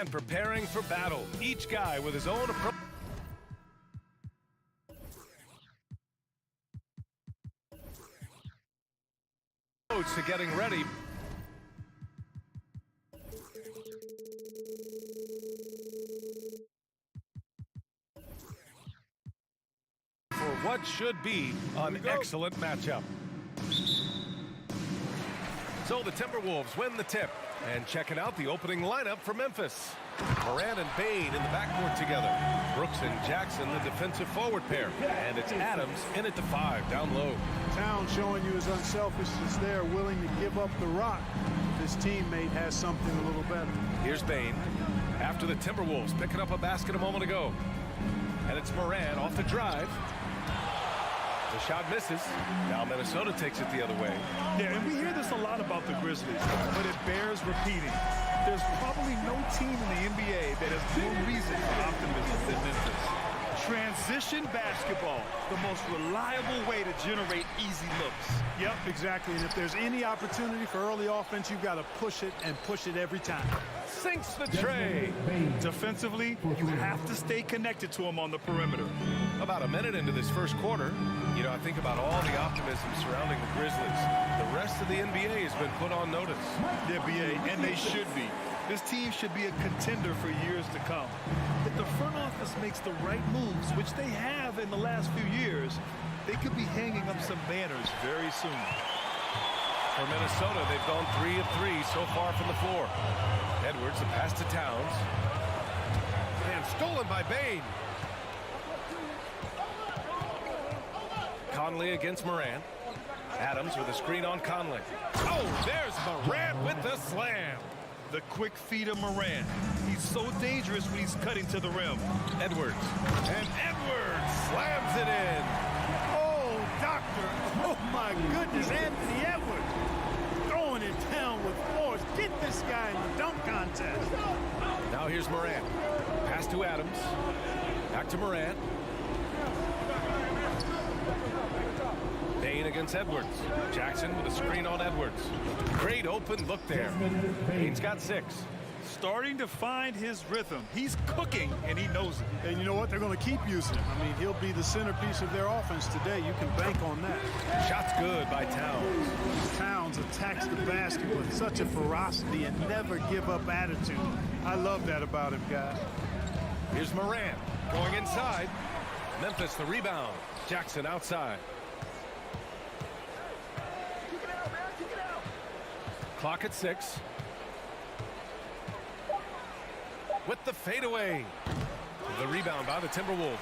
and preparing for battle. Each guy with his own approach to getting ready for what should be an excellent matchup. So the Timberwolves win the tip. And checking out the opening lineup for Memphis. Morant and Bane in the backcourt together. Brooks and Jackson, the defensive forward pair. And it's Adams in at the 5, down low. Towns showing you his unselfishness there, willing to give up the rock. His teammate has something a little better. Here's Bane. After the Timberwolves picking up a basket a moment ago. And it's Morant off the drive. The shot misses. Now Minnesota takes it the other way. Yeah, and we hear this a lot about the Grizzlies, but it bears repeating. There's probably no team in the NBA that has more reason for optimism than Memphis. Transition basketball, the most reliable way to generate easy looks. Yep, exactly. And if there's any opportunity for early offense, you've got to push it and push it every time. Sinks the tray. Defensively, you have to stay connected to him on the perimeter. About a minute into this first quarter, you know, I think about all the optimism surrounding the Grizzlies. The rest of the NBA has been put on notice. Yeah, BA, and they should be. This team should be a contender for years to come. If the front office makes the right moves, which they have in the last few years, they could be hanging up some banners very soon. For Minnesota, they've gone 3 of 3 so far from the floor. Edwards, the pass to Towns. And stolen by Bane. Conley against Morant. Adams with a screen on Conley. Oh, there's Morant with the slam. The quick feet of Morant. He's so dangerous when he's cutting to the rim. Edwards. And Edwards slams it in. Oh, doctor. Oh, my goodness. Anthony Edwards throwing it down with force. Get this guy in the dunk contest. Now here's Morant. Pass to Adams. Back to Morant. Bane against Edwards. Jackson with a screen on Edwards. Great open look there. Bane's got 6. Starting to find his rhythm. He's cooking, and he knows it. And you know what? They're going to keep using him. I mean, he'll be the centerpiece of their offense today. You can bank on that. Shot's good by Towns. Towns attacks the basket with such a ferocity and never give up attitude. I love that about him, guys. Here's Morant going inside. Memphis the rebound. Jackson outside. Clock at 6. With the fadeaway. The rebound by the Timberwolves.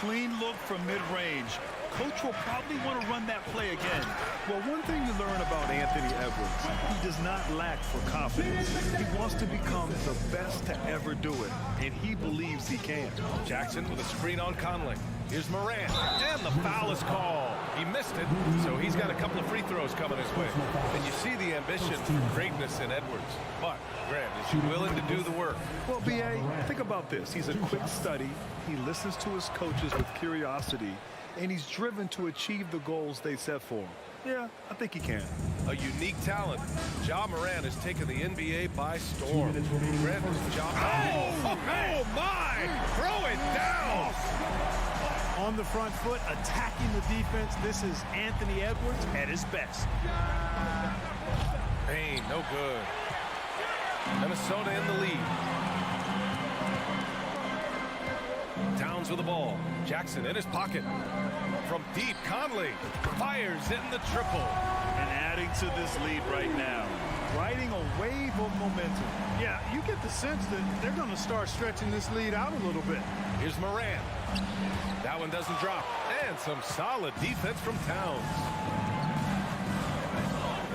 Clean look from mid-range. Coach will probably want to run that play again. Well, one thing to learn about Anthony Edwards, he does not lack for confidence. He wants to become the best to ever do it, and he believes he can. Jackson with a screen on Conley. Here's Morant, and the foul is called. He missed it, so he's got a couple of free throws coming his way. And you see the ambition for greatness in Edwards. But, Grant, is he willing to do the work? Well, B.A., think about this. He's a quick study. He listens to his coaches with curiosity, and he's driven to achieve the goals they set for him. Yeah, I think he can. A unique talent. Ja Morant has taken the NBA by storm. Grant, oh my! Throw it down! On the front foot, attacking the defense. This is Anthony Edwards at his best. Bane, no good. Minnesota in the lead. Towns with the ball. Jackson in his pocket. From deep, Conley fires in the triple. And adding to this lead right now. Riding a wave of momentum. Yeah, you get the sense that they're going to start stretching this lead out a little bit. Here's Morant. That one doesn't drop. And some solid defense from Towns.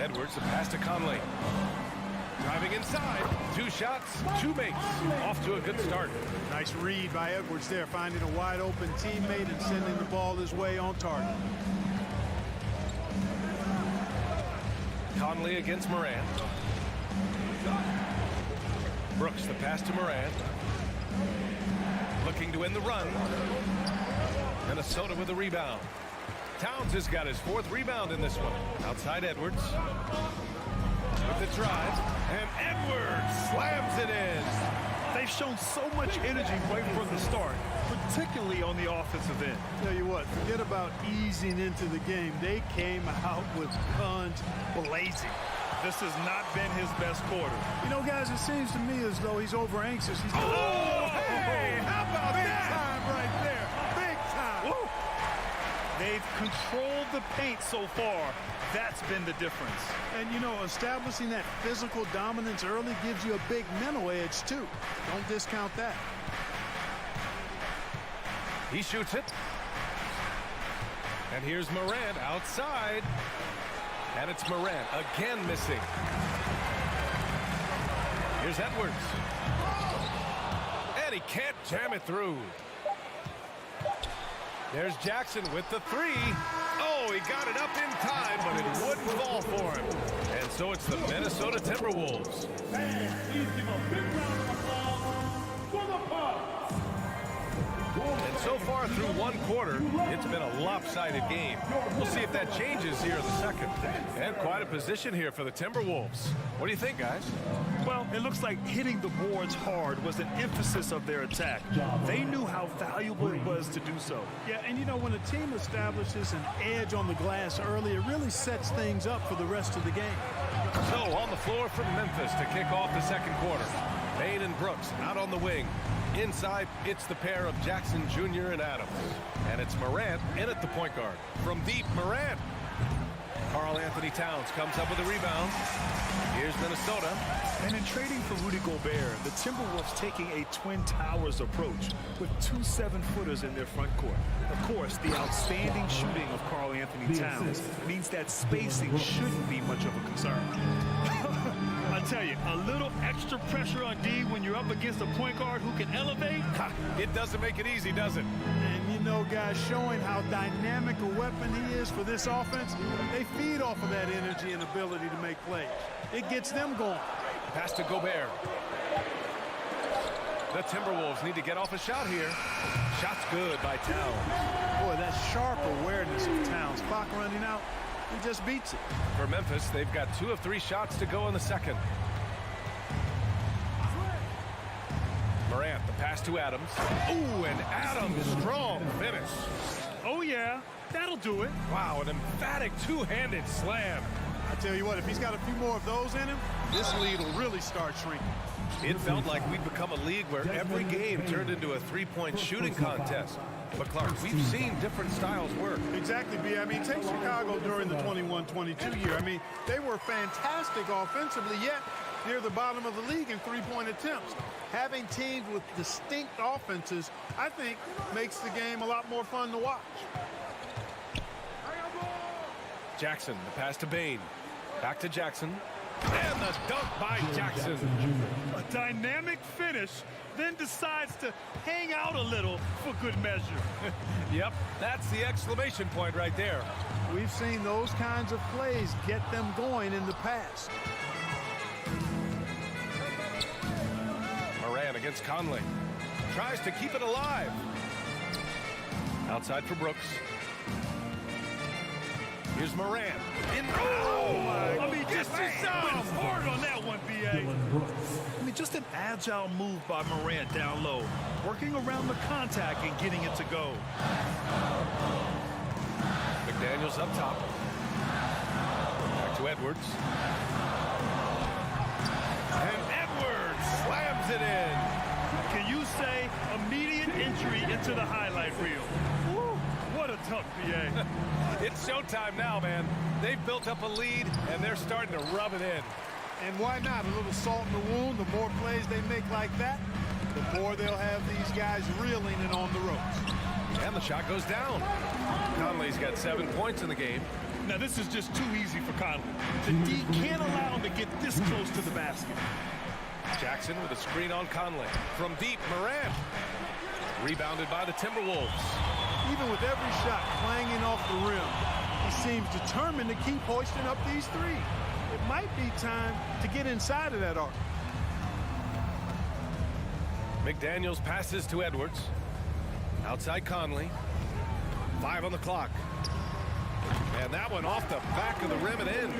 Edwards, the pass to Conley. Driving inside. 2 shots, 2 makes. Off to a good start. Nice read by Edwards there, finding a wide open teammate and sending the ball his way on target. Conley against Morant. Brooks, the pass to Morant. Looking to end the run. Minnesota with the rebound. Towns has got his 4th rebound in this one. Outside Edwards. With the drive. And Edwards slams it in. they've shown so much energy right from the start, particularly on the offensive end. Tell you what, forget about easing into the game. They came out with guns blazing. This has not been his best quarter. You know, guys, it seems to me as though he's over anxious. He's hey, how about big that? time right there. Big time. Woo. They've controlled the paint so far. That's been the difference. And, you know, establishing that physical dominance early gives you a big mental edge, too. Don't discount that. He shoots it. And here's Morant outside. And it's Morant again missing. Here's Edwards. And he can't jam it through. There's Jackson with the three. Oh, he got it up in time, but it wouldn't fall for him. And so it's the Minnesota Timberwolves. Please give a big round of applause for the Bucks. And so far through one quarter, it's been a lopsided game. We'll see if that changes here in the second. And quite a position here for the Timberwolves. What do you think, guys? Well, it looks like hitting the boards hard was an emphasis of their attack. They knew how valuable it was to do so. Yeah, and you know, when a team establishes an edge on the glass early, it really sets things up for the rest of the game. So on the floor from Memphis to kick off the second quarter. Payne and Brooks out on the wing. Inside, it's the pair of Jackson Jr. and Adams. And it's Morant in at the point guard. From deep, Morant. Karl Anthony Towns comes up with a rebound. Here's Minnesota. And in trading for Rudy Gobert, the Timberwolves taking a Twin Towers approach with two 7-footers in their front court. Of course, the outstanding shooting of Karl Anthony Towns means that spacing shouldn't be much of a concern. I tell you, a little extra pressure on D when you're up against a point guard who can elevate. It doesn't make it easy, does it? And you know, guys, showing how dynamic a weapon he is for this offense, they feed off of that energy and ability to make plays. It gets them going. Pass to Gobert. The Timberwolves need to get off a shot here. Shot's good by Towns. Boy, that sharp awareness of Towns. Clock running out. He just beats it. For Memphis, they've got 2 of 3 shots to go in the second. Morant, the pass to Adams. Ooh, and Adams, strong finish. Oh, yeah, that'll do it. Wow, an emphatic two-handed slam. I tell you what, if he's got a few more of those in him, this lead will really start shrinking. It felt like we'd become a league where every game turned into a three-point shooting contest. But, Clark, we've seen different styles work. Exactly, B. I mean, take Chicago during the 21-22 year. I mean, they were fantastic offensively, yet near the bottom of the league in three-point attempts. Having teams with distinct offenses, I think, makes the game a lot more fun to watch. Jackson, the pass to Bane. Back to Jackson. And the dunk by Jackson. A dynamic finish, then decides to hang out a little for good measure. Yep, that's the exclamation point right there. We've seen those kinds of plays get them going in the past. Moran against Conley. Tries to keep it alive. Outside for Brooks. Here's Moran. Oh, my! I mean, just hard on that one, B.A. I mean, just an agile move by Morant down low, working around the contact and getting it to go. McDaniels up top. Back to Edwards. And Edwards slams it in. Can you say immediate entry into the highlight reel? Woo, what a tough B.A. It's showtime now, man. They've built up a lead, and they're starting to rub it in. And why not? A little salt in the wound. The more plays they make like that, the more they'll have these guys reeling and on the ropes. And the shot goes down. Conley's got 7 points in the game. Now, this is just too easy for Conley. The D can't allow him to get this close to the basket. Jackson with a screen on Conley. From deep, Morant. Rebounded by the Timberwolves. Even with every shot clanging off the rim, he seems determined to keep hoisting up these threes. It might be time to get inside of that arc. McDaniels passes to Edwards. Outside Conley. 5 on the clock. And that one off the back of the rim and in.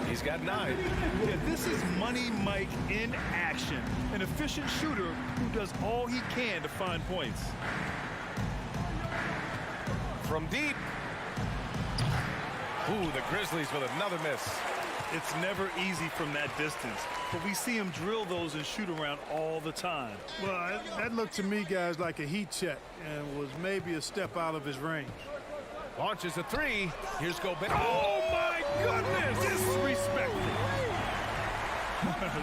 He's got 9. Yeah, this is Money Mike in action. An efficient shooter who does all he can to find points. From deep. Ooh, the Grizzlies with another miss. It's never easy from that distance, but we see him drill those and shoot around all the time. Well, that looked to me, guys, like a heat check and was maybe a step out of his range. Launches a 3. Here's Gobert. Oh, my goodness! Disrespectful.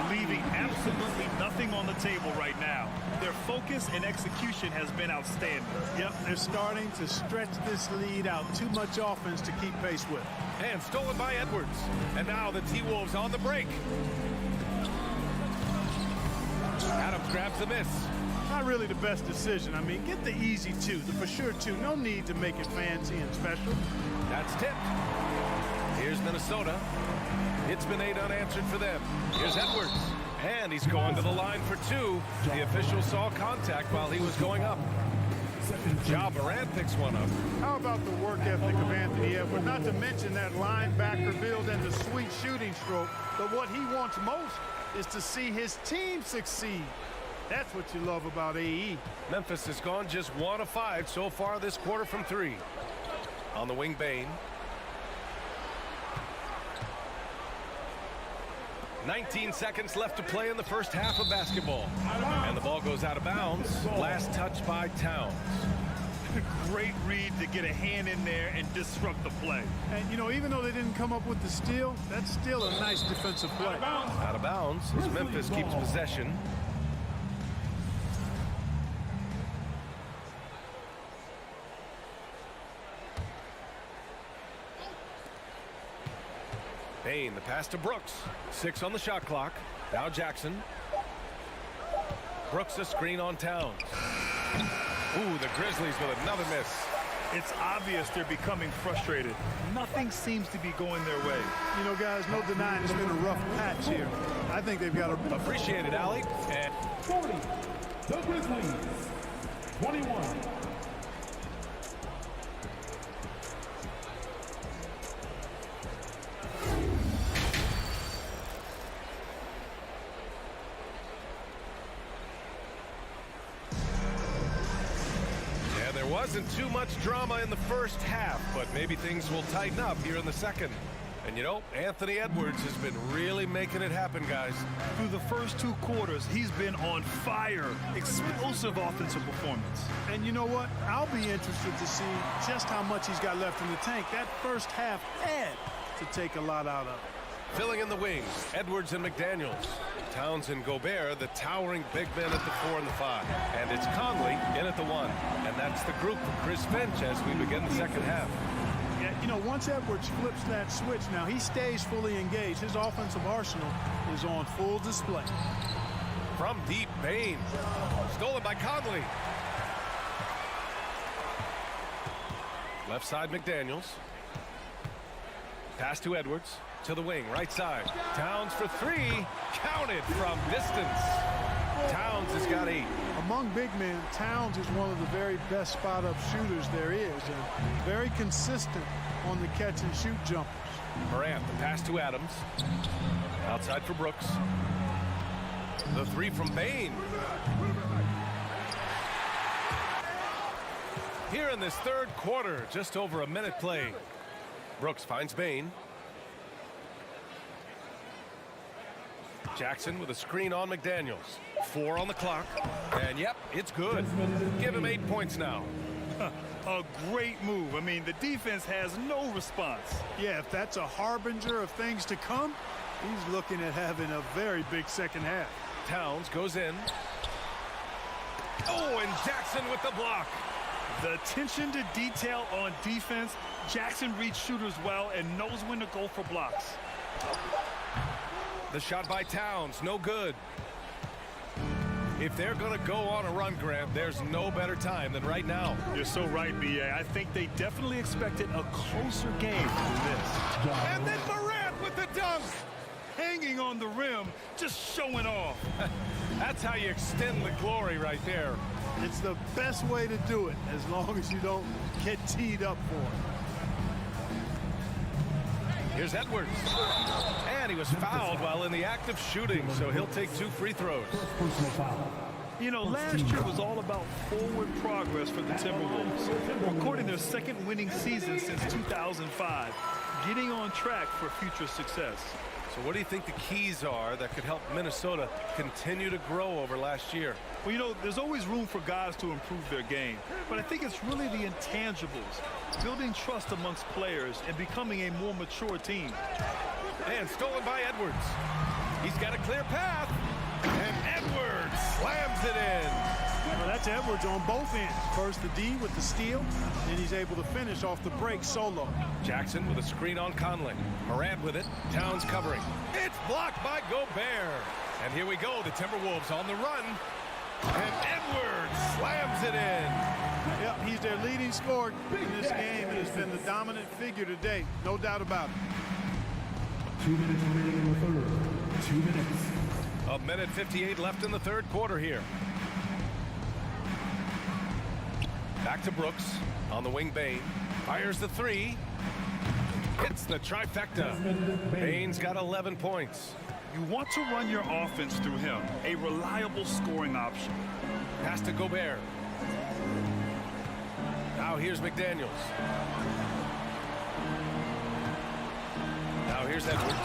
Leaving absolutely nothing on the table right now. Their focus and execution has been outstanding. Yep, they're starting to stretch this lead out. Too much offense to keep pace with. And stolen by Edwards. And now the T-Wolves on the break. Adams grabs the miss. Not really the best decision. I mean, get the easy 2, the for sure 2. No need to make it fancy and special. That's tipped. Here's Minnesota. It's been 8 unanswered for them. Here's Edwards. And he's going to the line for 2. The official saw contact while he was going up. Ja Morant picks one up. How about the work ethic of Anthony Edwards? Not to mention that linebacker build and the sweet shooting stroke. But what he wants most is to see his team succeed. That's what you love about AE. Memphis has gone just 1 of 5 so far this quarter from 3. On the wing, Bane. 19 seconds left to play in the first half of basketball. And the ball goes out of bounds. Last touch by Towns. Great read to get a hand in there and disrupt the play. And, you know, even though they didn't come up with the steal, that's still a nice defensive play. Out of bounds as Memphis keeps possession. Bane, the pass to Brooks. 6 on the shot clock. Now Jackson. Brooks a screen on Towns. Ooh, the Grizzlies with another miss. It's obvious they're becoming frustrated. Nothing seems to be going their way. You know, guys, no denying it's been a rough patch here. I think they've got a... Appreciate it, Allie. And 40. The Grizzlies. 21. Wasn't too much drama in the first half, but maybe things will tighten up here in the second. And you know, Anthony Edwards has been really making it happen, guys. Through the first 2 quarters, he's been on fire. Explosive offensive performance. And you know what? I'll be interested to see just how much he's got left in the tank. That first half had to take a lot out of. Filling in the wings, Edwards and McDaniels. Towns and Gobert, the towering big men at the 4 and the 5. And it's Conley in at the 1. And that's the group for Chris Finch as we begin the second half. Yeah, you know, once Edwards flips that switch now, he stays fully engaged. His offensive arsenal is on full display. From deep, Bane. Stolen by Conley. Left side, McDaniels. Pass to Edwards. To the wing, right side. Towns for 3. Counted from distance. Towns has got 8. Among big men, Towns is one of the very best spot-up shooters there is, and very consistent on the catch-and-shoot jumpers. Morant, the pass to Adams. Outside for Brooks. The 3 from Bane. Here in this third quarter, just over a minute playing. Brooks finds Bane. Jackson with a screen on McDaniels. 4 on the clock. And yep, it's good. Give him 8 points now. A great move. I mean, the defense has no response. Yeah, if that's a harbinger of things to come, he's looking at having a very big second half. Towns goes in. Oh, and Jackson with the block. The attention to detail on defense. Jackson reads shooters well and knows when to go for blocks. The shot by Towns, no good. If they're going to go on a run, Graham, there's no better time than right now. You're so right, B.A. I think they definitely expected a closer game than this. And then Morant with the dunk. Hanging on the rim, just showing off. That's how you extend the glory right there. It's the best way to do it, as long as you don't get teed up for it. Here's Edwards. And he was fouled while in the act of shooting, so he'll take 2 free throws. Personal foul. You know, last year was all about forward progress for the Timberwolves, recording their second winning season since 2005, getting on track for future success. So what do you think the keys are that could help Minnesota continue to grow over last year? Well, you know, there's always room for guys to improve their game, but I think it's really the intangibles, building trust amongst players and becoming a more mature team. And stolen by Edwards. He's got a clear path. And Edwards slams it in. Well, that's Edwards on both ends. First the D with the steal, then he's able to finish off the break solo. Jackson with a screen on Conley. Morant with it. Towns covering. It's blocked by Gobert. And here we go. The Timberwolves on the run. And Edwards slams it in. Yep, he's their leading scorer in this game and has been the dominant figure today. No doubt about it. 2 minutes remaining in the third. 2 minutes. A minute 58 left in the third quarter here. Back to Brooks on the wing. Bane fires the 3. Hits the trifecta. Bane's got 11 points. You want to run your offense through him, a reliable scoring option. Pass to Gobert. Now here's McDaniels. Now here's Edwards.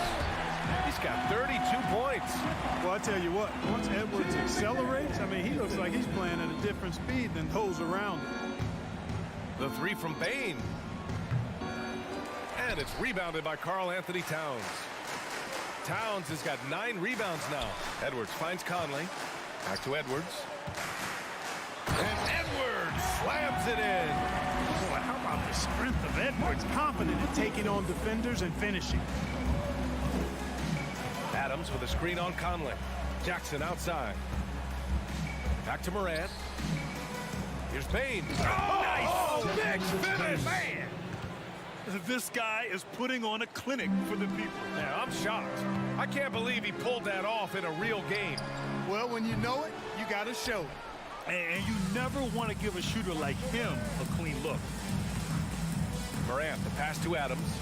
He's got 32 points. Well, I tell you what, once Edwards accelerates, I mean, he looks like he's playing at a different speed than those around him. The 3 from Bane. And it's rebounded by Karl Anthony Towns. Towns has got 9 rebounds now. Edwards finds Conley. Back to Edwards. And Edwards slams it in. Boy, how about the strength of Edwards? Confident in taking on defenders and finishing. Adams with a screen on Conley. Jackson outside. Back to Morant. Here's Bane. Oh, nice! Big finish! Man! This guy is putting on a clinic for the people. Yeah, I'm shocked. I can't believe he pulled that off in a real game. Well, when you know it, you got to show it. And you never want to give a shooter like him a clean look. Morant, the pass to Adams.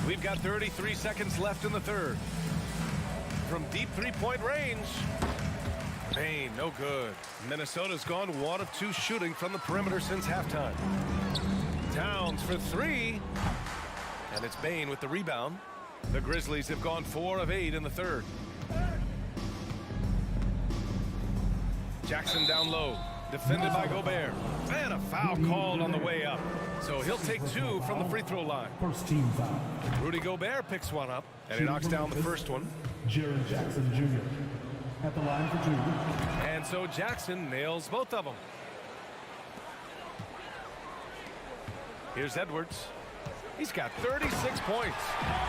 We've got 33 seconds left in the third. From deep three-point range. Bane, no good. Minnesota's gone 1 of 2 shooting from the perimeter since halftime. Towns for 3. And it's Bane with the rebound. The Grizzlies have gone 4 of 8 in the third. Jackson down low. Defended by Gobert. And a foul called on the way up. So he'll take 2 from the free throw line. First team foul. Rudy Gobert picks one up. And he knocks down the first one. Jaren Jackson Jr. at the line for 2. And so Jackson nails both of them. Here's Edwards. He's got 36 points.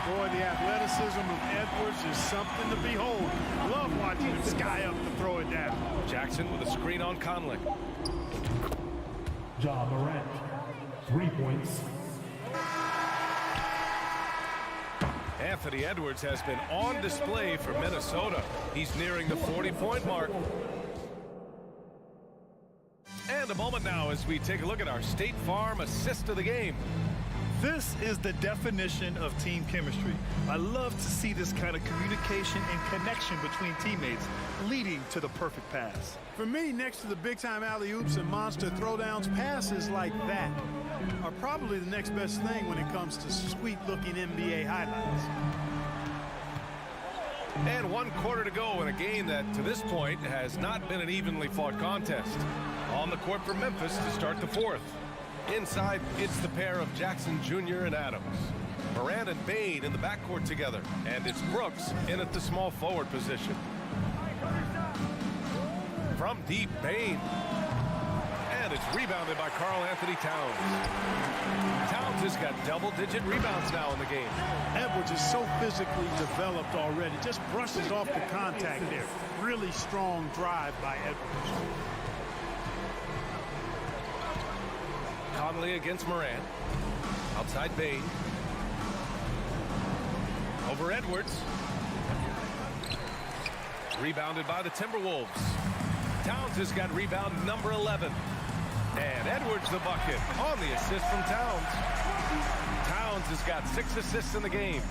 Boy, the athleticism of Edwards is something to behold. Love watching him sky up to throw it down. Jackson with a screen on Conley. Ja Morant, 3 points. Anthony Edwards has been on display for Minnesota. He's nearing the 40-point mark. And a moment now as we take a look at our State Farm assist of the game. This is the definition of team chemistry. I love to see this kind of communication and connection between teammates leading to the perfect pass. For me, next to the big-time alley-oops and monster throwdowns, passes like that are probably the next best thing when it comes to sweet-looking NBA highlights. And 1 quarter to go in a game that, to this point, has not been an evenly fought contest. On the court for Memphis to start the 4th. Inside, it's the pair of Jackson Jr. and Adams. Morant and Bane in the backcourt together. And it's Brooks in at the small forward position. From deep, Bane. And it's rebounded by Karl Anthony Towns. Towns has got double-digit rebounds now in the game. Edwards is so physically developed already. Just brushes off the contact there. Really strong drive by Edwards. Conley against Morant. Outside Bane. Over Edwards. Rebounded by the Timberwolves. Towns has got rebound number 11. And Edwards the bucket on the assist from Towns. Towns has got 6 assists in the game.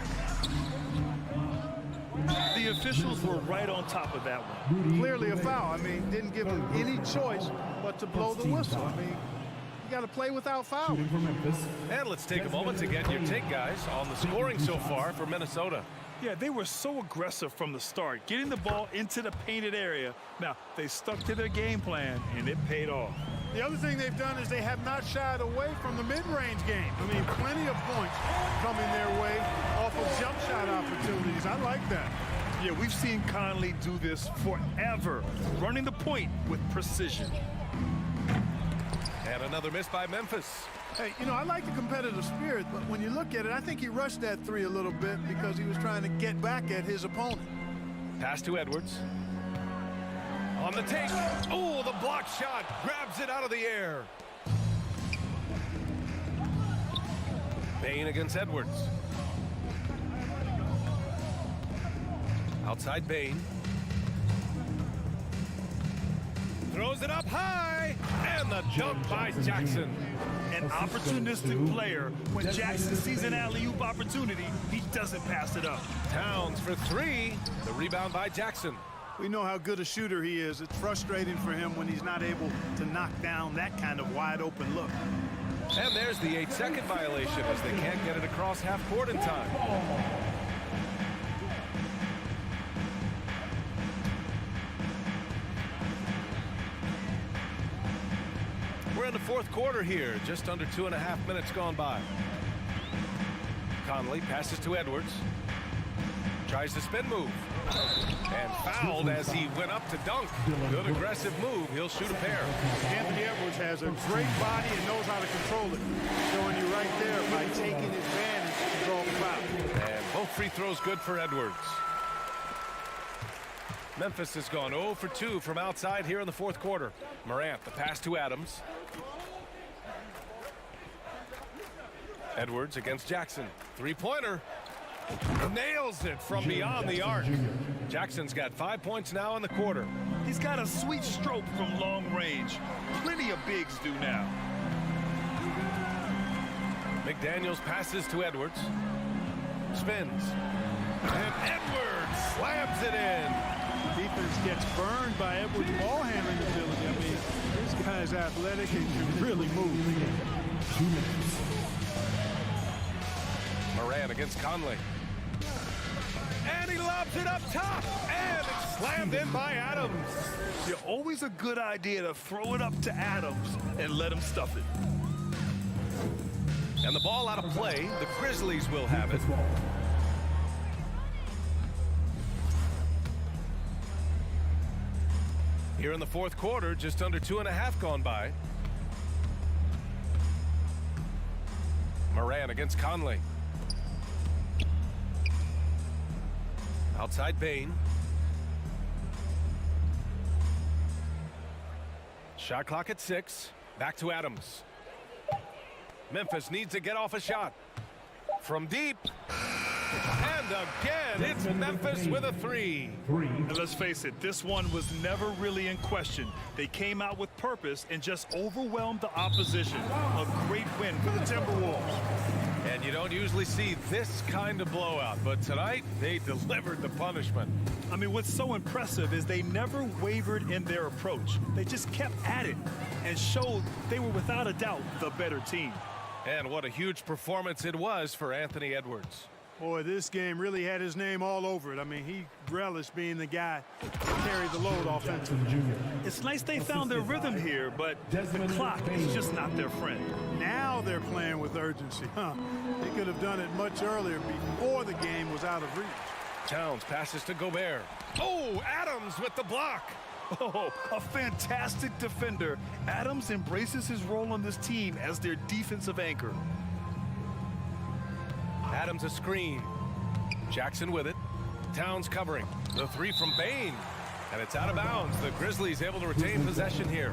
The officials were right on top of that one. Clearly a foul. I mean, didn't give him any choice but to blow the whistle. I mean, you got to play without foul. Shooting for Memphis. And let's take a moment to get your take, guys, on the scoring so far for Minnesota. Yeah, they were so aggressive from the start, getting the ball into the painted area. Now, they stuck to their game plan, and it paid off. The other thing they've done is they have not shied away from the mid-range game. I mean, plenty of points coming their way off of jump shot opportunities. I like that. Yeah, we've seen Conley do this forever, running the point with precision. And another miss by Memphis. Hey, you know, I like the competitive spirit, but when you look at it, I think he rushed that three a little bit because he was trying to get back at his opponent. Pass to Edwards. On the take. Oh, the block shot. Grabs it out of the air. Bain against Edwards. Outside Bain. Throws it up high. And the dunk by Jackson. An opportunistic player. When Jackson sees an alley-oop opportunity, he doesn't pass it up. Towns for 3. The rebound by Jackson. We know how good a shooter he is. It's frustrating for him when he's not able to knock down that kind of wide-open look. And there's the 8-second violation as they can't get it across half court in time. We're in the fourth quarter here, just under 2.5 minutes gone by. Conley passes to Edwards. Tries the spin move. And fouled as he went up to dunk. Good aggressive move. He'll shoot a pair. Anthony Edwards has a great body and knows how to control it. Showing you right there by taking advantage to draw the foul. And both free throws good for Edwards. Memphis has gone 0 for 2 from outside here in the fourth quarter. Morant, the pass to Adams. Edwards against Jackson. Three-pointer. Nails it from beyond the arc. Jackson's got 5 points now in the quarter. He's got a sweet stroke from long range. Plenty of bigs do now. McDaniels passes to Edwards. Spins. And Edwards slams it in. Defense gets burned by Edwards' ball handling ability. I mean, this guy's athletic and can really move. Morant against Conley. And he lobs it up top. And it's slammed in by Adams. It's always a good idea to throw it up to Adams and let him stuff it. And the ball out of play. The Grizzlies will have it. Here in the fourth quarter, just under 2.5 gone by. Morant against Conley. Outside Bain. Shot clock at 6. Back to Adams. Memphis needs to get off a shot. From deep. And again, it's Memphis with a 3. And let's face it, this one was never really in question. They came out with purpose and just overwhelmed the opposition. A great win for the Timberwolves. And you don't usually see this kind of blowout, but tonight they delivered the punishment. I mean, what's so impressive is they never wavered in their approach. They just kept at it and showed they were without a doubt the better team. And what a huge performance it was for Anthony Edwards. Boy, this game really had his name all over it. I mean, he relished being the guy to carry the load offensively. It's nice they found their rhythm here, but the clock is just not their friend. Now they're playing with urgency. They could have done it much earlier before the game was out of reach. Towns passes to Gobert. Oh, Adams with the block. Oh, a fantastic defender. Adams embraces his role on this team as their defensive anchor. Adams a screen. Jackson with it. Towns covering. The 3 from Bain. And it's out of bounds. The Grizzlies able to retain possession here.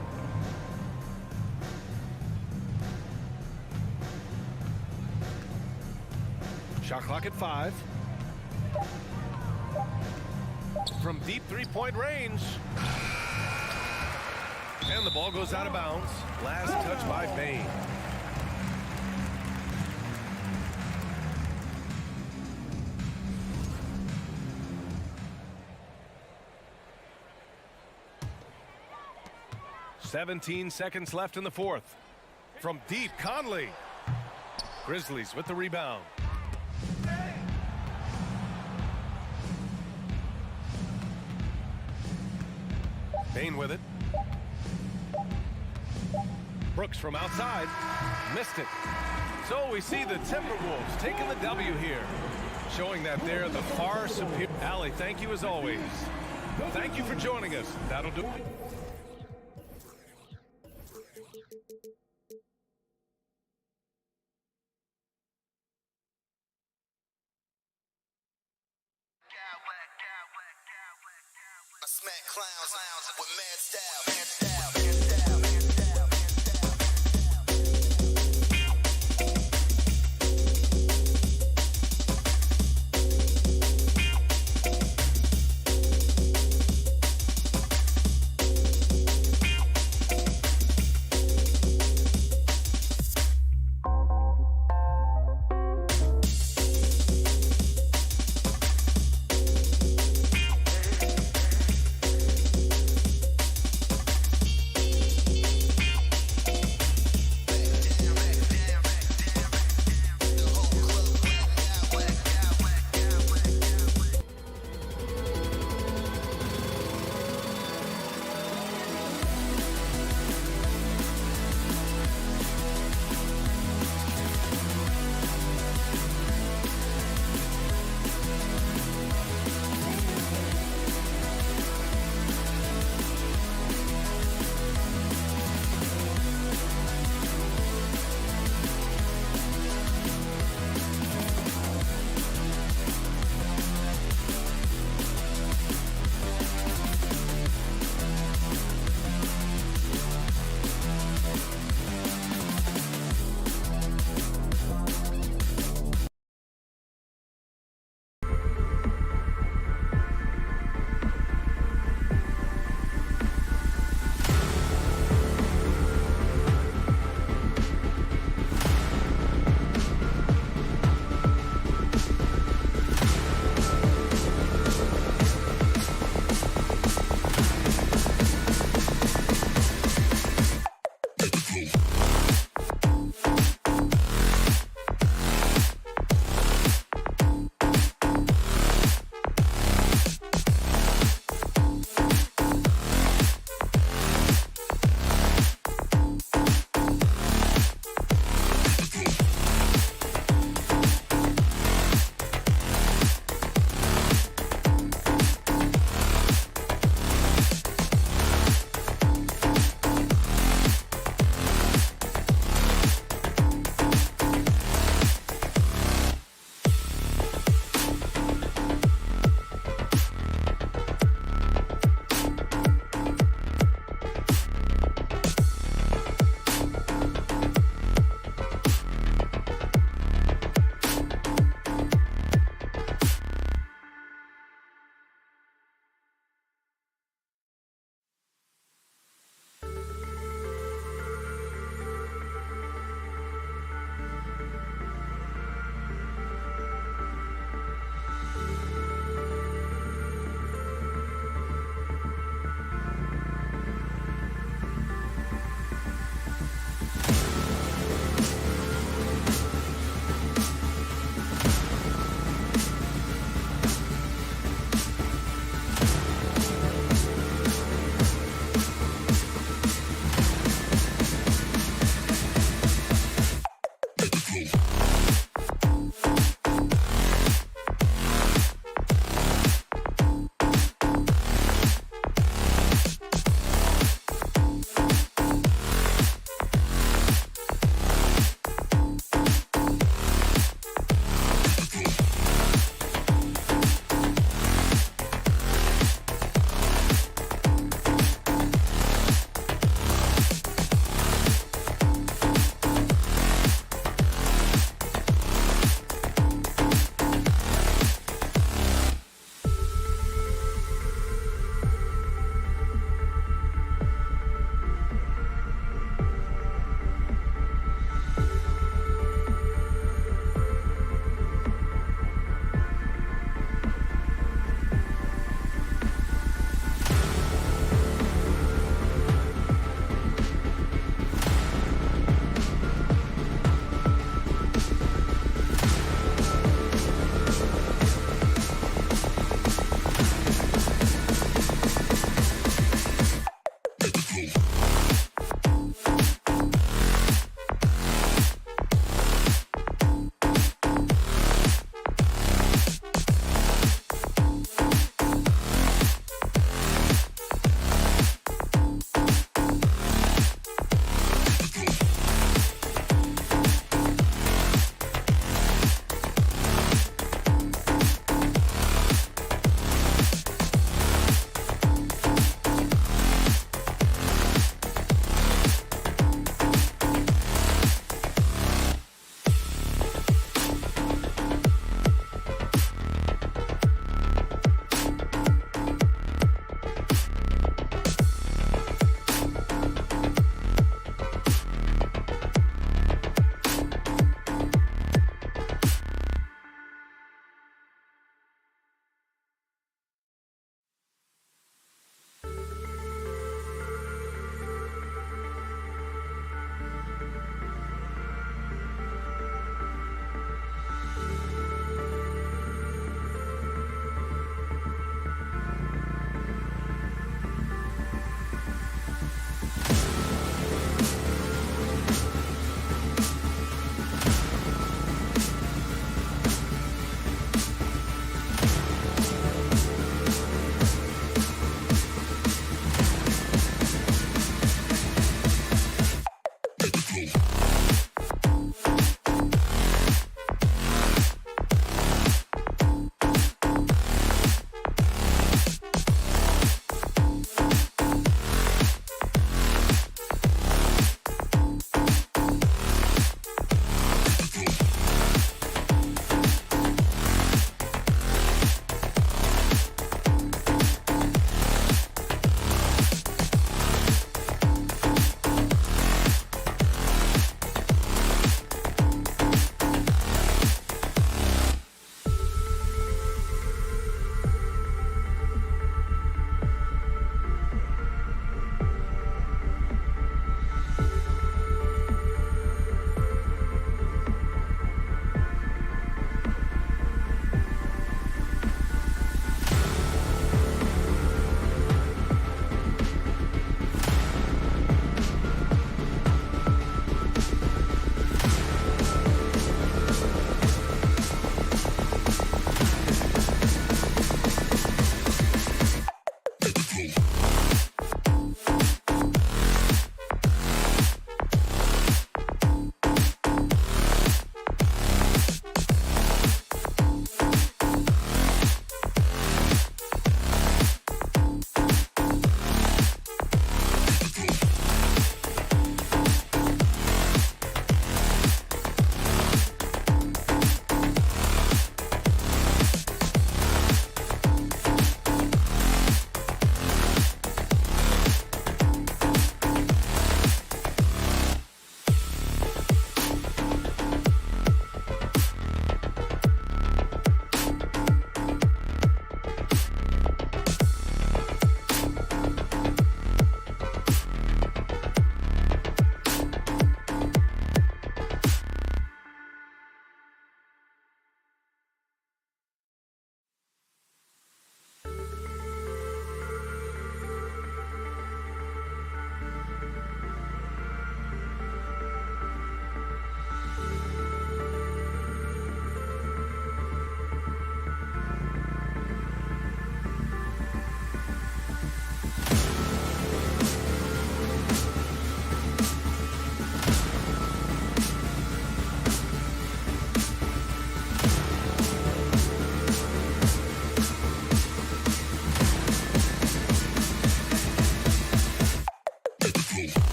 Shot clock at 5. From deep 3-point range. And the ball goes out of bounds. Last touch by Bain. "17 seconds left in the fourth. From deep, Conley. Grizzlies with the rebound. Bain with it. Brooks from outside. Missed it. So we see the Timberwolves taking the W here, showing that they're the far superior. Allie, thank you as always. Thank you for joining us. That'll do it. I smack clowns with mad style.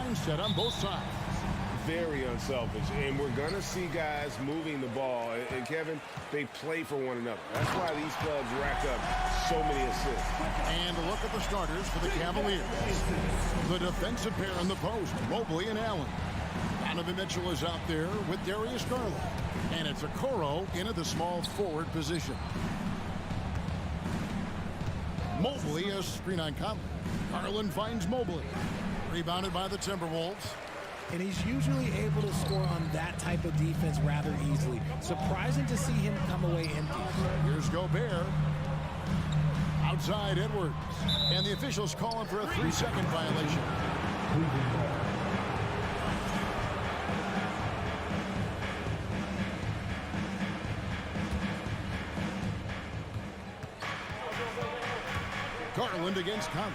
mindset on both sides. Very unselfish, and we're going to see guys moving the ball. And Kevin, they play for one another. That's why these clubs rack up so many assists. And a look at the starters for the Cavaliers. The defensive pair in the post, Mobley and Allen. Donovan Mitchell is out there with Darius Garland. And it's Okoro into the small forward position. Mobley, a screen on Conley. Garland finds Mobley. Rebounded by the Timberwolves. And he's usually able to score on that type of defense rather easily. Surprising to see him come away empty. Here's Gobert. Outside Edwards. And the officials call him for a 3-second violation. Garland against Conley.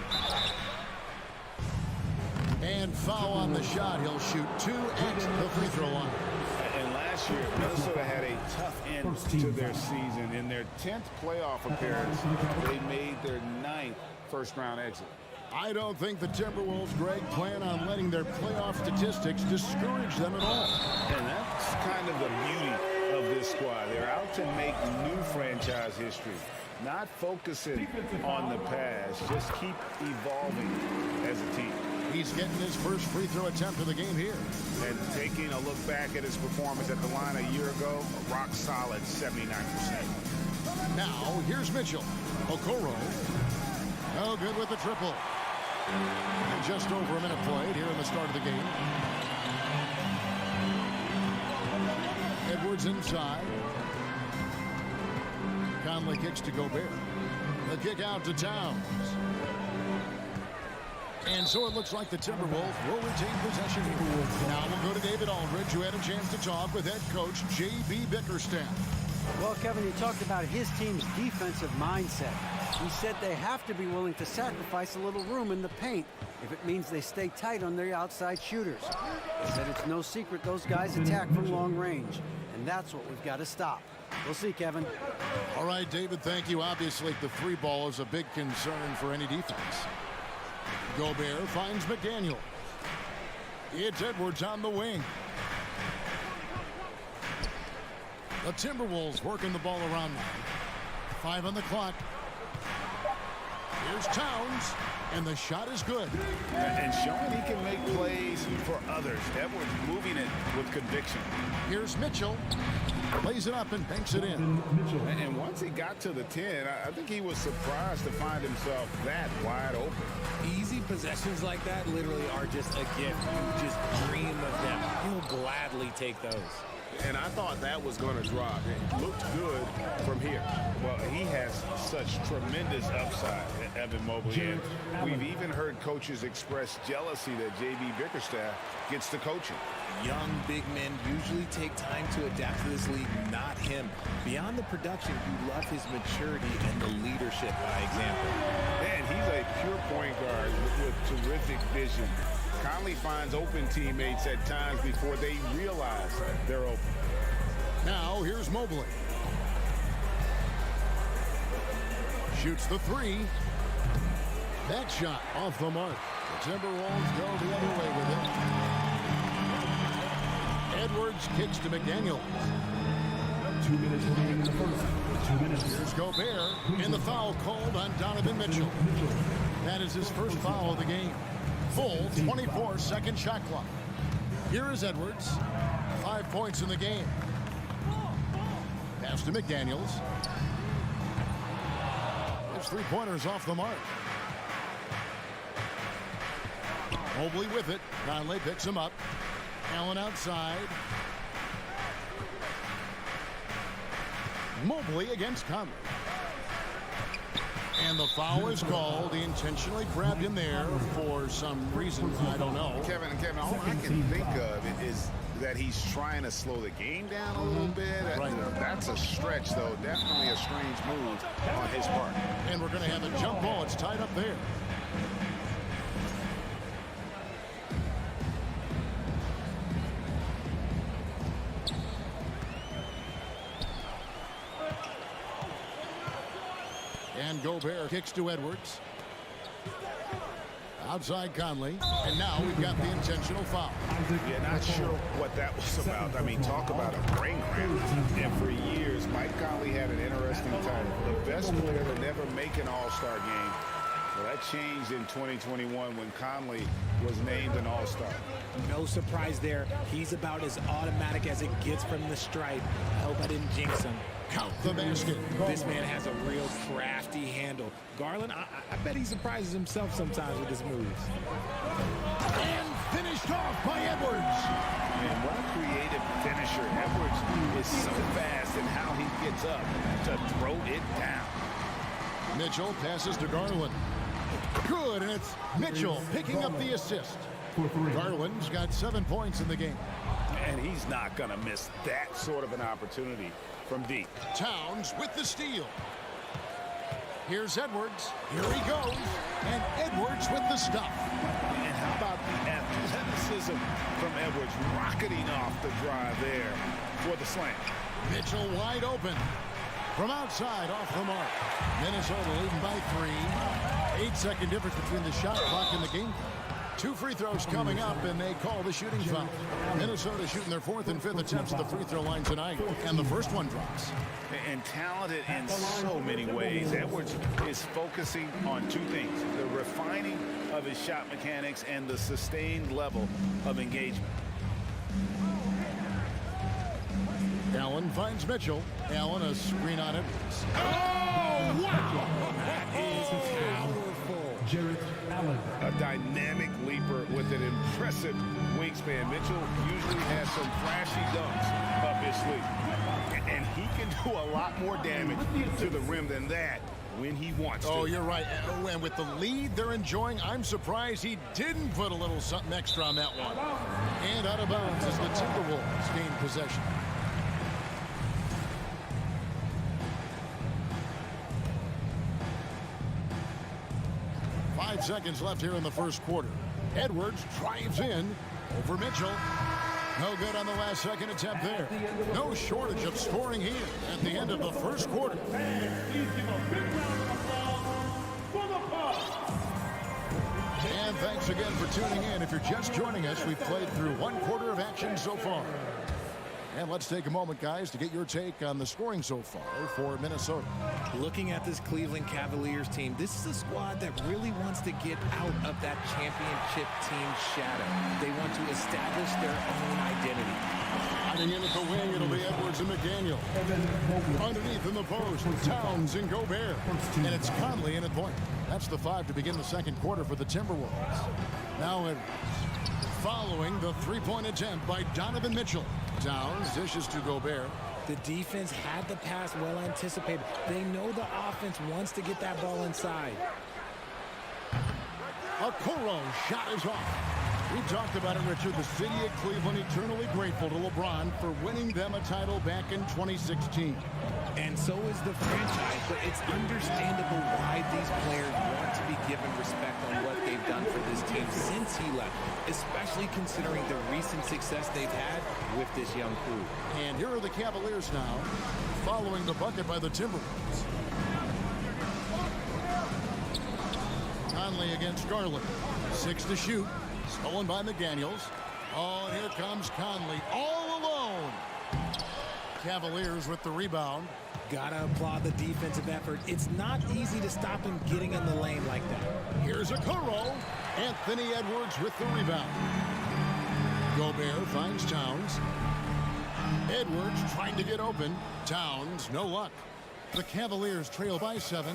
And foul on the shot. He'll shoot 2 at the free throw line. And last year, Minnesota had a tough end to their season. In their 10th playoff appearance, they made their 9th first-round exit. I don't think the Timberwolves, Greg, plan on letting their playoff statistics discourage them at all. And that's kind of the beauty of this squad. They're out to make new franchise history. Not focusing on the past, just keep evolving as a team. He's getting his first free throw attempt of the game here. And taking a look back at his performance at the line a year ago, a rock solid 79%. Now, here's Mitchell. Okoro. Oh, good with the triple. And just over a minute played here in the start of the game. Edwards inside. Conley kicks to Gobert. The kick out to Towns. And so it looks like the Timberwolves will retain possession here. Now we'll go to David Aldridge, who had a chance to talk with head coach J.B. Bickerstaff. Well, Kevin, you talked about his team's defensive mindset. He said they have to be willing to sacrifice a little room in the paint if it means they stay tight on their outside shooters. He said it's no secret those guys attack from long range, and that's what we've got to stop. We'll see, Kevin. All right, David, thank you. Obviously, the three ball is a big concern for any defense. Gobert finds McDaniel. It's Edwards on the wing. The Timberwolves working the ball around now. 5 on the clock. Here's Towns, and the shot is good. And showing he can make plays for others. Edwards moving it with conviction. Here's Mitchell. Plays it up and banks it in. And once he got to the 10, I think he was surprised to find himself that wide open. Easy possessions like that literally are just a gift. You just dream of them. He'll gladly take those. And I thought that was going to drop. It looked good from here. Well, he has such tremendous upside, Evan Mobley. And we've even heard coaches express jealousy that J.B. Bickerstaff gets to coaching. Young big men usually take time to adapt to this league, not him. Beyond the production, you love his maturity and the leadership by example. And he's a pure point guard with terrific vision. Conley finds open teammates at times before they realize they're open. Now here's Mobley. Shoots the 3. That shot off the mark. The Timberwolves go the other way with it. Edwards kicks to McDaniel. 2 minutes remaining in the first. 2 minutes. Here's Gobert, and the foul called on Donovan Mitchell. That is his first foul of the game. Full 24-second shot clock. Here is Edwards. 5 points in the game. Pass to McDaniels. His 3-pointers off the mark. Mobley with it. Conley picks him up. Allen outside. Mobley against Conley. And the foul is called. He intentionally grabbed him there for some reason. I don't know. Kevin, all I can think of is that he's trying to slow the game down a little bit. Right. That's a stretch, though. Definitely a strange move on his part. And we're going to have a jump ball. It's tied up there. And Gobert kicks to Edwards. Outside Conley. And now we've got the intentional foul. Yeah, not sure what that was about. I mean, talk about a brain cramp. And for years, Mike Conley had an interesting title. The best player to never make an All-Star game. Well, that changed in 2021 when Conley was named an All-Star. No surprise there. He's about as automatic as it gets from the stripe. I hope I didn't jinx him. Count the basket. This man has a real crafty handle. Garland, I bet he surprises himself sometimes with his moves. And finished off by Edwards. And what a creative finisher. Edwards is so fast in how he gets up to throw it down. Mitchell passes to Garland. Good, and it's Mitchell picking up the assist. Garland's got 7 points in the game. And he's not going to miss that sort of an opportunity from deep. Towns with the steal. Here's Edwards. Here he goes. And Edwards with the stuff. And how about the athleticism from Edwards rocketing off the drive there for the slam. Mitchell wide open. From outside, off the mark. Minnesota leading by 3. 8-second difference between the shot clock and the game. 2 free throws coming up, and they call the shooting foul. Minnesota shooting their 4th and 5th attempts at the free throw line tonight, and the first one drops. And talented in so many ways. Edwards is focusing on 2 things: the refining of his shot mechanics and the sustained level of engagement. Allen finds Mitchell. Allen a screen on Edwards. Oh, wow! That is powerful. Jarrett Allen. A dynamic leaper with an impressive wingspan. Mitchell usually has some flashy dunks up his sleeve. And he can do a lot more damage to the rim than that when he wants to. Oh, you're right. And with the lead they're enjoying, I'm surprised he didn't put a little something extra on that one. And out of bounds as the Timberwolves gain possession. Seconds left here in the first quarter. Edwards drives in over Mitchell. No good on the last second attempt there. No shortage of scoring here at the end of the first quarter. Please give a big round of applause for the Bucks. And thanks again for tuning in. If you're just joining us, we've played through 1 quarter of action so far. And let's take a moment, guys, to get your take on the scoring so far for Minnesota. Looking at this Cleveland Cavaliers team, this is a squad that really wants to get out of that championship team shadow. They want to establish their own identity. Hiding in at the wing, it'll be Edwards and McDaniel. Underneath in the post, Towns and Gobert. And it's Conley in at point. That's the 5 to begin the second quarter for the Timberwolves. Now Edwards. Following the 3-point attempt by Donovan Mitchell. Towns dishes to Gobert. The defense had the pass well anticipated. They know the offense wants to get that ball inside. Okoro shot is off. We talked about it, Richard. The city of Cleveland eternally grateful to LeBron for winning them a title back in 2016. And so is the franchise, but it's understandable why these players want to be given respect on what they've done for this team since he left, especially considering the recent success they've had with this young crew. And here are the Cavaliers now, following the bucket by the Timberwolves. Conley against Garland. 6 to shoot. Stolen by McDaniels. Oh, and here comes Conley all alone. Cavaliers with the rebound. Gotta applaud the defensive effort. It's not easy to stop him getting in the lane like that. Here's Okoro. Anthony Edwards with the rebound. Gobert finds Towns. Edwards trying to get open. Towns, no luck. The Cavaliers trail by 7.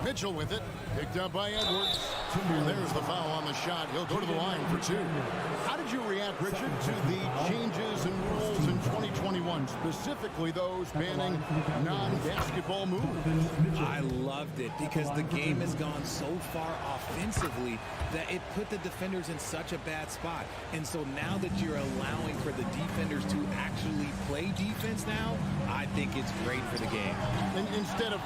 Mitchell with it. Picked up by Edwards. And there's the foul on the shot. He'll go to the line for 2. How did you react, Richard, to the changes in rules in 2021, specifically those banning non-basketball moves? I loved it because the game has gone so far offensively that it put the defenders in such a bad spot. And so now that you're allowing for the defenders to actually play defense now, I think it's great for the game. And instead of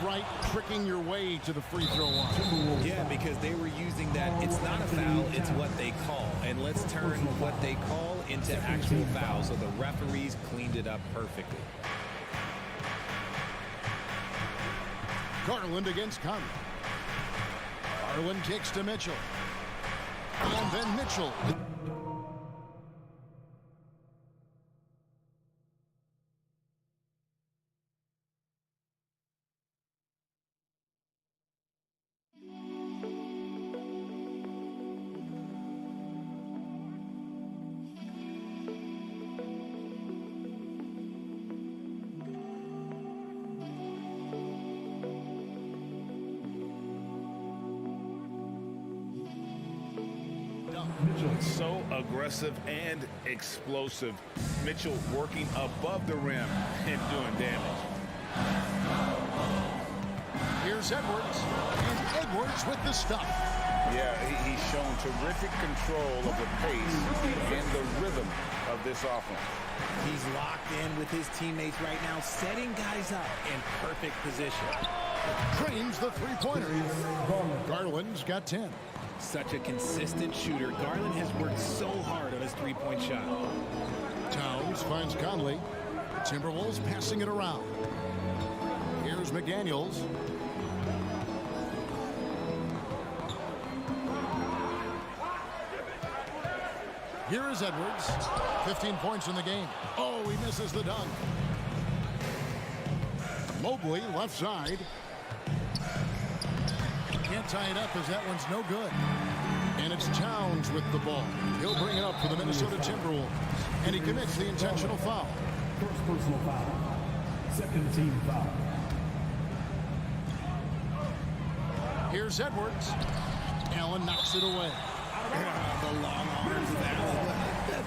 tricking your way to the free throw line. Yeah, because they were using that. It's not a foul, it's what they call. And let's turn what they call into actual fouls. So the referees cleaned it up perfectly. Garland against Conley. Garland kicks to Mitchell. And then Mitchell. So aggressive and explosive. Mitchell working above the rim and doing damage. Here's Edwards. And Edwards with the stuff. Yeah, he's shown terrific control of the pace and the rhythm of this offense. He's locked in with his teammates right now, setting guys up in perfect position. Trains the three-pointer. Garland's got 10. Such a consistent shooter. Garland has worked so hard on his three-point shot. Towns finds Conley. Timberwolves passing it around. Here's McDaniels. Here is Edwards. 15 points in the game. Oh, he misses the dunk. Mobley, left side. Can't tie it up as that one's no good. And it's Towns with the ball. He'll bring it up for the Minnesota Timberwolves. And he commits the intentional foul. First personal foul. Second team foul. Here's Edwards. Allen knocks it away. The long arms of Allen.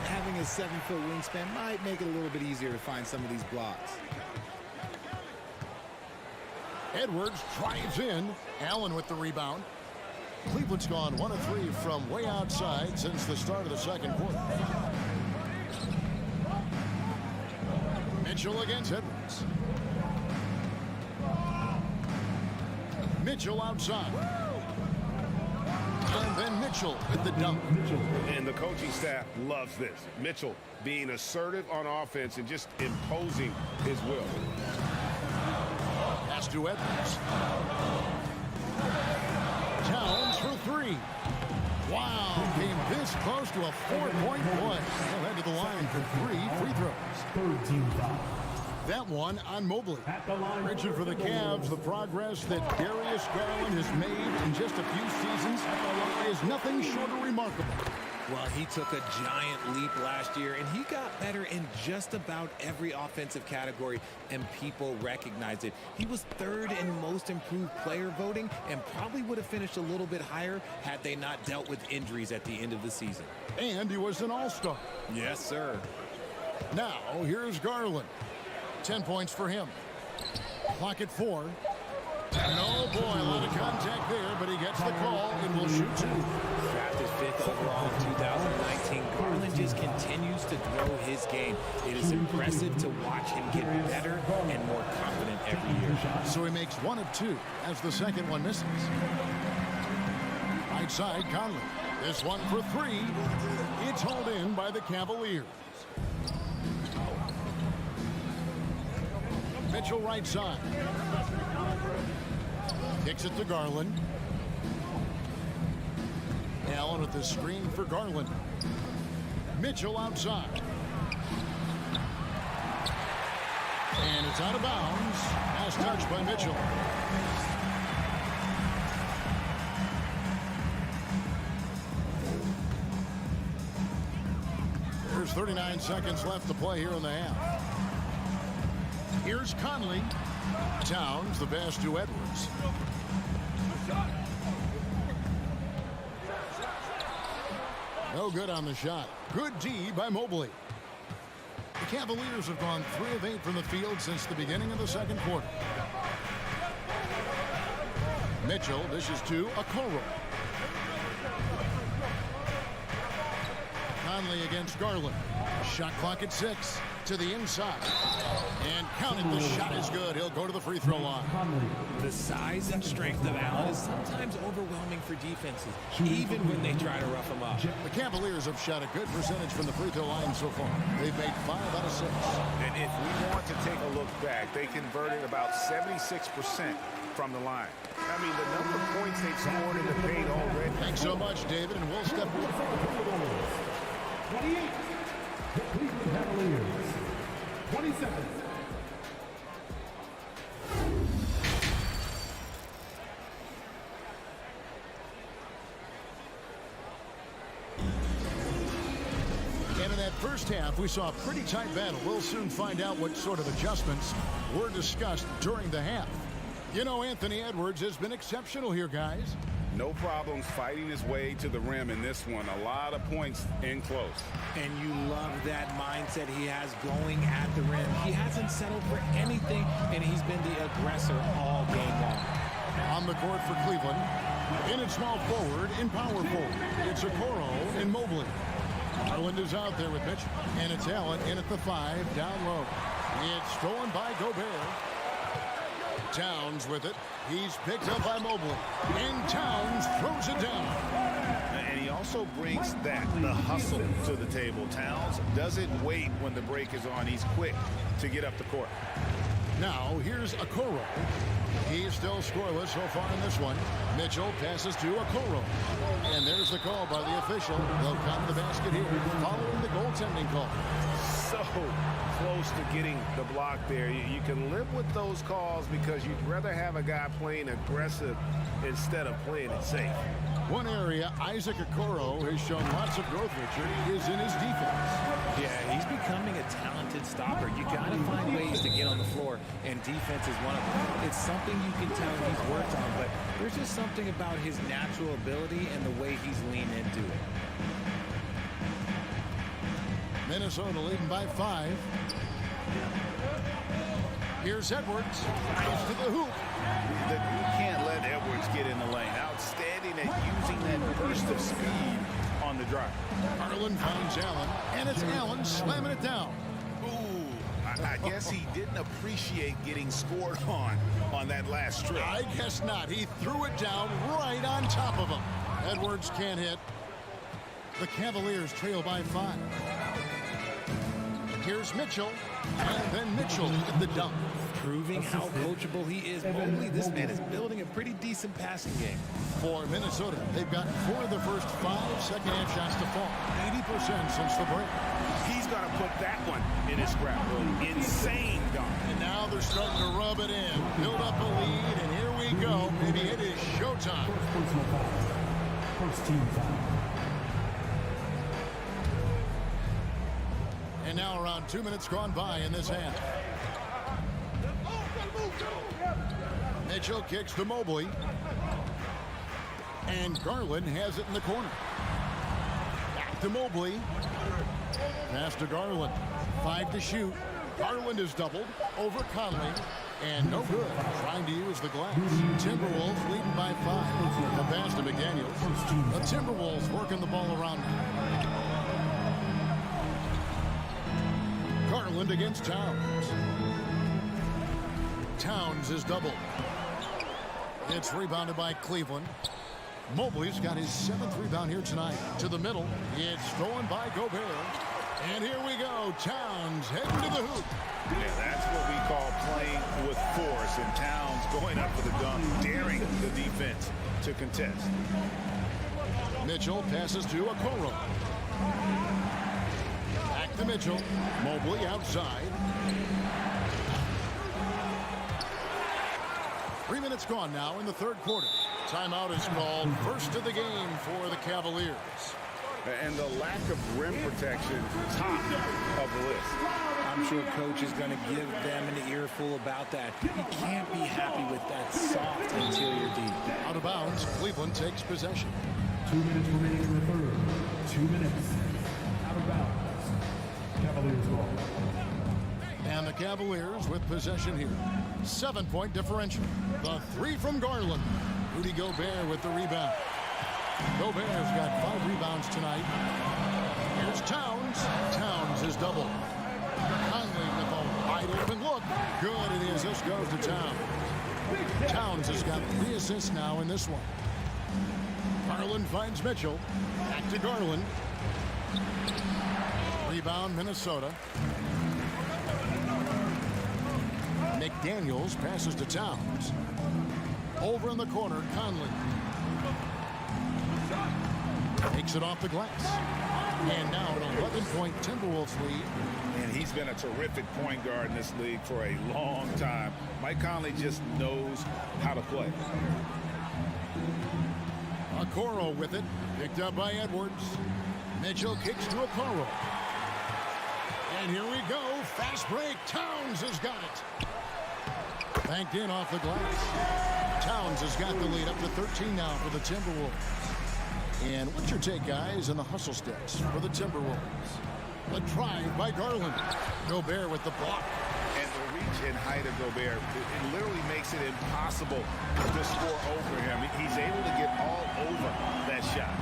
Having a 7-foot wingspan might make it a little bit easier to find some of these blocks. Edwards drives in. Allen with the rebound. Cleveland's gone 1 of 3 from way outside since the start of the second quarter. Mitchell against Edwards. Mitchell outside. And then Mitchell with the dunk. And the coaching staff loves this. Mitchell being assertive on offense and just imposing his will. Pass to Edwards. Towns for 3. Wow, came this close to a 4-point play. He'll head to the line for 3 free throws. Third team foul. That one on Mobley. Richard, for the Cavs, the progress that Darius Garland has made in just a few seasons is nothing short of remarkable. Well, he took a giant leap last year, and he got better in just about every offensive category, and people recognized it. He was 3rd in most improved player voting and probably would have finished a little bit higher had they not dealt with injuries at the end of the season. And he was an all-star. Yes, sir. Now, here's Garland. 10 points for him. Clock at 4. And oh boy, a lot of contact there, but he gets the call and will shoot 2. Drafted 5th overall in 2019, Garland just continues to grow his game. It is impressive to watch him get better and more confident every year. So he makes 1 of 2 as the second one misses. Right side, Conley. This one for 3. It's hauled in by the Cavaliers. Mitchell right side. Kicks it to Garland. Allen with the screen for Garland. Mitchell outside. And it's out of bounds. Last touch by Mitchell. There's 39 seconds left to play here in the half. Here's Conley. Towns, the pass to Edwards. No good on the shot. Good D by Mobley. The Cavaliers have gone 3 of 8 from the field since the beginning of the second quarter. Mitchell dishes to Okoro. Conley against Garland. Shot clock at 6. To the inside. And counted. The shot is good. He'll go to the free throw line. The size and strength of Allen is sometimes overwhelming for defenses, even when they try to rough him up. The Cavaliers have shot a good percentage from the free throw line so far. They've made 5 out of 6. And if we want to take a look back, they converted about 76% from the line. I mean, the number of points they've scored in the paint already. Thanks so much, David, and we'll step 28. The Cleveland Cavaliers. 27. And in that first half, we saw a pretty tight battle. We'll soon find out what sort of adjustments were discussed during the half. You know, Anthony Edwards has been exceptional here, guys. No problems fighting his way to the rim in this one. A lot of points in close. And you love that mindset he has going at the rim. He hasn't settled for anything, and he's been the aggressor all game long. On the court for Cleveland, in at small forward, in power forward, it's Okoro and Mobley. Garland is out there with Mitchell, and it's Allen in at the 5, down low. It's stolen by Gobert. Towns with it. He's picked up by Mobley, and Towns throws it down. And he also brings the hustle to the table. Towns doesn't wait when the break is on. He's quick to get up the court. Now, here's Okoro. He's still scoreless so far in this one. Mitchell passes to Okoro. And there's the call by the official. They'll count the basket here, following the goaltending call. So close to getting the block there. You can live with those calls because you'd rather have a guy playing aggressive instead of playing it safe. One area Isaac Okoro has shown lots of growth, Richard, is in his defense. Yeah, he's becoming a talented stopper. You got to find ways to get on the floor, and defense is one of them. It's something you can tell he's worked on, but there's just something about his natural ability and the way he's leaned into it. Minnesota leading by 5. Here's Edwards. Nice to the hoop. You can't let Edwards get in the lane. Outstanding at using that burst of speed on the drive. Garland finds Allen, and it's Allen slamming it down. Ooh, I guess he didn't appreciate getting scored on that last trip. I guess not. He threw it down right on top of him. Edwards can't hit. The Cavaliers trail by 5. Here's Mitchell, and then Mitchell in the dunk. Proving how coachable he is. Mobley, this man is building a pretty decent passing game. For Minnesota, they've got 4 of the first 5 second-half shots to fall. 80% since the break. He's going to put that one in his scrapbook. Insane dunk. And now they're starting to rub it in. Build up a lead, and here we go. Maybe it is showtime. First personal foul. First team foul. And now around 2 minutes gone by in this half. Mitchell kicks to Mobley. And Garland has it in the corner. Back to Mobley. Pass to Garland. 5 to shoot. Garland is doubled over Conley. And no good. Trying to use the glass. Timberwolves leading by 5. The pass to McDaniels. The Timberwolves working the ball around now. Garland against Towns. Towns is doubled. It's rebounded by Cleveland. Mobley's got his 7th rebound here tonight. To the middle. It's stolen by Gobert. And here we go. Towns heading to the hoop. Yeah, that's what we call playing with force. And Towns going up for the dunk, daring the defense to contest. Mitchell passes to Okoro. Back to Mitchell. Mobley outside. 3 minutes gone now in the third quarter. Timeout is called. First of the game for the Cavaliers. And the lack of rim protection, top of the list. I'm sure coach is going to give them an earful about that. You can't be happy with that soft interior D. Out of bounds, Cleveland takes possession. 2 minutes remaining in the third. 2 minutes. Out of bounds. Cavaliers ball. And the Cavaliers with possession here. 7-point differential. The 3 from Garland. Rudy Gobert with the rebound. Gobert's got 5 rebounds tonight. Here's Towns. Towns is doubled. Conley with a wide open look. Good it is. This goes to Towns. Towns has got 3 assists now in this one. Garland finds Mitchell. Back to Garland. Rebound Minnesota. McDaniels passes to Towns. Over in the corner, Conley. Takes it off the glass. And now an 11-point Timberwolves lead. And he's been a terrific point guard in this league for a long time. Mike Conley just knows how to play. Okoro with it. Picked up by Edwards. Mitchell kicks to Okoro. And here we go. Fast break. Towns has got it. Banked in off the glass. Towns has got the lead up to 13 now for the Timberwolves. And what's your take, guys, in the hustle steps for the Timberwolves? The drive by Garland. Gobert with the block. And the reach and height of Gobert, it literally makes it impossible to score over him. He's able to get all over that shot.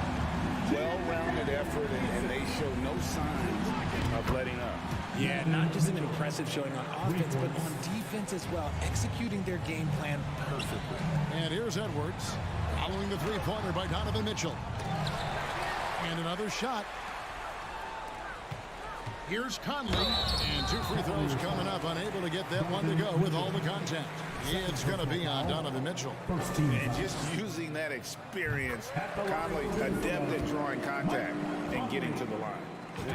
Well-rounded effort, and they show no signs of letting up. Yeah, not just an impressive showing on offense, but on defense as well, executing their game plan perfectly. And here's Edwards, following the three-pointer by Donovan Mitchell. And another shot. Here's Conley, and 2 free throws coming up, unable to get that one to go with all the contact. It's going to be on Donovan Mitchell. And just using that experience, Conley adept at drawing contact and getting to the line.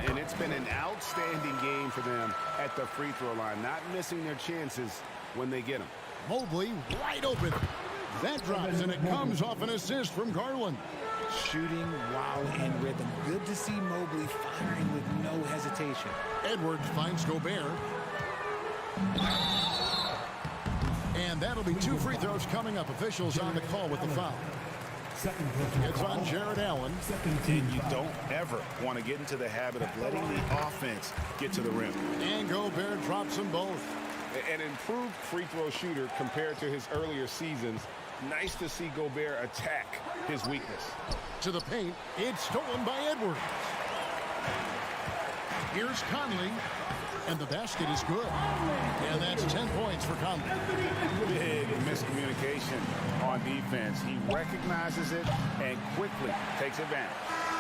And it's been an outstanding game for them at the free throw line, not missing their chances when they get them. Mobley wide open. That drops, and it comes off an assist from Garland. Shooting while in rhythm. Good to see Mobley firing with no hesitation. Edwards finds Gobert. And that'll be 2 free throws coming up. Officials on the call with the foul. It's on Jared Allen. And you don't ever want to get into the habit of letting the offense get to the rim. And Gobert drops them both. An improved free throw shooter compared to his earlier seasons. Nice to see Gobert attack his weakness. To the paint, it's stolen by Edwards. Here's Conley, and the basket is good. And that's 10 points for Conley. Big miscommunication on defense. He recognizes it and quickly takes advantage.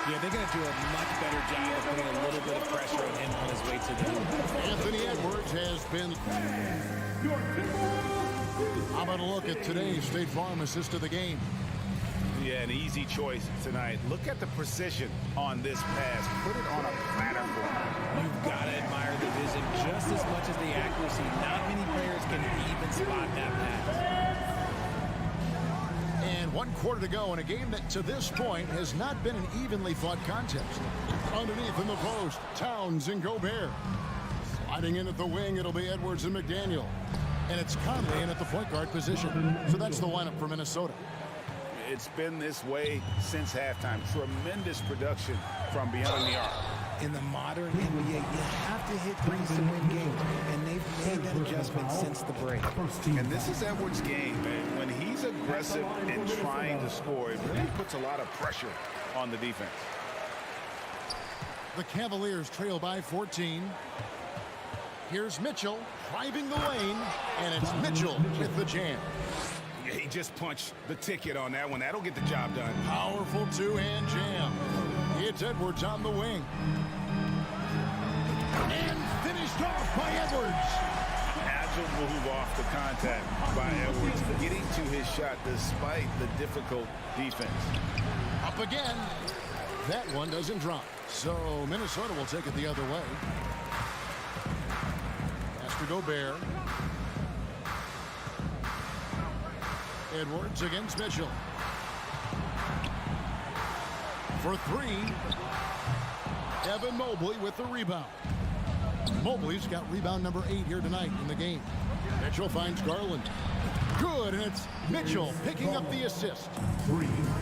Yeah, they're going to do a much better job of putting a little bit of pressure on him on his way to the hoop. Anthony Edwards has been... How about a look at today's State Farm assist of the game? Yeah, an easy choice tonight. Look at the precision on this pass. Put it on a platter for him. You've got to admire the vision just as much as the accuracy. Not many players can even spot that pass. And 1 quarter to go in a game that to this point has not been an evenly fought contest. Underneath in the post, Towns and Gobert. Sliding in at the wing, it'll be Edwards and McDaniel. And it's Conley in at the point guard position. So that's the lineup for Minnesota. It's been this way since halftime. Tremendous production from beyond the arc. In the modern NBA, you have to hit threes to win games, and they've made that adjustment since the break. And this is Edwards' game, man. When he's aggressive and trying to score, it really puts a lot of pressure on the defense. The Cavaliers trail by 14. Here's Mitchell driving the lane, and it's Mitchell with the jam. Yeah, he just punched the ticket on that one. That'll get the job done. Powerful two-hand jam. It's Edwards on the wing. And finished off by Edwards. Agile move off the contact by Edwards, getting to his shot despite the difficult defense. Up again. That one doesn't drop. So Minnesota will take it the other way. Pass to Gobert. Edwards against Mitchell. For 3. Evan Mobley with the rebound. Mobley's got rebound number 8 here tonight in the game. Mitchell finds Garland. Good, and it's Mitchell picking up the assist.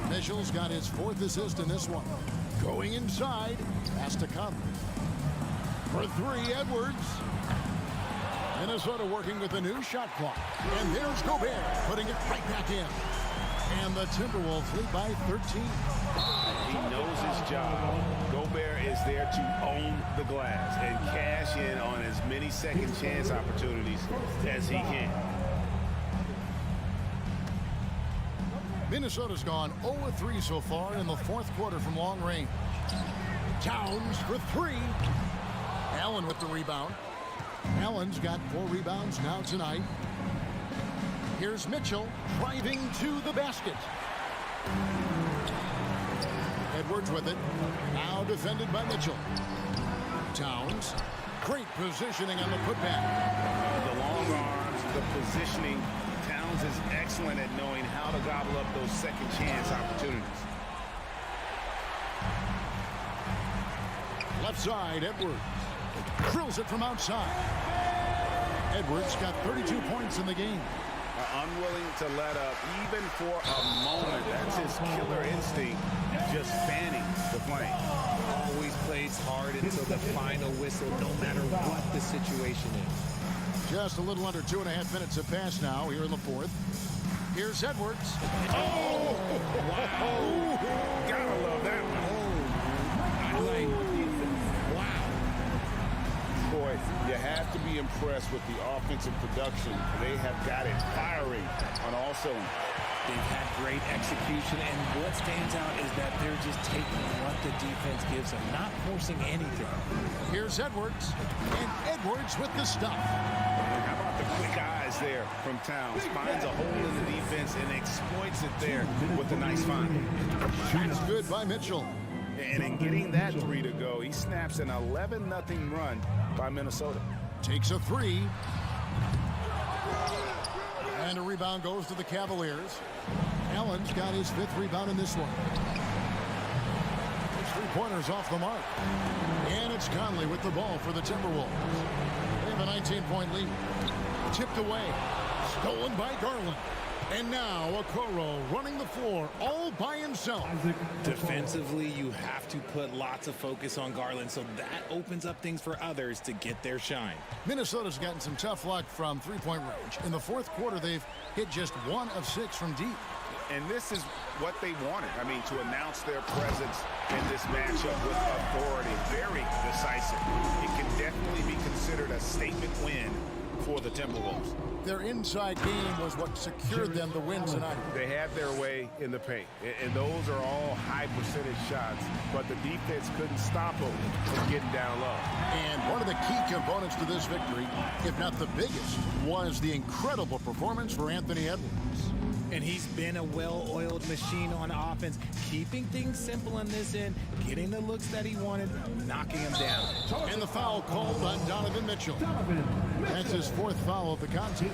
Mitchell's got his 4th assist in this one. Going inside, pass to Conley. For 3, Edwards. Minnesota working with a new shot clock. And there's Gobert putting it right back in. And the Timberwolves lead by 13. He knows his job. Gobert is there to own the glass and cash in on as many second chance opportunities as he can. Minnesota's gone 0-3 so far in the 4th quarter from long range. Towns for 3. Allen with the rebound. Allen's got 4 rebounds now tonight. Here's Mitchell driving to the basket. Edwards with it. Now defended by Mitchell. Towns. Great positioning on the putback. The long arms, the positioning. Towns is excellent at knowing how to gobble up those second chance opportunities. Left side, Edwards. Drills it from outside. Edwards got 32 points in the game. Unwilling to let up even for a moment. That's his killer instinct, just fanning the flame. Always plays hard until the final whistle, no matter what the situation is. Just a little under 2.5 minutes have passed now here in the fourth. Here's Edwards. Oh! Wow! Gotta love that one. Wow. Boy, you have to be impressed with the offensive production. They have got it firing on all cylinders. They've had great execution, and what stands out is that they're just taking what the defense gives them, not forcing anything. Here's Edwards, and Edwards with the stuff. How about the quick eyes there from Towns? Finds a hole in the defense and exploits it there with a nice find. That's good by Mitchell. And in getting that three to go, he snaps an 11-0 run by Minnesota. Takes a three. And a rebound goes to the Cavaliers. Allen's got his 5th rebound in this one. 3-pointers off the mark. And it's Conley with the ball for the Timberwolves. They have a 19-point lead. Tipped away. Stolen by Garland. And now Okoro running the floor all by himself. Defensively, you have to put lots of focus on Garland, so that opens up things for others to get their shine. Minnesota's gotten some tough luck from 3-point range. In the fourth quarter, they've hit just 1 of 6 from deep. And this is what they wanted. I mean, to announce their presence in this matchup with authority. Very decisive. It can definitely be considered a statement win for the Timberwolves. Their inside game was what secured them the win tonight. They had their way in the paint, and those are all high percentage shots, but the defense couldn't stop them from getting down low. And one of the key components to this victory, if not the biggest, was the incredible performance for Anthony Edwards. And he's been a well-oiled machine on offense, keeping things simple on this end, getting the looks that he wanted, knocking him down. And the foul called on Donovan Mitchell. That's his 4th foul of the contest.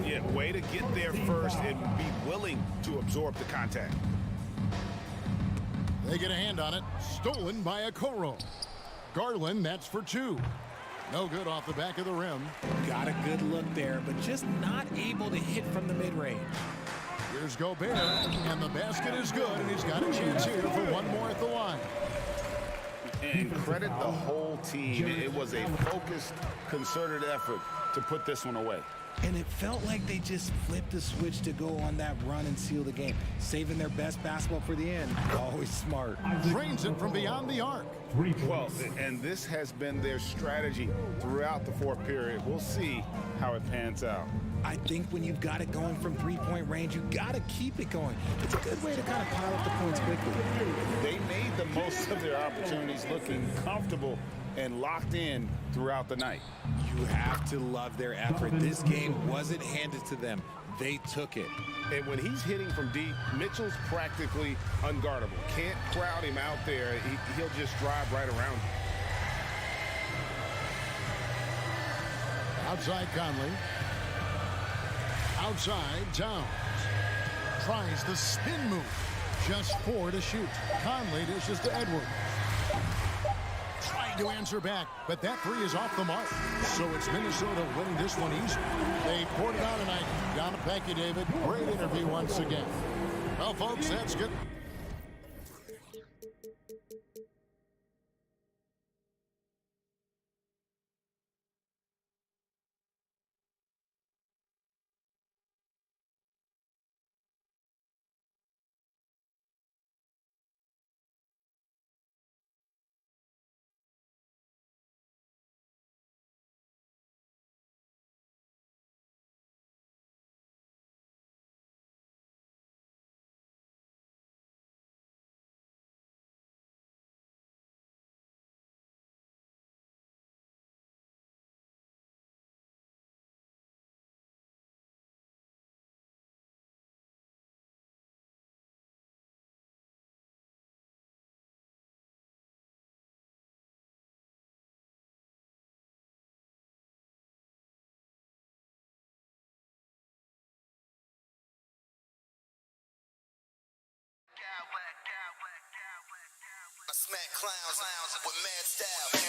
Yeah, way to get there first and be willing to absorb the contact. They get a hand on it. Stolen by Okoro. Garland, that's for 2. No good off the back of the rim. Got a good look there, but just not able to hit from the mid-range. Here's Gobert, and the basket is good, and he's got a chance here for 1 more at the line. And credit the whole team. It was a focused, concerted effort to put this one away. And it felt like they just flipped the switch to go on that run and seal the game, saving their best basketball for the end. Always smart. Drains it from beyond the arc. Well, and this has been their strategy throughout the fourth period. We'll see how it pans out. I think when you've got it going from 3-point range, you got to keep it going. It's a good way to kind of pile up the points quickly. They made the most of their opportunities, looking comfortable and locked in throughout the night. You have to love their effort. This game wasn't handed to them. They took it. And when he's hitting from deep, Mitchell's practically unguardable. Can't crowd him out there. He'll just drive right around him. Outside Conley. Outside Towns. Tries the spin move. Just 4 to shoot. Conley dishes to Edwards. Trying to answer back, but that 3 is off the mark. So it's Minnesota winning this one easy. They poured it on tonight. Down to thank you, David. Great interview once again. Well, folks, that's good. smack clowns with mad style.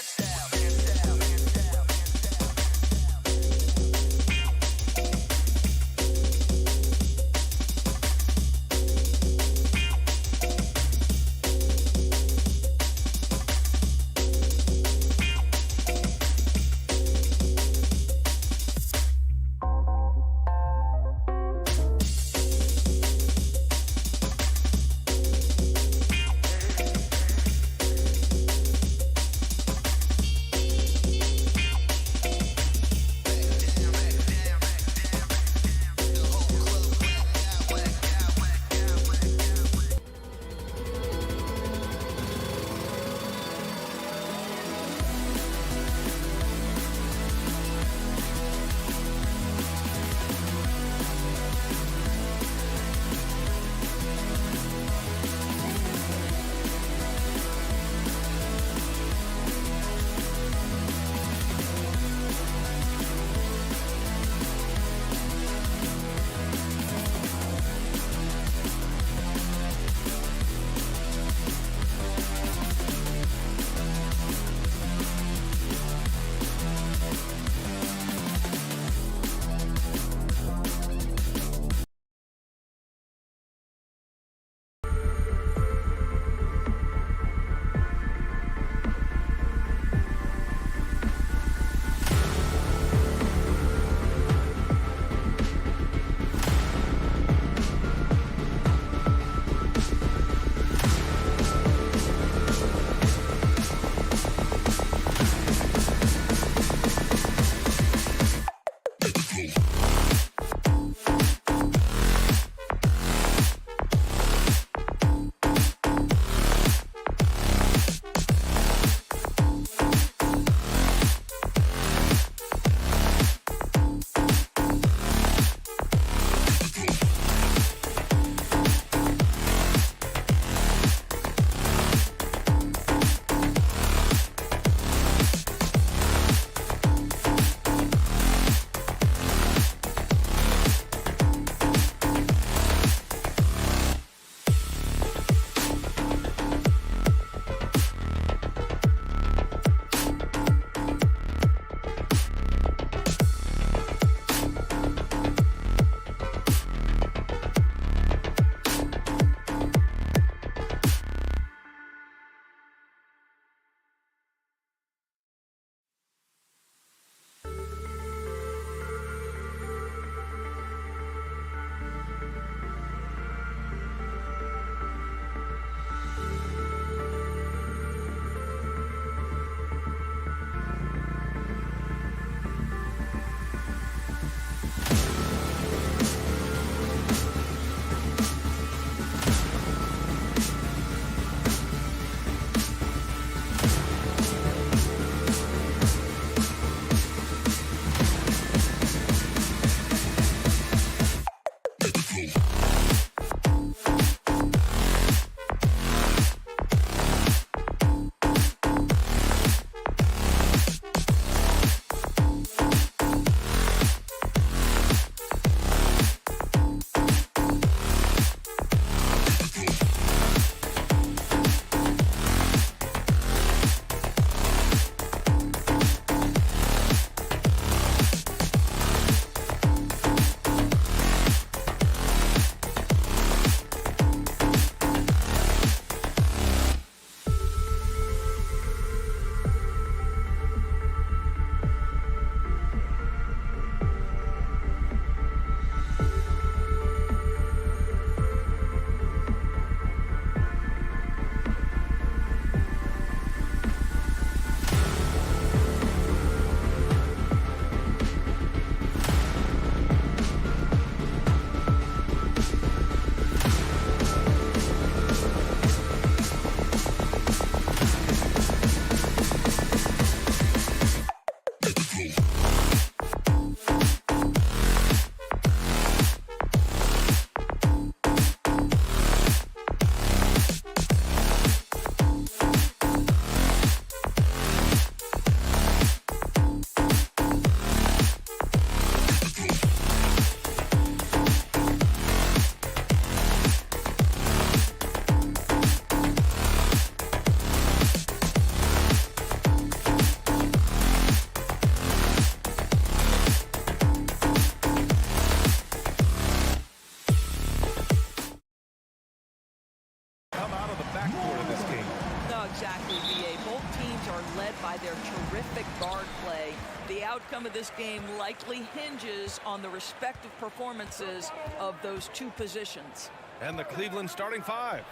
outcome of this game likely hinges on the respective performances of those two positions. And the Cleveland starting five.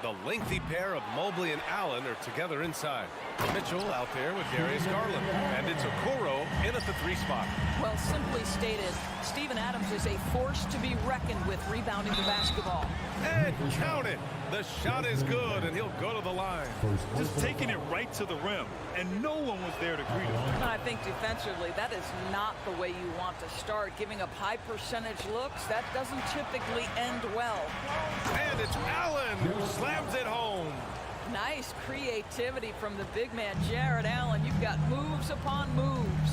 The lengthy pair of Mobley and Allen are together inside. Mitchell out there with Darius Garland. And it's Okoro in at the 3 spot. Well, simply stated, Steven Adams is a force to be reckoned with rebounding the basketball. And count it. The shot is good, and he'll go to the line. Just taking it right to the rim, and no one was there to greet him. And I think defensively, that is not the way you want to start. Giving up high percentage looks, that doesn't typically end well. And it's Allen who slams it home. Nice creativity from the big man, Jared Allen. You've got moves upon moves.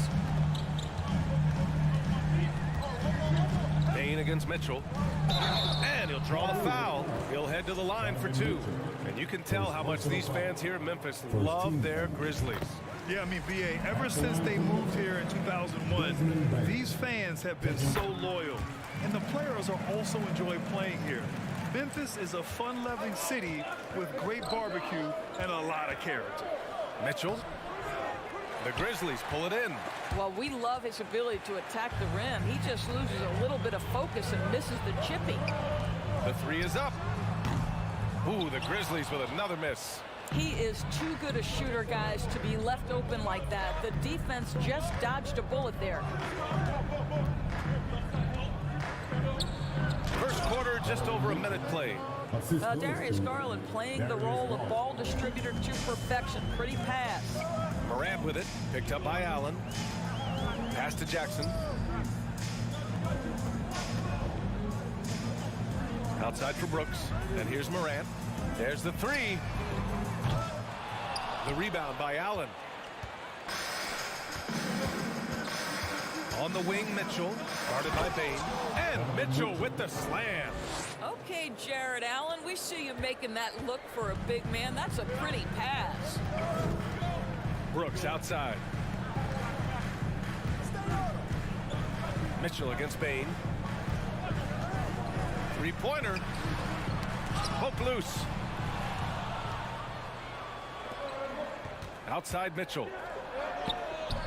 Payne against Mitchell. And he'll draw the foul. He'll head to the line for 2. And you can tell how much these fans here in Memphis love their Grizzlies. Yeah, I mean, BA, ever since they moved here in 2001, these fans have been so loyal. And the players are also enjoying playing here. Memphis is a fun-loving city with great barbecue and a lot of character. Mitchell. The Grizzlies pull it in. Well, we love his ability to attack the rim. He just loses a little bit of focus and misses the chippy. The 3 is up. Ooh, the Grizzlies with another miss. He is too good a shooter, guys, to be left open like that. The defense just dodged a bullet there. First quarter, just over a minute played. Darius Garland playing the role of ball distributor to perfection. Pretty pass. Morant with it, picked up by Allen. Pass to Jackson. Outside for Brooks, and here's Morant. There's the 3. The rebound by Allen. On the wing, Mitchell, guarded by Bane. And Mitchell with the slam. Okay, Jared Allen, we see you making that look for a big man. That's a pretty pass. Brooks outside. Mitchell against Bane. 3-pointer. Poke loose. Outside Mitchell.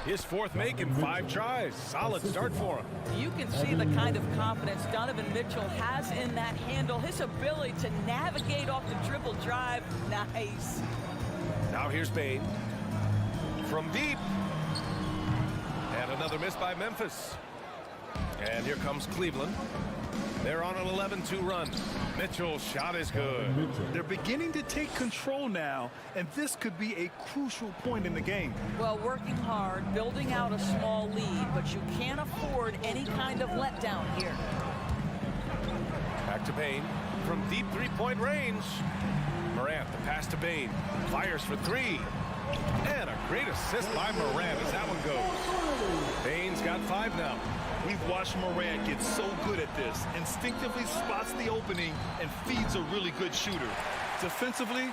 His 4th make in 5 tries. Solid start for him. You can see the kind of confidence Donovan Mitchell has in that handle. His ability to navigate off the dribble drive. Nice. Now here's Bane. From deep. And another miss by Memphis. And here comes Cleveland. They're on an 11-2 run. Mitchell's shot is good. They're beginning to take control now, and this could be a crucial point in the game. Well, working hard, building out a small lead, but you can't afford any kind of letdown here. Back to Bane. From deep 3-point range. Morant, the pass to Bane. Fires for 3. And a great assist by Morant as that one goes. Bane's got 5 now. We've watched Morant get so good at this. Instinctively spots the opening and feeds a really good shooter. Defensively, you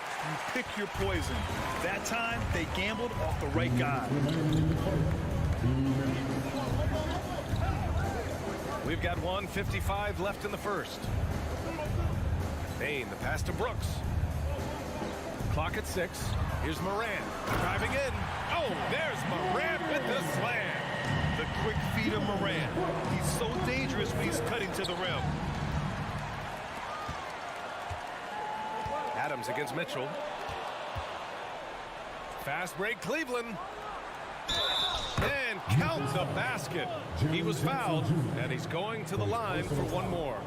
pick your poison. That time, they gambled off the right guy. We've got 1:55 left in the first. Bane, the pass to Brooks. Clock at 6. Here's Morant driving in. Oh, there's Morant with the slam. The quick feed of Morant. He's so dangerous when he's cutting to the rim. Adams against Mitchell. Fast break, Cleveland. And count the basket. He was fouled, and he's going to the line for 1 more.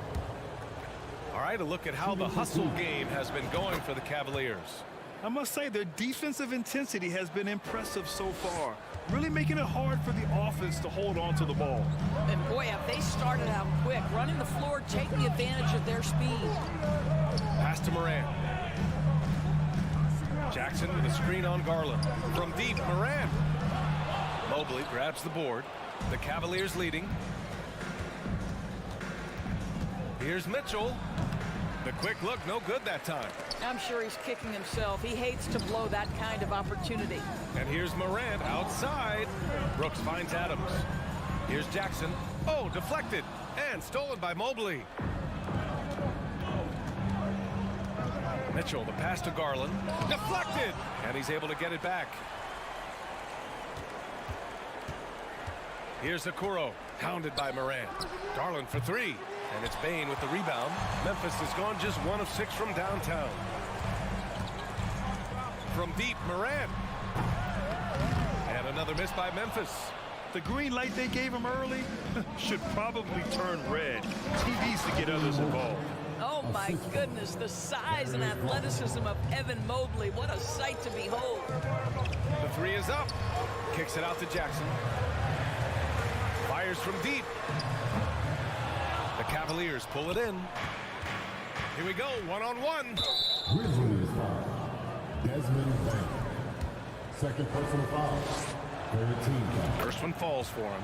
All right, a look at how the hustle game has been going for the Cavaliers. I must say their defensive intensity has been impressive so far, really making it hard for the offense to hold on to the ball. And boy, have they started out quick, running the floor, taking advantage of their speed. Pass to Morant. Jackson with a screen on Garland. From deep, Morant. Mobley grabs the board. The Cavaliers leading. Here's Mitchell. The quick look, no good that time. I'm sure he's kicking himself. He hates to blow that kind of opportunity. And here's Morant outside. Brooks finds Adams. Here's Jackson. Oh, deflected and stolen by Mobley. Mitchell, the pass to Garland. Deflected! And he's able to get it back. Here's Okoro, hounded by Morant. Garland for three, and it's Bane with the rebound. Memphis has gone just 1 of 6 from downtown. From deep, Morant. And another miss by Memphis. The green light they gave him early should probably turn red. He needs to get others involved. Oh, my goodness, the size and athleticism of Evan Mobley. What a sight to behold. The three is up. Kicks it out to Jackson. Fires from deep. The Cavaliers pull it in. Here we go, one-on-one. Grizzlies foul. Desmond Bain. Second personal foul. Third team foul. First one falls for him.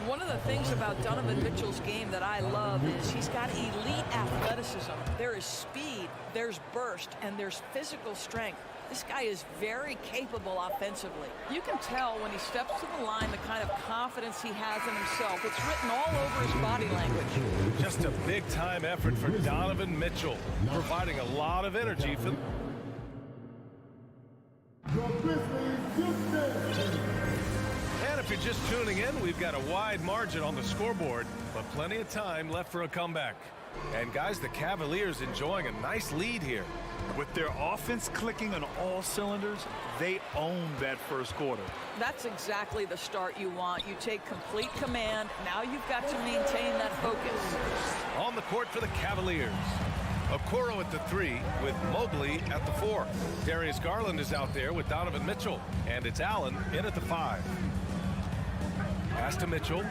One of the things about Donovan Mitchell's game that I love is he's got elite athleticism. There is speed, there's burst, and there's physical strength. This guy is very capable offensively. You can tell when he steps to the line the kind of confidence he has in himself. It's written all over his body language. Just a big-time effort for Donovan Mitchell, providing a lot of energy for... And if you're just tuning in, we've got a wide margin on the scoreboard, but plenty of time left for a comeback. And guys, the Cavaliers enjoying a nice lead here. With their offense clicking on all cylinders, they own that first quarter. That's exactly the start you want. You take complete command. Now you've got to maintain that focus. On the court for the Cavaliers. Okoro at the 3 with Mobley at the 4. Darius Garland is out there with Donovan Mitchell. And it's Allen in at the 5. Pass to Mitchell.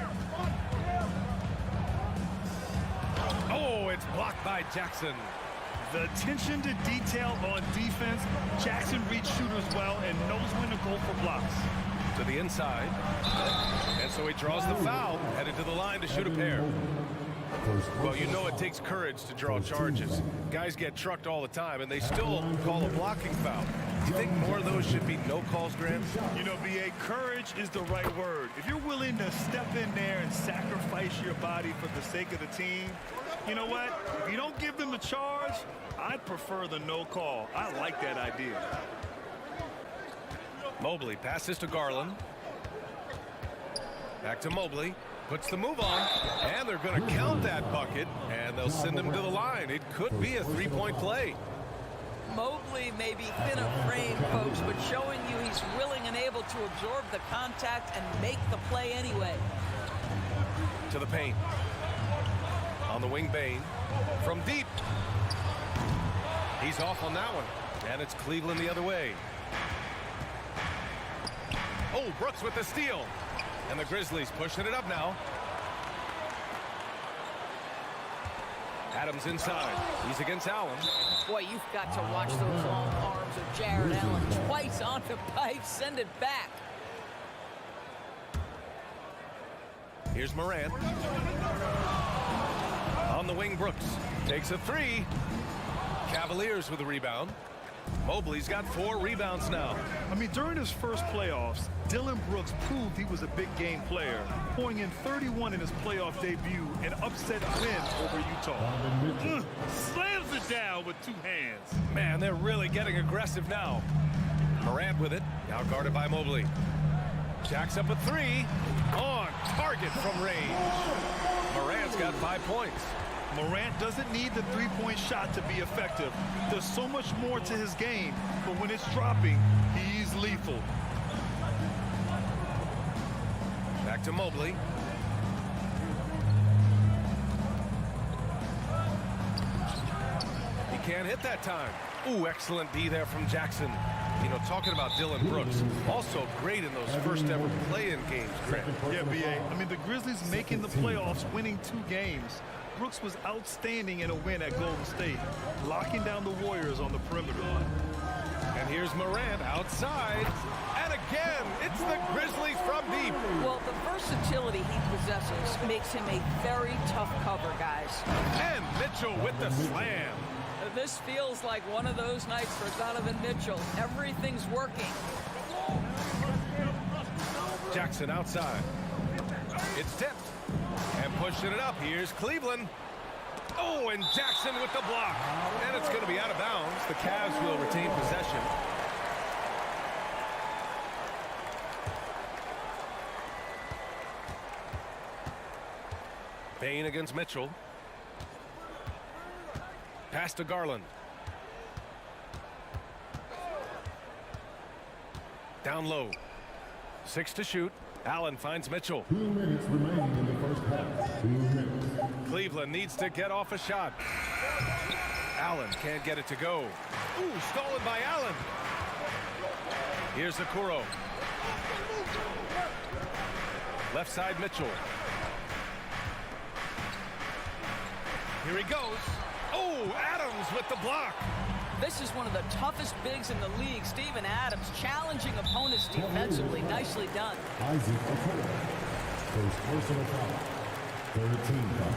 Oh, it's blocked by Jackson. The attention to detail on defense. Jackson reads shooters well and knows when to go for blocks. To the inside. And so he draws the foul, headed to the line to shoot a pair. Well, you know it takes courage to draw charges. Guys get trucked all the time, and they still call a blocking foul. Do you think more of those should be no calls, Grant? You know, B.A., courage is the right word. If you're willing to step in there and sacrifice your body for the sake of the team, you know what? If you don't give them the charge, I'd prefer the no call. I like that idea. Mobley passes to Garland. Back to Mobley. Puts the move on. And they're going to count that bucket. And they'll send him to the line. It could be a three-point play. Mobley may be thin of frame, folks, but showing you he's willing and able to absorb the contact and make the play anyway. To the paint. On the wing, Bane. From deep. He's off on that one. And it's Cleveland the other way. Oh, Brooks with the steal. And the Grizzlies pushing it up now. Adams inside. He's against Allen. Boy, you've got to watch those long arms of Jared Allen. Twice on the pipe, send it back. Here's Morant. On the wing, Brooks. Takes a 3. Cavaliers with a rebound. Mobley's got 4 rebounds now. I mean, during his first playoffs, Dillon Brooks proved he was a big game player, pouring in 31 in his playoff debut, an upset win over Utah. Slams it down with 2 hands. Man, they're really getting aggressive now. Morant with it, now guarded by Mobley. Jacks up a 3, on target from range. Morant's got 5 points. Morant doesn't need the three-point shot to be effective. There's so much more to his game, but when it's dropping, he's lethal. Back to Mobley. He can't hit that time. Ooh, excellent D there from Jackson. You know, talking about Dillon Brooks, also great in those first ever play-in games, Grant. Yeah, B.A. I mean, the Grizzlies making the playoffs, winning 2 games. Brooks was outstanding in a win at Golden State, locking down the Warriors on the perimeter. And here's Morant outside. And again, it's the Grizzlies from deep. Well, the versatility he possesses makes him a very tough cover, guys. And Mitchell with the slam. This feels like one of those nights for Donovan Mitchell. Everything's working. Jackson outside. It's tipped. And pushing it up. Here's Cleveland. Oh, and Jackson with the block. And it's going to be out of bounds. The Cavs will retain possession. Bain against Mitchell. Pass to Garland. Down low. 6 to shoot. Allen finds Mitchell. 2 minutes remaining in the first half. 2 minutes. Cleveland needs to get off a shot. Allen can't get it to go. Ooh, stolen by Allen. Here's Okoro. Left side Mitchell. Here he goes. Oh, Adams with the block. This is one of the toughest bigs in the league. Steven Adams challenging opponents defensively. Nicely done. Isaac Okoro. First personal foul. 13 foul.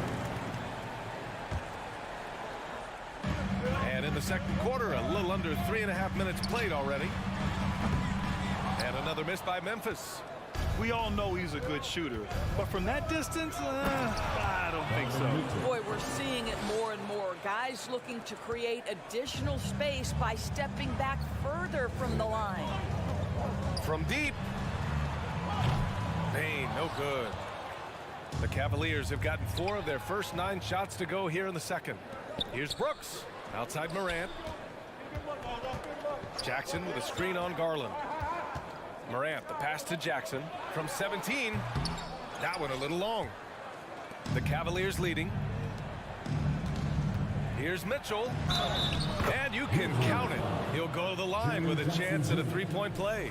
And in the second quarter, a little under 3.5 minutes played already. And another miss by Memphis. We all know he's a good shooter, but from that distance, I don't think so. Boy, we're seeing it more and more. Guys looking to create additional space by stepping back further from the line. From deep. Bain, no good. The Cavaliers have gotten 4 of their first 9 shots to go here in the second. Here's Brooks. Outside Morant. Jackson with a screen on Garland. Morant, the pass to Jackson from 17. That one a little long. The Cavaliers leading. Here's Mitchell. And you can count it. He'll go to the line with a chance at a 3-point play.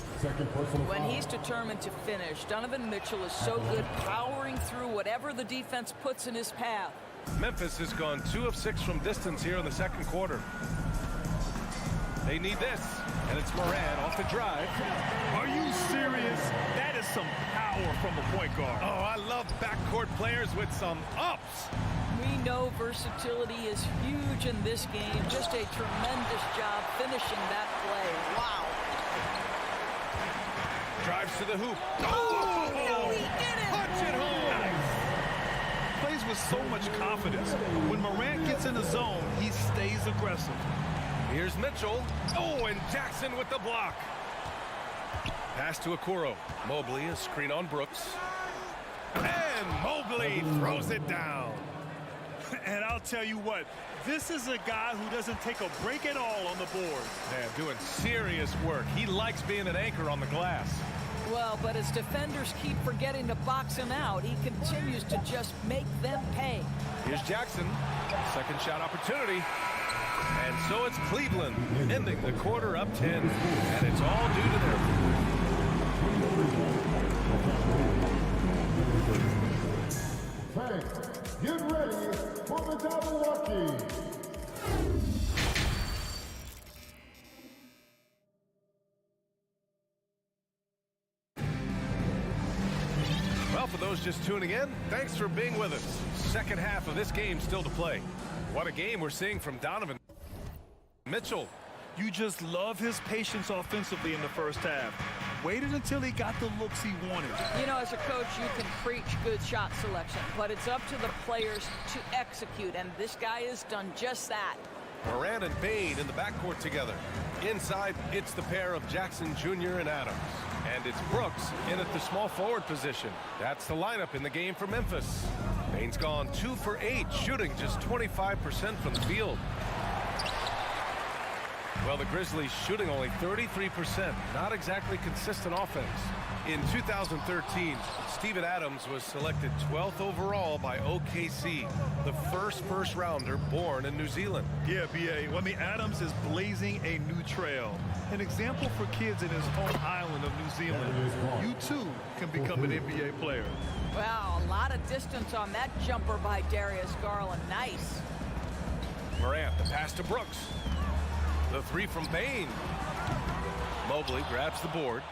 When he's determined to finish, Donovan Mitchell is so good powering through whatever the defense puts in his path. Memphis has gone 2 of 6 from distance here in the second quarter. They need this, and it's Morant off the drive. Are you serious? That is some power from a point guard. Oh, I love backcourt players with some ups. We know versatility is huge in this game. Just a tremendous job finishing that play. Wow. Drives to the hoop. Oh, no, he didn't. Punch it home. Plays with so much confidence. When Morant gets in the zone, he stays aggressive. Here's Mitchell. Oh, and Jackson with the block. Pass to Okoro. Mobley, a screen on Brooks. And Mobley throws it down. And I'll tell you what, this is a guy who doesn't take a break at all on the board. Man, doing serious work. He likes being an anchor on the glass. Well, but as defenders keep forgetting to box him out, he continues to just make them pay. Here's Jackson. Second shot opportunity. And so it's Cleveland ending the quarter up 10. And it's all due to their... Fans, get ready for the Milwaukee. Well, for those just tuning in, thanks for being with us. Second half of this game still to play. What a game we're seeing from Donovan Mitchell. You just love his patience offensively in the first half. Waited until he got the looks he wanted. You know, as a coach, you can preach good shot selection, but it's up to the players to execute, and this guy has done just that. Morant and Bain in the backcourt together. Inside, it's the pair of Jackson Jr. and Adams. And it's Brooks in at the small forward position. That's the lineup in the game for Memphis. Bain's gone 2 for 8, shooting just 25% from the field. Well, the Grizzlies shooting only 33%. Not exactly consistent offense. In 2013, Steven Adams was selected 12th overall by OKC, the first rounder born in New Zealand. Yeah, B.A. Well, I mean, Adams is blazing a new trail. An example for kids in his home island of New Zealand. You, too, can become an NBA player. Wow, a lot of distance on that jumper by Darius Garland. Nice. Morant, the pass to Brooks. The 3 from Bain. Mobley grabs the board.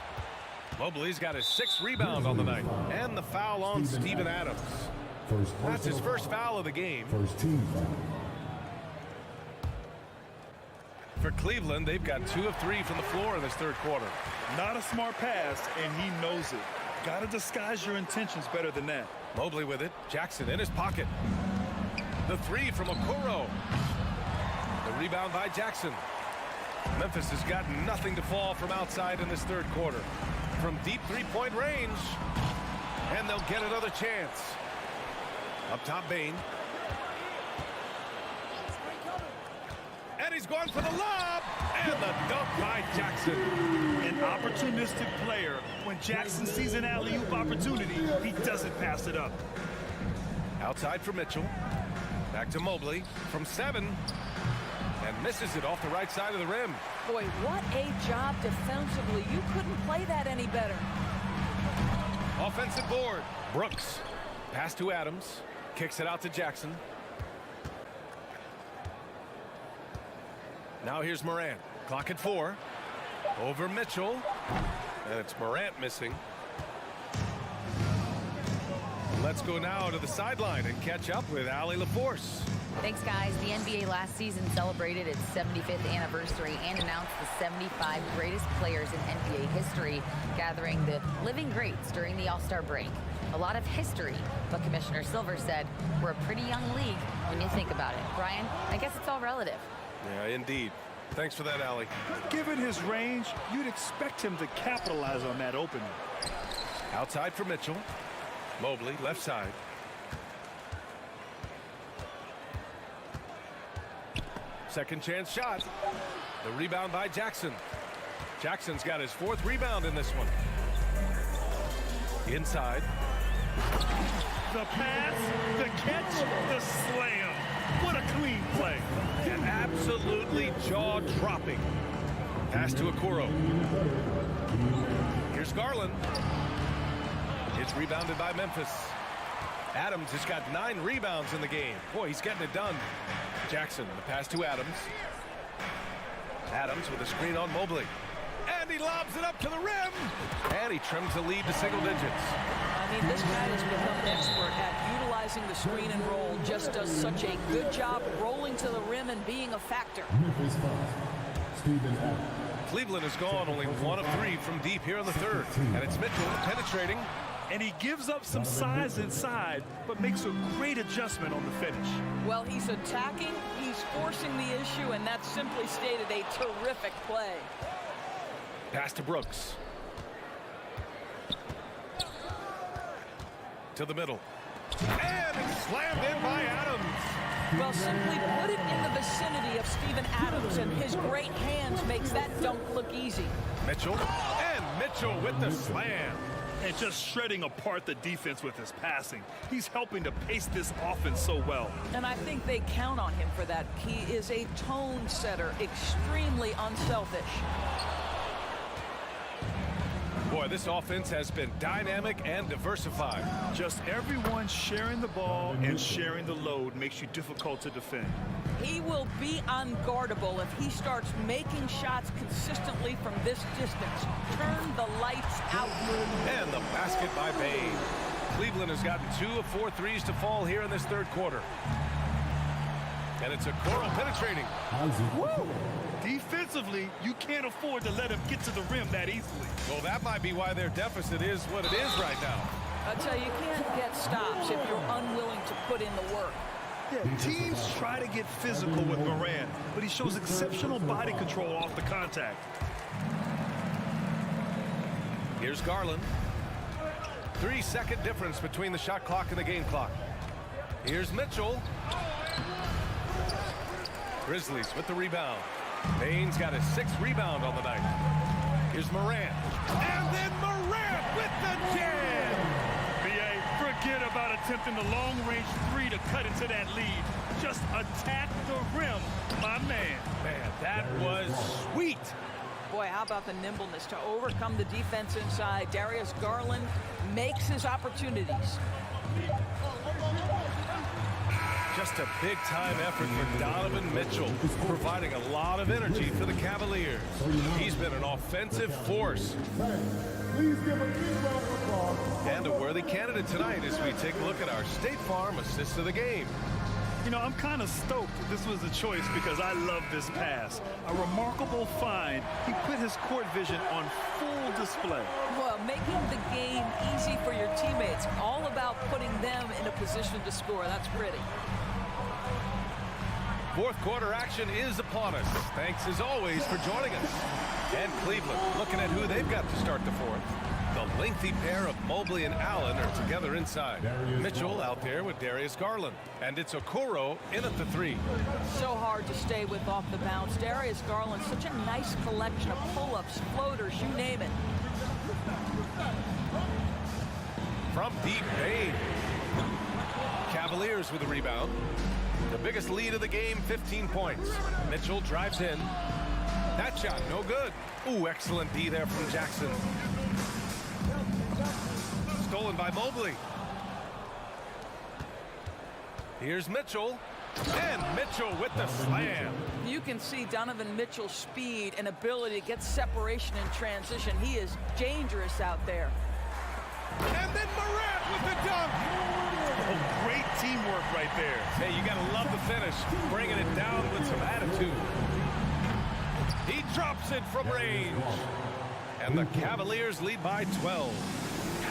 Mobley's got his 6th rebound on the night. And the foul on Steven Adams. That's his first foul of the game. First team foul. For Cleveland, they've got 2 of 3 from the floor in this third quarter. Not a smart pass, and he knows it. Got to disguise your intentions better than that. Mobley with it. Jackson in his pocket. The 3 from Okoro. The rebound by Jackson. Memphis has got nothing to fall from outside in this third quarter. From deep 3-point range. And they'll get another chance. Up top, Bain. And he's going for the lob. And the dunk by Jackson. An opportunistic player. When Jackson sees an alley-oop opportunity, he doesn't pass it up. Outside for Mitchell. Back to Mobley from 7. And misses it off the right side of the rim. Boy, what a job defensively. You couldn't play that any better. Offensive board. Brooks. Pass to Adams. Kicks it out to Jackson. Now here's Morant. Clock at 4. Over Mitchell. And it's Morant missing. Let's go now to the sideline and catch up with Allie LaForce. Thanks, guys. The NBA last season celebrated its 75th anniversary and announced the 75 greatest players in NBA history, gathering the living greats during the All-Star break. A lot of history, but Commissioner Silver said we're a pretty young league when you think about it. Brian, I guess it's all relative. Yeah, indeed. Thanks for that, Allie. Given his range, you'd expect him to capitalize on that opening. Outside for Mitchell. Mobley, left side. Second chance shot. The rebound by Jackson. Jackson's got his 4th rebound in this one. Inside. The pass, the catch, the slam. What a clean play. And absolutely jaw-dropping. Pass to Okoro. Here's Garland. It's rebounded by Memphis. Adams has got 9 rebounds in the game. Boy, he's getting it done. Jackson, the pass to Adams. Adams with a screen on Mobley. And he lobs it up to the rim. And he trims the lead to single digits. I mean, this guy has become an expert at utilizing the screen and roll. Just does such a good job rolling to the rim and being a factor. Cleveland has gone only 1 of 3 from deep here in the 3rd. And it's Mitchell penetrating. And he gives up some size inside, but makes a great adjustment on the finish. Well, he's attacking, he's forcing the issue, and that's simply stated a terrific play. Pass to Brooks. To the middle. And it's slammed in by Adams. Well, simply put it in the vicinity of Steven Adams, and his great hands makes that dunk look easy. Mitchell. And Mitchell with the slam. And just shredding apart the defense with his passing. He's helping to pace this offense so well. And I think they count on him for that. He is a tone setter, extremely unselfish. Boy, this offense has been dynamic and diversified. Just everyone sharing the ball and sharing the load makes you difficult to defend. He will be unguardable if he starts making shots consistently from this distance. Turn the lights out. And the basket by Bain. Cleveland has gotten 2 of 4 threes to fall here in this 3rd quarter. And it's Okoro penetrating. Woo! Defensively, you can't afford to let him get to the rim that easily. Well, that might be why their deficit is what it is right now. I tell you, you can't get stops if you're unwilling to put in the work. Yeah, teams try to get physical with Morant, but he shows exceptional body control off the contact. Here's Garland. 3-second difference between the shot clock and the game clock. Here's Mitchell. Grizzlies with the rebound. Bain's got his 6th rebound on the night. Here's Morant. And then Morant with the jam! B.A., forget about attempting the long-range 3 to cut into that lead. Just attack the rim, my man. Man, that was sweet. Boy, how about the nimbleness to overcome the defense inside. Darius Garland makes his opportunities. Just a big-time effort for Donovan Mitchell, providing a lot of energy for the Cavaliers. He's been an offensive force. Please give a big round of applause. And a worthy candidate tonight as we take a look at our State Farm assist of the game. You know, I'm kind of stoked this was a choice because I love this pass. A remarkable find. He put his court vision on full display. Well, making the game easy for your teammates. All about putting them in a position to score. That's pretty. 4th quarter action is upon us. Thanks as always for joining us. And Cleveland looking at who they've got to start the 4th. The lengthy pair of Mobley and Allen are together inside. Mitchell out there with Darius Garland. And it's Okoro in at the 3. So hard to stay with off the bounce. Darius Garland, such a nice collection of pull-ups, floaters, you name it. From deep, Bane. Cavaliers with a rebound. The biggest lead of the game, 15 points. Mitchell drives in. That shot, no good. Ooh, excellent D there from Jackson. Stolen by Mobley. Here's Mitchell. And Mitchell with the slam. You can see Donovan Mitchell's speed and ability to get separation in transition. He is dangerous out there. And then Morant with the dunk. Oh, great teamwork right there. Hey, you gotta love the finish. Bringing it down with some attitude. He drops it from range. And the Cavaliers lead by 12.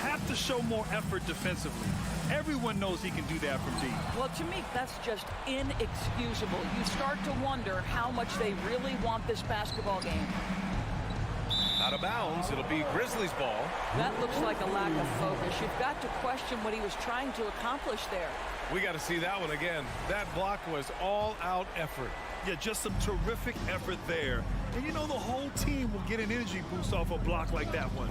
Have to show more effort defensively. Everyone knows he can do that from deep. Well, to me, that's just inexcusable. You start to wonder how much they really want this basketball game. Out of bounds, it'll be Grizzlies ball. That looks like a lack of focus. You've got to question what he was trying to accomplish there. We got to see that one again. That block was all-out effort. Yeah, just some terrific effort there. And you know the whole team will get an energy boost off a block like that one.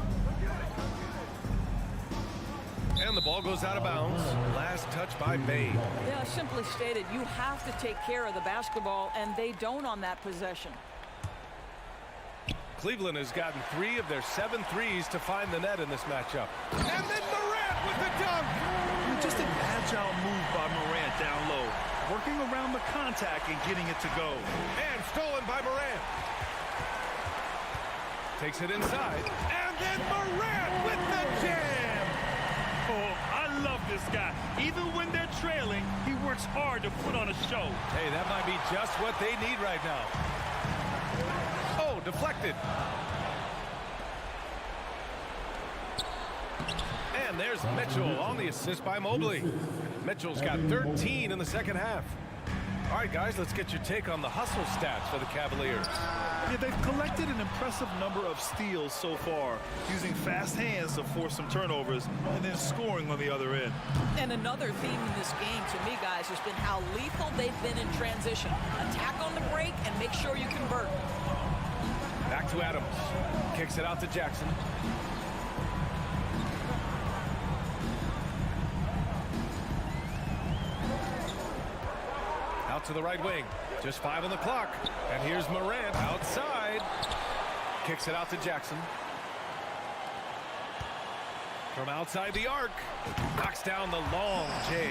And the ball goes out of bounds. Last touch by Bane. Yeah, simply stated, you have to take care of the basketball, and they don't on that possession. Cleveland has gotten 3 of their 7 threes to find the net in this matchup. And then Morant with the dunk. Just an agile move by Morant down low, working around the contact and getting it to go. And stolen by Morant. Takes it inside. And then Morant with the jam. Oh, I love this guy. Even when they're trailing, he works hard to put on a show. Hey, that might be just what they need right now. Oh, deflected. And there's Mitchell on the assist by Mobley. Mitchell's got 13 in the second half. All right, guys, let's get your take on the hustle stats for the Cavaliers. Yeah, they've collected an impressive number of steals so far, using fast hands to force some turnovers and then scoring on the other end. And another theme in this game, to me, guys, has been how lethal they've been in transition. Attack on the break and make sure you convert. Back to Adams. Kicks it out to Jackson. Out to the right wing. Just 5 on the clock. And here's Morant outside. Kicks it out to Jackson. From outside the arc. Knocks down the long J.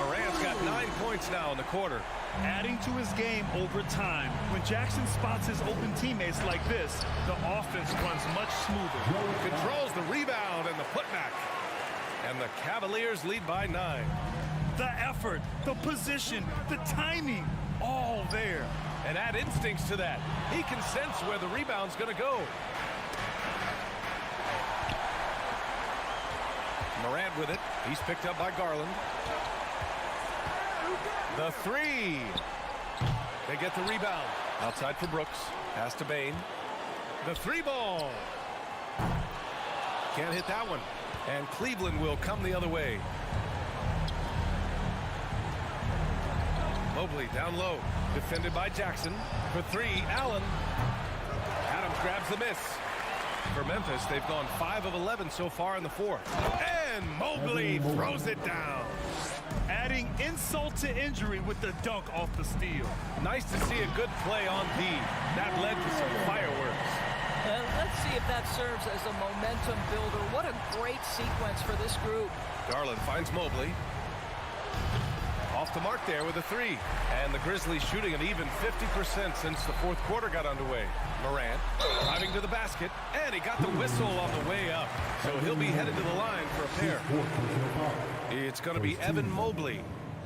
Morant's got 9 points now in the quarter. Adding to his game over time. When Jackson spots his open teammates like this, the offense runs much smoother. Controls the rebound and the putback. And the Cavaliers lead by 9. The effort, the position, the timing, all there. And add instincts to that. He can sense where the rebound's going to go. Morant with it. He's picked up by Garland. The 3. They get the rebound. Outside for Brooks. Pass to Bane. The 3 ball. Can't hit that one. And Cleveland will come the other way. Mobley down low. Defended by Jackson. For 3, Allen. Adams grabs the miss. For Memphis, they've gone 5 of 11 so far in the fourth. And Mobley throws it down. Adding insult to injury with the dunk off the steal. Nice to see a good play on D. That led to some fireworks. Let's see if that serves as a momentum builder. What a great sequence for this group. Garland finds Mobley. Off the mark there with a 3. And the Grizzlies shooting an even 50% since the fourth quarter got underway. Morant driving to the basket. And he got the whistle on the way up. So he'll be headed to the line for a pair. It's going to be Evan Mobley.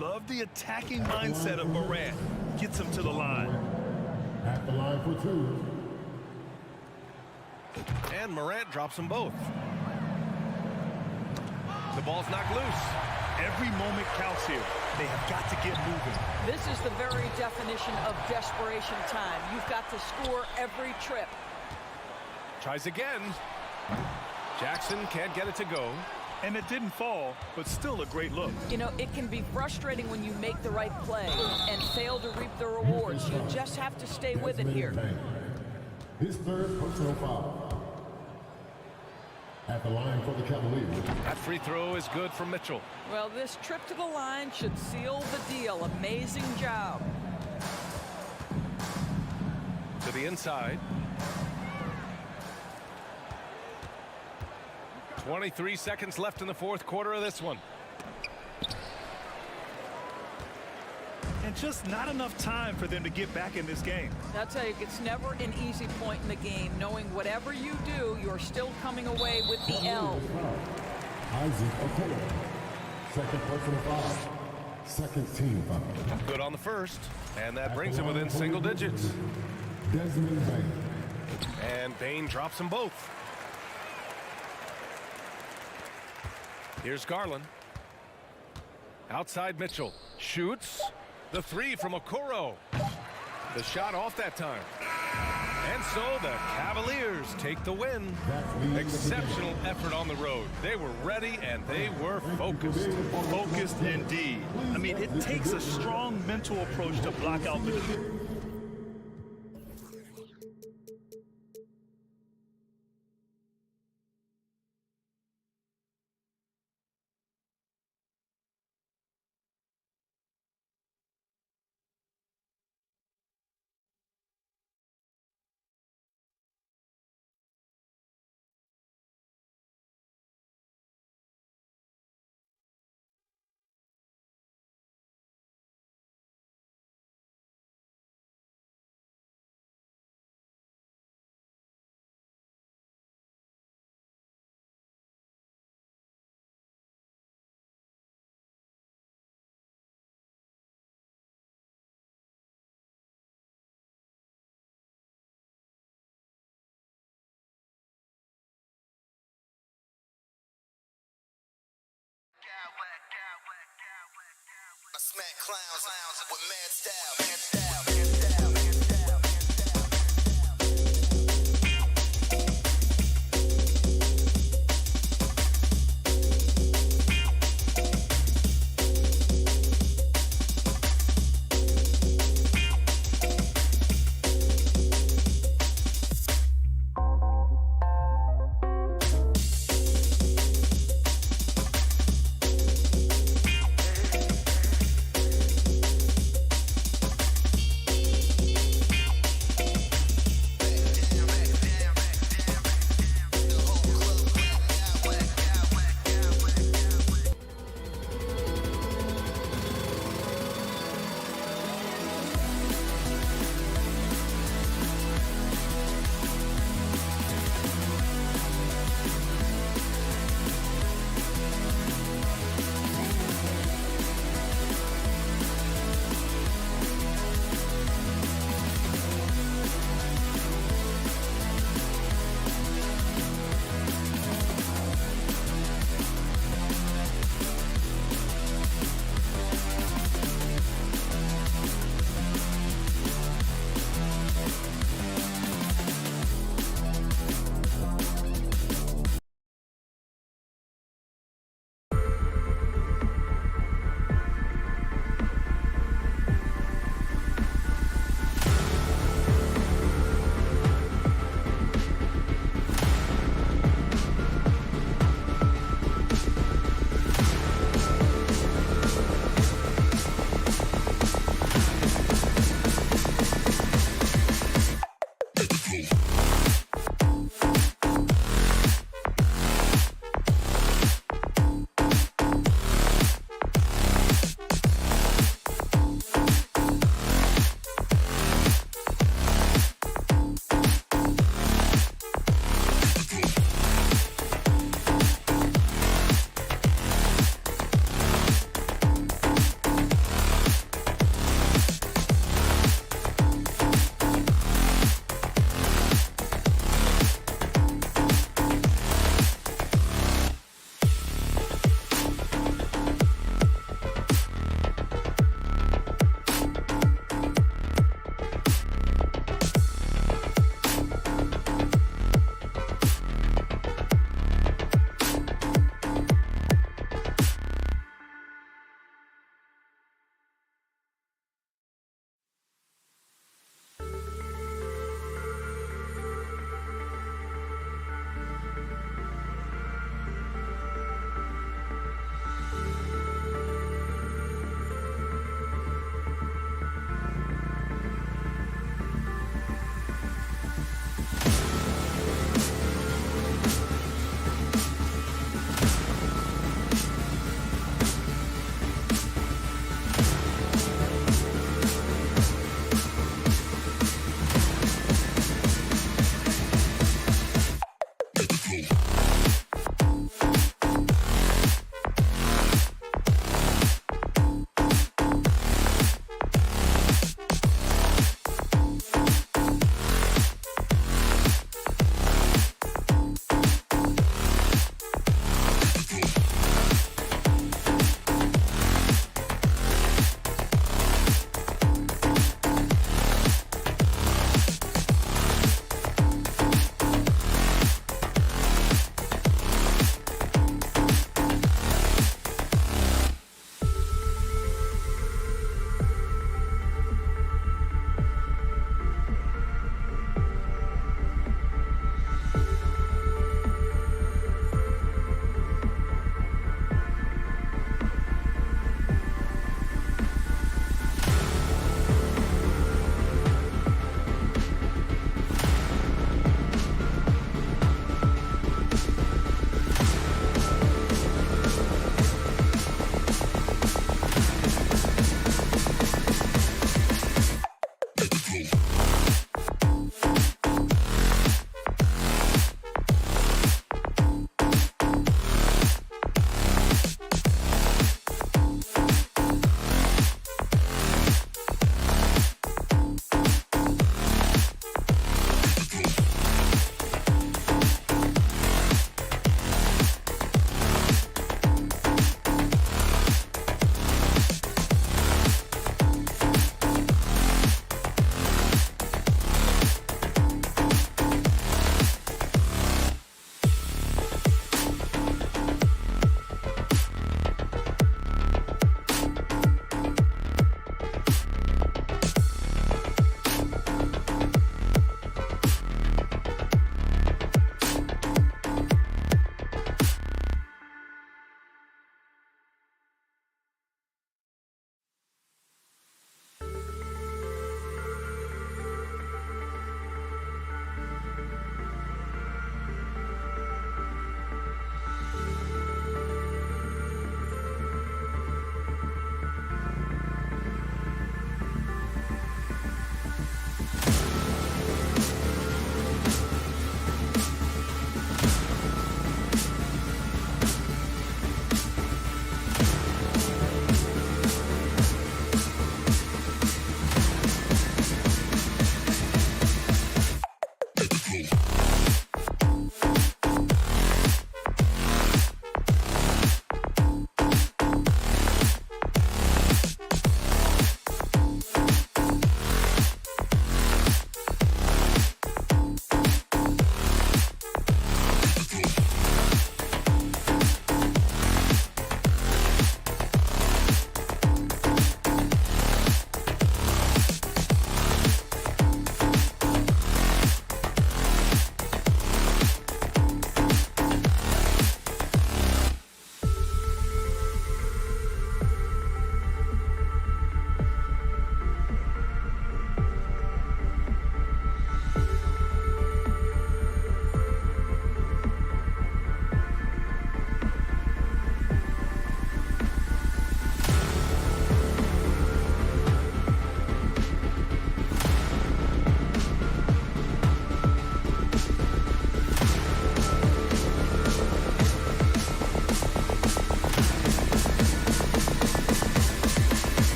Love the attacking mindset of Morant. Gets him to the line. At the line for 2. And Morant drops them both. The ball's knocked loose. Every moment counts here. They have got to get moving. This is the very definition of desperation time. You've got to score every trip. Tries again. Jackson can't get it to go. And it didn't fall, but still a great look. You know, it can be frustrating when you make the right play and fail to reap the rewards. You just have to stay with it here. His third personal foul. At the line for the Cavaliers. That free throw is good for Mitchell. Well, this trip to the line should seal the deal. Amazing job. To the inside. 23 seconds left in the fourth quarter of this one. And just not enough time for them to get back in this game. I'll tell you, it's never an easy point in the game, knowing whatever you do, you're still coming away with the L. Isaac Okoro. Second personal foul. Second team foul. Good on the first, and that brings him within single digits. Desmond Bain. And Bain drops them both. Here's Garland. Outside Mitchell. Shoots. The three from Okoro. The shot off that time. And so the Cavaliers take the win. Exceptional effort on the road. They were ready and they were focused. Focused indeed. I mean, it takes a strong mental approach to block out the I smack clowns with mad style.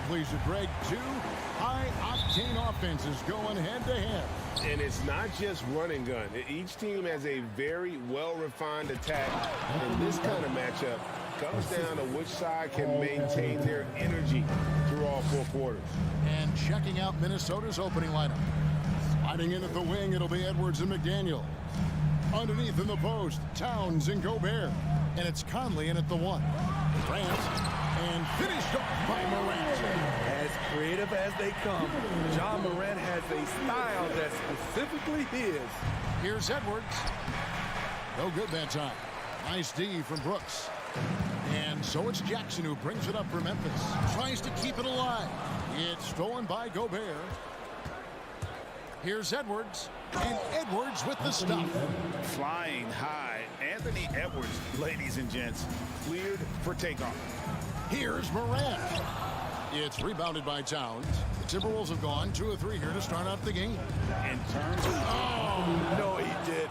completion. Greg, two high-octane offenses going head-to-head. And it's not just run and gun. Each team has a very well-refined attack. And this kind of matchup comes down to which side can maintain their energy through all four quarters. And checking out Minnesota's opening lineup. Sliding in at the wing, it'll be Edwards and McDaniel. Underneath in the post, Towns and Gobert. And it's Conley in at the one. Grant, and finished off by Morant. As creative as they come, John Morant has a style that's specifically his. Here's Edwards. No good that time. Nice D from Brooks. And so it's Jackson who brings it up for Memphis. Tries to keep it alive. It's stolen by Gobert. Here's Edwards. And Edwards with the stop. Flying high. Anthony Edwards, ladies and gents, cleared for takeoff. Here's Morant. It's rebounded by Towns. The Timberwolves have gone 2 of 3 here to start out the game. In terms of... Oh, no, he didn't.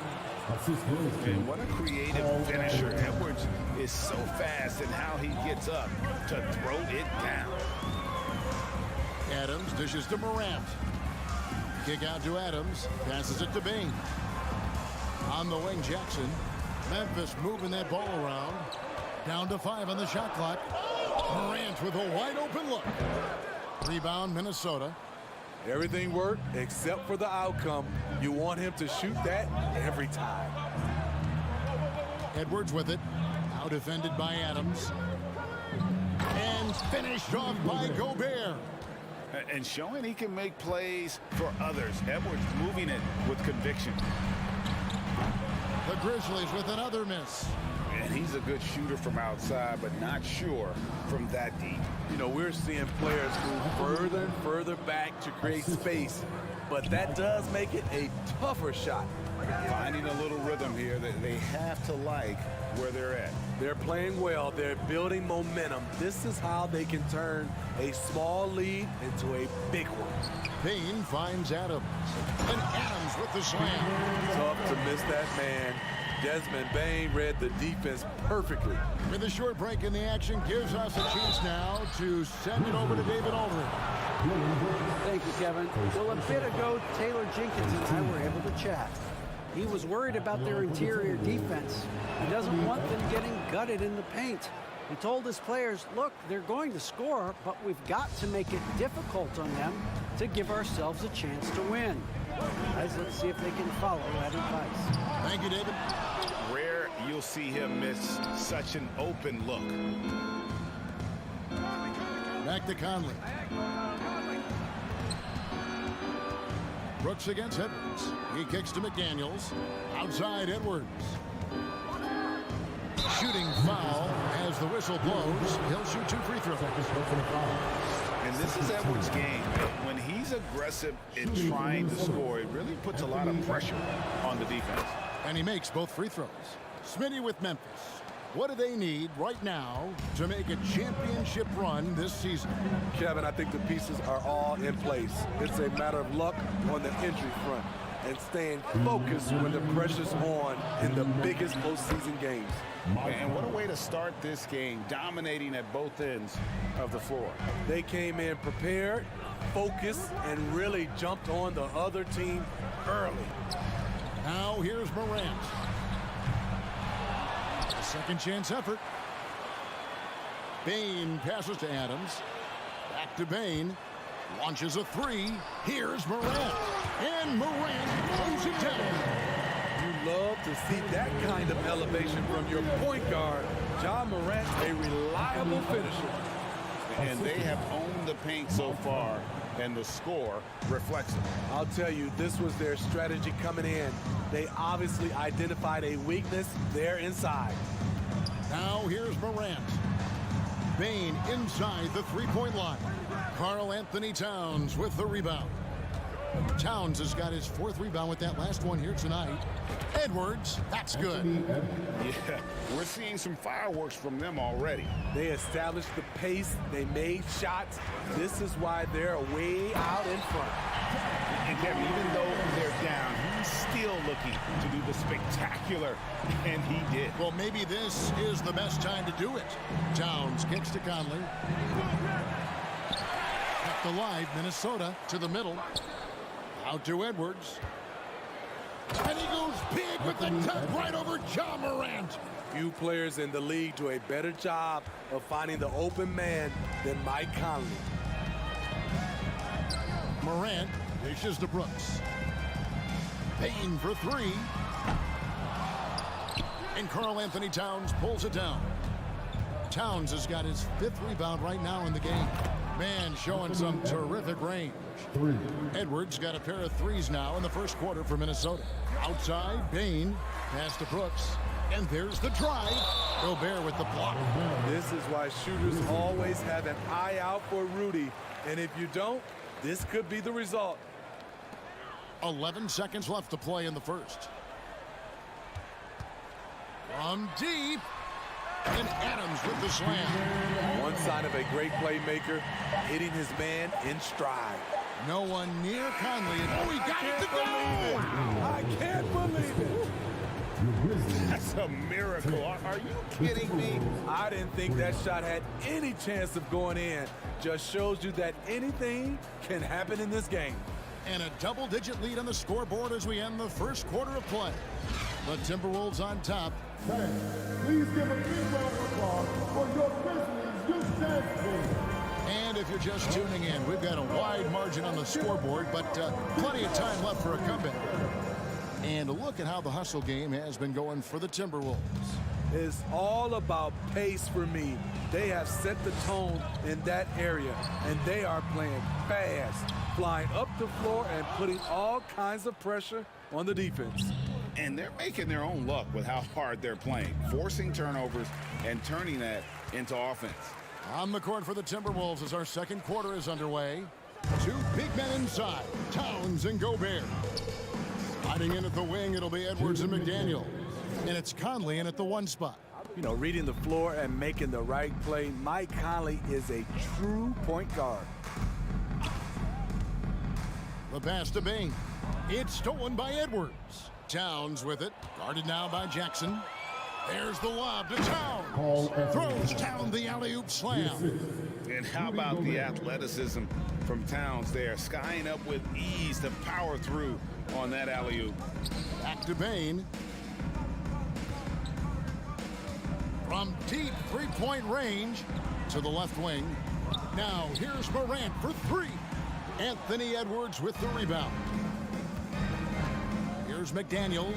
And what a creative finisher. Edwards is so fast in how he gets up to throw it down. Adams dishes to Morant. Kick out to Adams. Passes it to Bain. On the wing, Jackson. Memphis moving that ball around. Down to 5 on the shot clock. Morant with a wide open look. Rebound, Minnesota. Everything worked except for the outcome. You want him to shoot that every time. Edwards with it. Now defended by Adams. And finished off by Gobert. And showing he can make plays for others. Edwards moving it with conviction. The Grizzlies with another miss. And he's a good shooter from outside, but not sure from that deep. You know, we're seeing players move further and further back to create space, but that does make it a tougher shot. Finding a little rhythm here that they have to like where they're at. They're playing well. They're building momentum. This is how they can turn a small lead into a big one. Payne finds Adams. And Adams with the slam. Tough to miss that man. Desmond Bain read the defense perfectly. With a short break in the action, gives us a chance now to send it over to David Aldridge. Thank you, Kevin. Well, a bit ago, Taylor Jenkins and I were able to chat. He was worried about their interior defense. He doesn't want them getting gutted in the paint. He told his players, look, they're going to score, but we've got to make it difficult on them to give ourselves a chance to win. Guys, let's see if they can follow that advice. Thank you, David. Rare you'll see him miss such an open look. Back to Conley. Brooks against Edwards. He kicks to McDaniels. Outside Edwards. Shooting foul as the whistle blows. He'll shoot 2 free throws. And this is Edwards' game. When he's aggressive in trying to score, it really puts a lot of pressure on the defense. And he makes both free throws. Smitty with Memphis. What do they need right now to make a championship run this season? Kevin, I think the pieces are all in place. It's a matter of luck on the entry front and staying focused when the pressure's on in the biggest postseason games. And what a way to start this game, dominating at both ends of the floor. They came in prepared, focused, and really jumped on the other team early. Now here's Morant. A second chance effort. Bain passes to Adams. Back to Bain. Launches a 3. Here's Morant. And Morant throws it down. You love to see that kind of elevation from your point guard. John Morant, a reliable finisher. And they have owned the paint so far, and the score reflects it. I'll tell you, this was their strategy coming in. They obviously identified a weakness there inside. Now here's Morant. Bain inside the three-point line. Karl Anthony Towns with the rebound. Towns has got his 4th rebound with that last one here tonight. Edwards, that's good. Yeah, we're seeing some fireworks from them already. They established the pace. They made shots. This is why they're way out in front. And Kevin, even though they're down, he's still looking to do the spectacular, and he did. Well, maybe this is the best time to do it. Towns kicks to Conley. Kept alive, Minnesota to the middle. Out to Edwards. And he goes big with the tap right over Ja Morant. Few players in the league do a better job of finding the open man than Mike Conley. Morant dishes to Brooks. Payne for three. And Karl Anthony Towns pulls it down. Towns has got his 5th rebound right now in the game. Man, showing some terrific range. Edwards got a pair of threes now in the first quarter for Minnesota. Outside, Payne. Pass to Brooks. And there's the drive. Gobert with the block. This is why shooters always have an eye out for Rudy. And if you don't, this could be the result. 11 seconds left to play in the first. From deep. And Adams with the slam. One sign of a great playmaker, hitting his man in stride. No one near Conley. And oh, he got it to go! I can't believe it. That's a miracle. Are you kidding me? I didn't think that shot had any chance of going in. Just shows you that anything can happen in this game. And a double-digit lead on the scoreboard as we end the first quarter of play. The Timberwolves on top. Fans, please give a big round of applause for your Grizzlies youth dance team. And if you're just tuning in, we've got a wide margin on the scoreboard, but plenty of time left for a comeback. And look at how the hustle game has been going for the Timberwolves. It's all about pace for me. They have set the tone in that area, and they are playing fast, flying up the floor and putting all kinds of pressure on the defense. And they're making their own luck with how hard they're playing, forcing turnovers and turning that into offense. On the court for the Timberwolves as our second quarter is underway. 2 big men inside, Towns and Gobert. Sliding in at the wing, it'll be Edwards and McDaniel. And it's Conley in at the 1 spot. You know, reading the floor and making the right play, Mike Conley is a true point guard. The pass to Bing. It's stolen by Edwards. Towns with it, guarded now by Jackson. There's the lob to Towns. Throws down the alley-oop slam. And how about the athleticism from Towns there, skying up with ease to power through on that alley-oop. Back to Bane. From deep 3-point range to the left wing. Now here's Morant for 3. Anthony Edwards with the rebound. Here's McDaniels.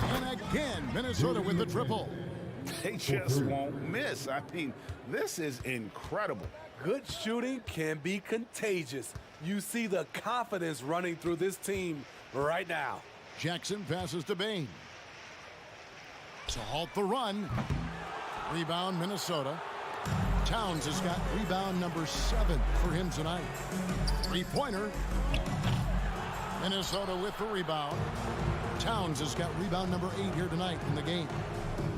And again, Minnesota with the triple. They just won't miss. I mean, this is incredible. Good shooting can be contagious. You see the confidence running through this team right now. Jackson passes to Bane. To halt the run. Rebound, Minnesota. Towns has got rebound number 7 for him tonight. 3-pointer. Minnesota with the rebound. Towns has got rebound number 8 here tonight in the game.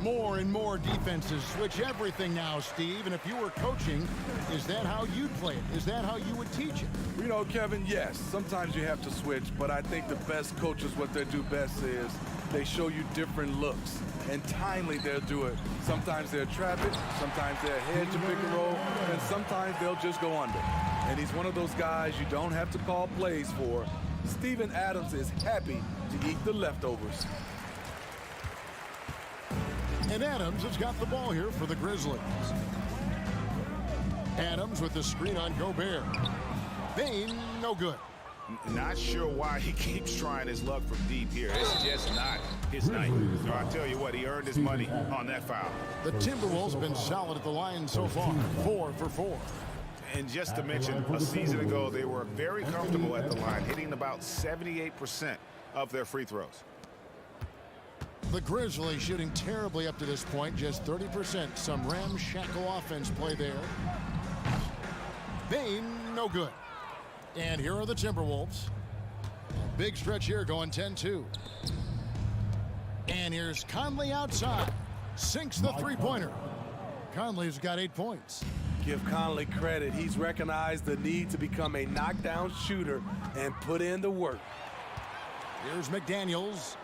More and more defenses switch everything now, Steve. And if you were coaching, is that how you'd play it? Is that how you would teach it? You know, Kevin, yes, sometimes you have to switch, but I think the best coaches, what they do best is they show you different looks. And timely, they'll do it. Sometimes they'll trap it, sometimes they'll hedge a pick and roll, and sometimes they'll just go under. And he's one of those guys you don't have to call plays for. Steven Adams is happy to eat the leftovers. And Adams has got the ball here for the Grizzlies. Adams with the screen on Gobert. Bane, no good. Not sure why he keeps trying his luck from deep here. It's just not his night. So I tell you what, he earned his money on that foul. The Timberwolves have been solid at the line so far. 4 for 4. And just to mention, a season ago, they were very comfortable at the line, hitting about 78% of their free throws. The Grizzlies shooting terribly up to this point, just 30%. Some ramshackle offense play there. Bane, no good. And here are the Timberwolves. Big stretch here going 10-2. And here's Conley outside. Sinks the 3-pointer. Conley's got 8 points. Give Conley credit. He's recognized the need to become a knockdown shooter and put in the work. Here's McDaniels.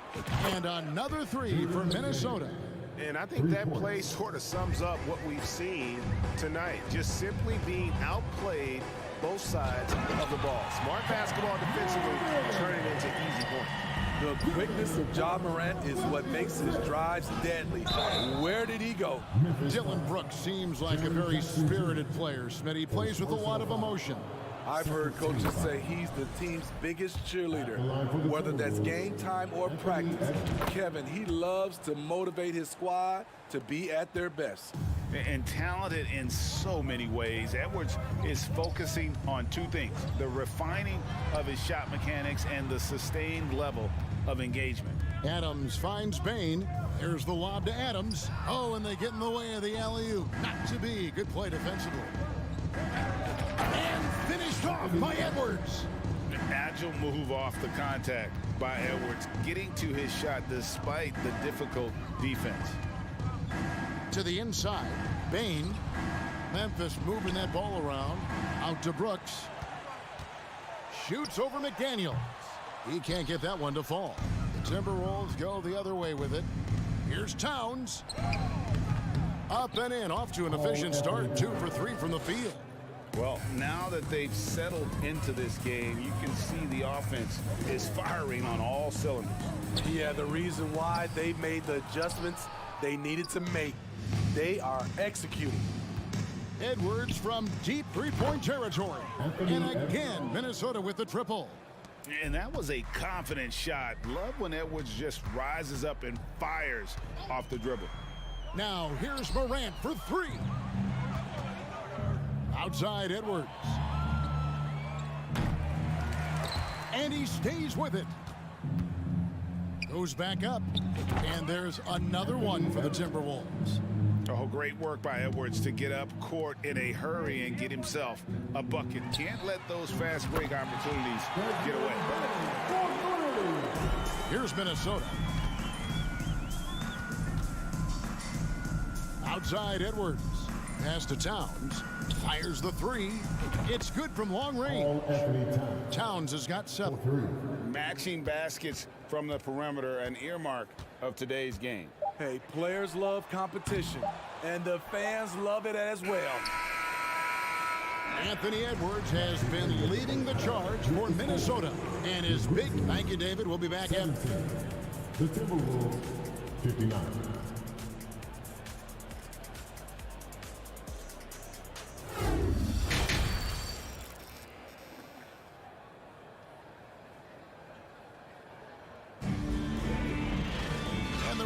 And another 3 for Minnesota. And I think that play sort of sums up what we've seen tonight. Just simply being outplayed both sides of the ball. Smart basketball defensively, turning into easy points. The quickness of Ja Morant is what makes his drives deadly. Where did he go? Dylan Brooks seems like a very spirited player, Smith. He plays with a lot of emotion. I've heard coaches say he's the team's biggest cheerleader, whether that's game time or practice. Kevin, he loves to motivate his squad to be at their best. And talented in so many ways. Edwards is focusing on two things: the refining of his shot mechanics and the sustained level of engagement. Adams finds Bain. There's the lob to Adams. Oh, and they get in the way of the alley-oop. Not to be. Good play defensively. And finished off by Edwards. An agile move off the contact by Edwards, getting to his shot despite the difficult defense. To the inside, Bain. Memphis moving that ball around. Out to Brooks. Shoots over McDaniels. He can't get that one to fall. The Timberwolves go the other way with it. Here's Towns. Up and in, off to an efficient start. 2 for 3 from the field. Well, now that they've settled into this game, you can see the offense is firing on all cylinders. Yeah, the reason why they made the adjustments they needed to make. They are executing. Edwards from deep three-point territory. And again, Minnesota with the triple. And that was a confident shot. Love when Edwards just rises up and fires off the dribble. Now here's Morant for 3. Outside Edwards. And he stays with it. Goes back up. And there's another one for the Timberwolves. Oh, great work by Edwards to get up court in a hurry and get himself a bucket. Can't let those fast break opportunities get away. Here's Minnesota. Outside Edwards. Pass to Towns. Fires the 3. It's good from long range. Towns has got 7. Matching baskets from the perimeter, an earmark of today's game. Hey, players love competition, and the fans love it as well. Anthony Edwards has been leading the charge for Minnesota. And his big thank you, David. We'll be back after. The Timberwolves, 59.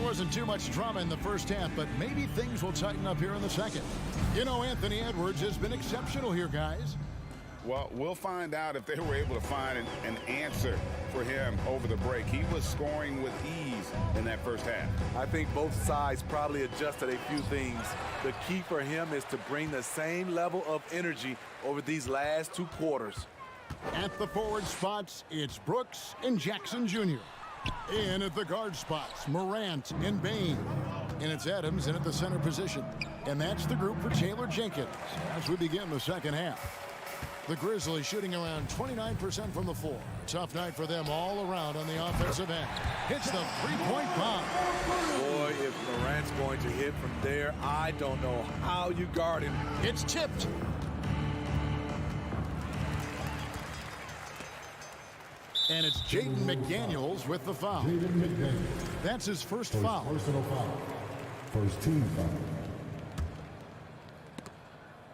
Wasn't too much drama in the first half, but maybe things will tighten up here in the second. You know, Anthony Edwards has been exceptional here, guys. Well, we'll find out if they were able to find an answer for him over the break. He was scoring with ease in that first half. I think both sides probably adjusted a few things. The key for him is to bring the same level of energy over these last 2 quarters. At the forward spots, it's Brooks and Jackson Jr. In at the guard spots, Morant and Bain. And it's Adams in at the center position. And that's the group for Taylor Jenkins as we begin the second half. The Grizzlies shooting around 29% from the floor. Tough night for them all around on the offensive end. Hits the three-point bomb. Boy, if Morant's going to hit from there, I don't know how you guard him. It's tipped. And it's Jaden McDaniels with the foul. That's his first foul. Personal foul. First team foul.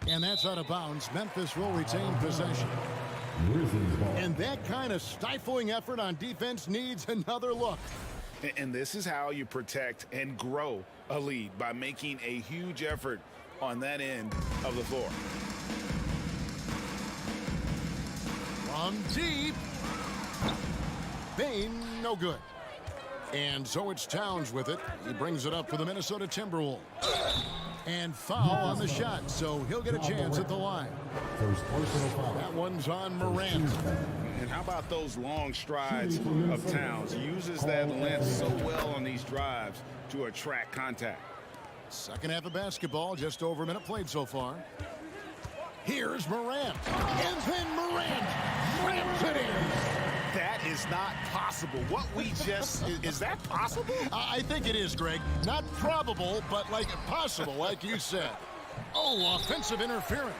And that's out of bounds. Memphis will retain possession. And that kind of stifling effort on defense needs another look. And this is how you protect and grow a lead, by making a huge effort on that end of the floor. From deep. Bain, no good. And so it's Towns with it. He brings it up for the Minnesota Timberwolves. And foul on the shot, so he'll get a chance at the line. First personal foul. That one's on Morant. And how about those long strides of Towns? Uses that length so well on these drives to attract contact. Second half of basketball, just over a minute played so far. Here's Morant. And then Morant rams it in. That is not possible. What we just, is that possible? I think it is, Greg. Not probable, but like possible, like you said. Oh, offensive interference.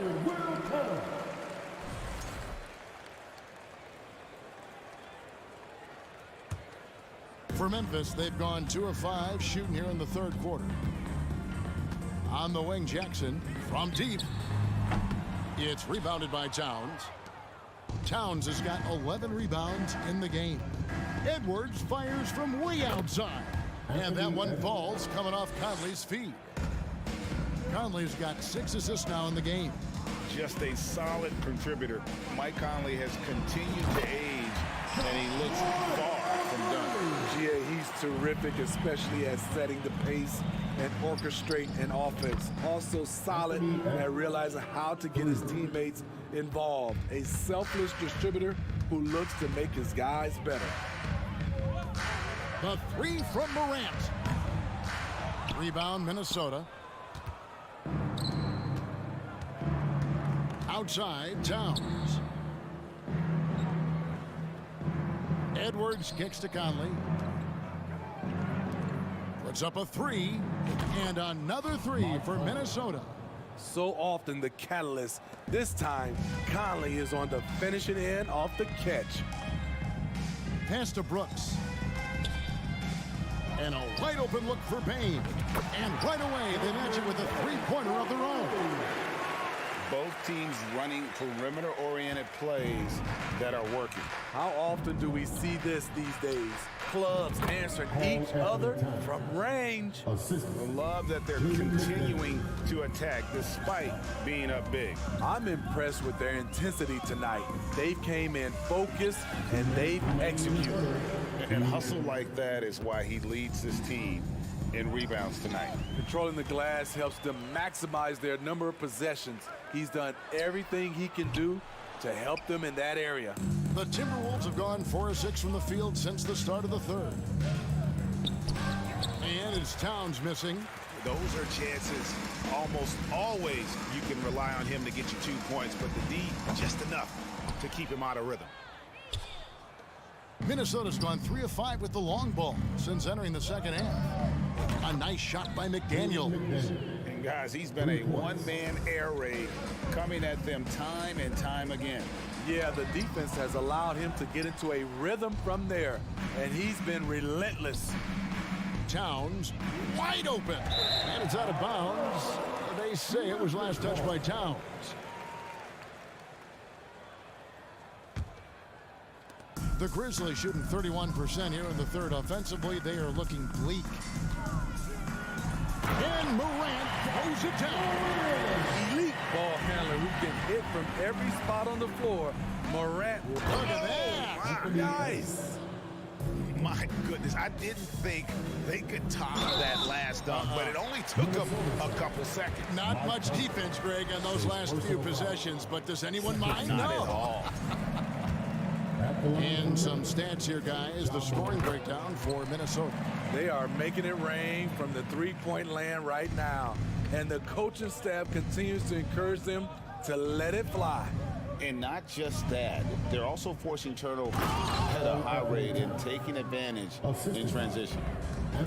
Justin Will Turner. For Memphis, they've gone 2 of 5 shooting here in the third quarter. On the wing, Jackson from deep. It's rebounded by Towns. Towns has got 11 rebounds in the game. Edwards fires from way outside. And that one falls coming off Conley's feet. Conley's got 6 assists now in the game. Just a solid contributor. Mike Conley has continued to age, and he looks far from done. Yeah, he's terrific, especially at setting the pace and orchestrate an offense. Also solid at realizing how to get his teammates involved. A selfless distributor who looks to make his guys better. The 3 from Morant. Rebound, Minnesota. Outside, Towns. Edwards kicks to Conley. Puts up a 3. And another 3 for Minnesota. So often the catalyst. This time, Conley is on the finishing end off the catch. Pass to Brooks. And a wide open look for Payne. And right away, they match it with a 3-pointer of their own. Both teams running perimeter-oriented plays that are working. How often do we see this these days? Clubs answering each other from range. I love that they're continuing to attack despite being up big. I'm impressed with their intensity tonight. They came in focused and they've executed. And hustle like that is why he leads this team in rebounds tonight. Controlling the glass helps them maximize their number of possessions. He's done everything he can do to help them in that area. The Timberwolves have gone 4 of 6 from the field since the start of the third. And it's Towns missing. Those are chances. Almost always you can rely on him to get you 2 points, but the D, just enough to keep him out of rhythm. Minnesota's gone 3 of 5 with the long ball since entering the second half. A nice shot by McDaniel. And guys, he's been a one-man air raid coming at them time and time again. Yeah, the defense has allowed him to get into a rhythm from there, and he's been relentless. Towns wide open, and it's out of bounds. They say it was last touched by Towns. The Grizzlies shooting 31% here in the third. Offensively, they are looking bleak. And Morant throws it down. Elite ball handler who can hit from every spot on the floor. Morant. Look at that. Nice. My goodness, I didn't think they could top that last dunk, but it only took them a couple seconds. Not much defense, Greg, on those last few possessions, but does anyone mind? Not at all. And some stats here, guys. The scoring breakdown for Minnesota. They are making it rain from the three-point land right now. And the coaching staff continues to encourage them to let it fly. And not just that, they're also forcing turnovers at a high rate and taking advantage in transition.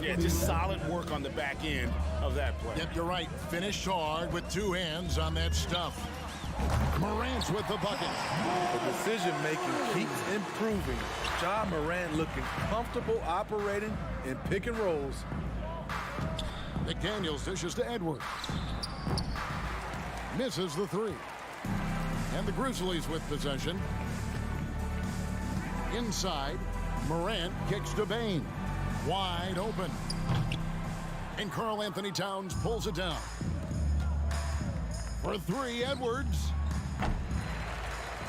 Yeah, just solid work on the back end of that play. Yep, you're right. Finished hard with 2 hands on that stuff. Morant's with the bucket. The decision-making keeps improving. Ja Morant looking comfortable operating in pick and rolls. McDaniels dishes to Edwards. Misses the 3. And the Grizzlies with possession. Inside, Morant kicks to Bane. Wide open. And Karl Anthony Towns pulls it down. For 3, Edwards.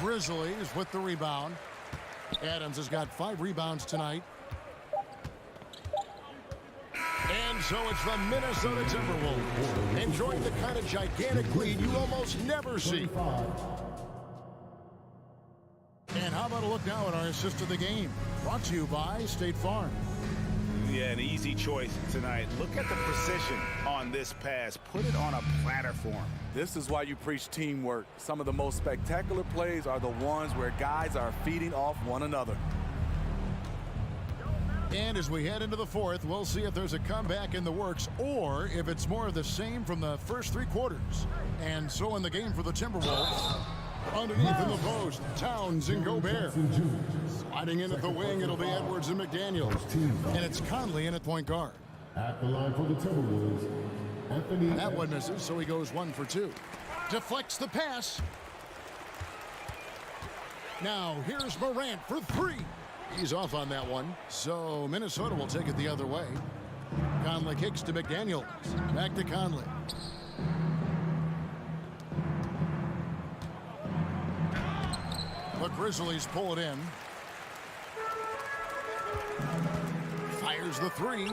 Grizzlies with the rebound. Adams has got 5 rebounds tonight. And so it's the Minnesota Timberwolves enjoying the kind of gigantic lead you almost never see. And how about a look now at our assist of the game? Brought to you by State Farm. Yeah, an easy choice tonight. Look at the precision on this pass. Put it on a platter for him. This is why you preach teamwork. Some of the most spectacular plays are the ones where guys are feeding off one another. And as we head into the fourth, we'll see if there's a comeback in the works or if it's more of the same from the first three quarters. And so in the game for the Timberwolves, underneath in the post, Towns and Gobert. Sliding in at the wing, it'll be Edwards and McDaniels. And it's Conley in at point guard. At the line for the Timberwolves, Anthony. That one misses, so he goes 1 for 2. Deflects the pass. Now here's Morant for 3. He's off on that one, so Minnesota will take it the other way. Conley kicks to McDaniels. Back to Conley. The Grizzlies pull it in. Fires the 3.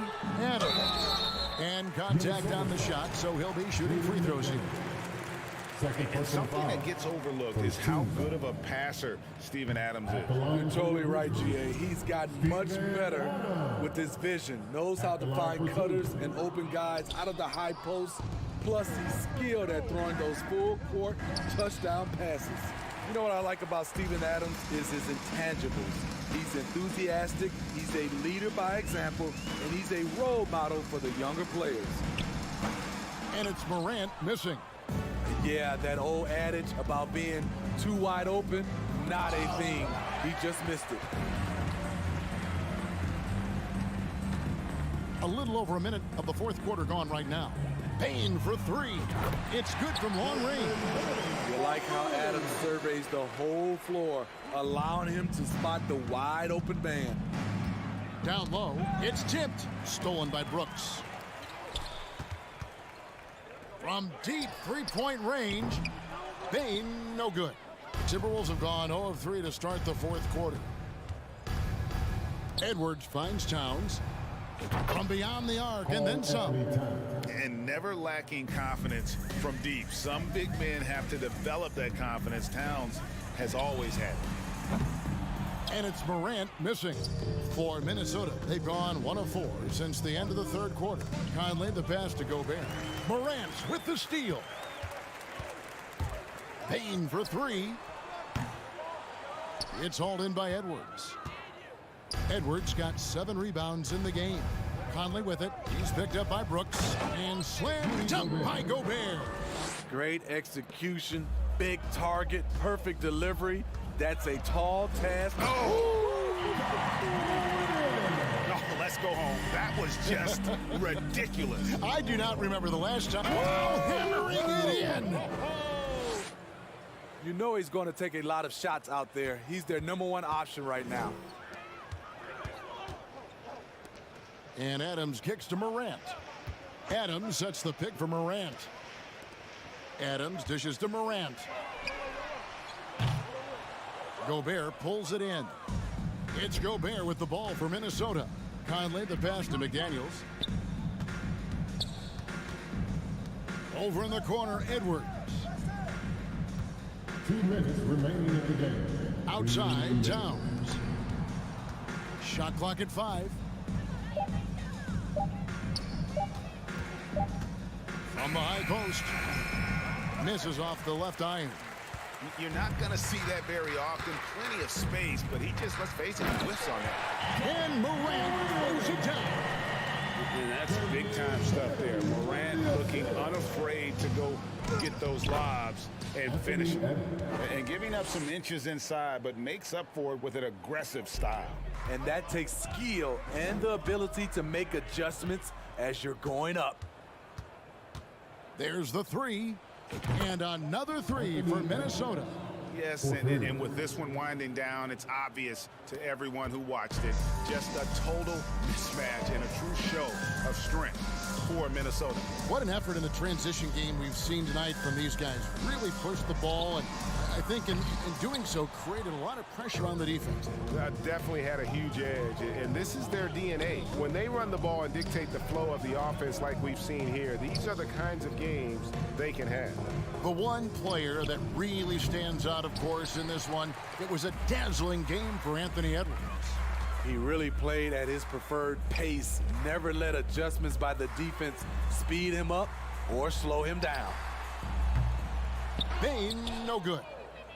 And contact on the shot, so he'll be shooting free throws here. And something that gets overlooked is how good of a passer Steven Adams is. You're totally right, GA. He's gotten much better with his vision. Knows how to find cutters and open guys out of the high post. Plus, he's skilled at throwing those full-court touchdown passes. You know what I like about Steven Adams is his intangibles. He's enthusiastic, he's a leader by example, and he's a role model for the younger players. And it's Morant missing. Yeah, that old adage about being too wide open, not a thing. He just missed it. A little over a minute of the fourth quarter gone right now. Payne for 3. It's good from long range. You like how Adams surveys the whole floor, allowing him to spot the wide open man. Down low, it's tipped. Stolen by Brooks. From deep three-point range, Payne, no good. Timberwolves have gone 0 of 3 to start the fourth quarter. Edwards finds Towns from beyond the arc and then some. And never lacking confidence from deep. Some big men have to develop that confidence. Towns has always had it. And it's Morant missing. For Minnesota, they've gone 1 of 4 since the end of the third quarter. Conley the pass to Gobert. Morant with the steal. Payne for 3. It's hauled in by Edwards. Edwards got 7 rebounds in the game. Conley with it. He's picked up by Brooks. And slam dunk by Gobert. Great execution, big target, perfect delivery. That's a tall task. Oh, let's go home. That was just ridiculous. I do not remember the last time. Oh, hammering it in. You know he's going to take a lot of shots out there. He's their #1 option right now. And Adams kicks to Morant. Adams sets the pick for Morant. Adams dishes to Morant. Gobert pulls it in. It's Gobert with the ball for Minnesota. Conley the pass to McDaniels. Over in the corner, Edwards. 2 minutes remaining in the game. Outside, Towns. Shot clock at 5. From the high post. Misses off the left iron. You're not going to see that very often. Plenty of space, but he just, let's face it, he whiffs on that. And Morant throws it down. And that's big-time stuff there. Morant looking unafraid to go get those lobs and finish them. And giving up some inches inside, but makes up for it with an aggressive style. And that takes skill and the ability to make adjustments as you're going up. There's the 3. And another 3 for Minnesota. Yes, and with this one winding down, it's obvious to everyone who watched it. Just a total mismatch and a true show of strength for Minnesota. What an effort in the transition game we've seen tonight from these guys. Really pushed the ball, and I think in doing so created a lot of pressure on the defense. Definitely had a huge edge, and this is their DNA. When they run the ball and dictate the flow of the offense like we've seen here, these are the kinds of games they can have. The one player that really stands out, of course, in this one, it was a dazzling game for Anthony Edwards. He really played at his preferred pace, never let adjustments by the defense speed him up or slow him down. Payne, no good.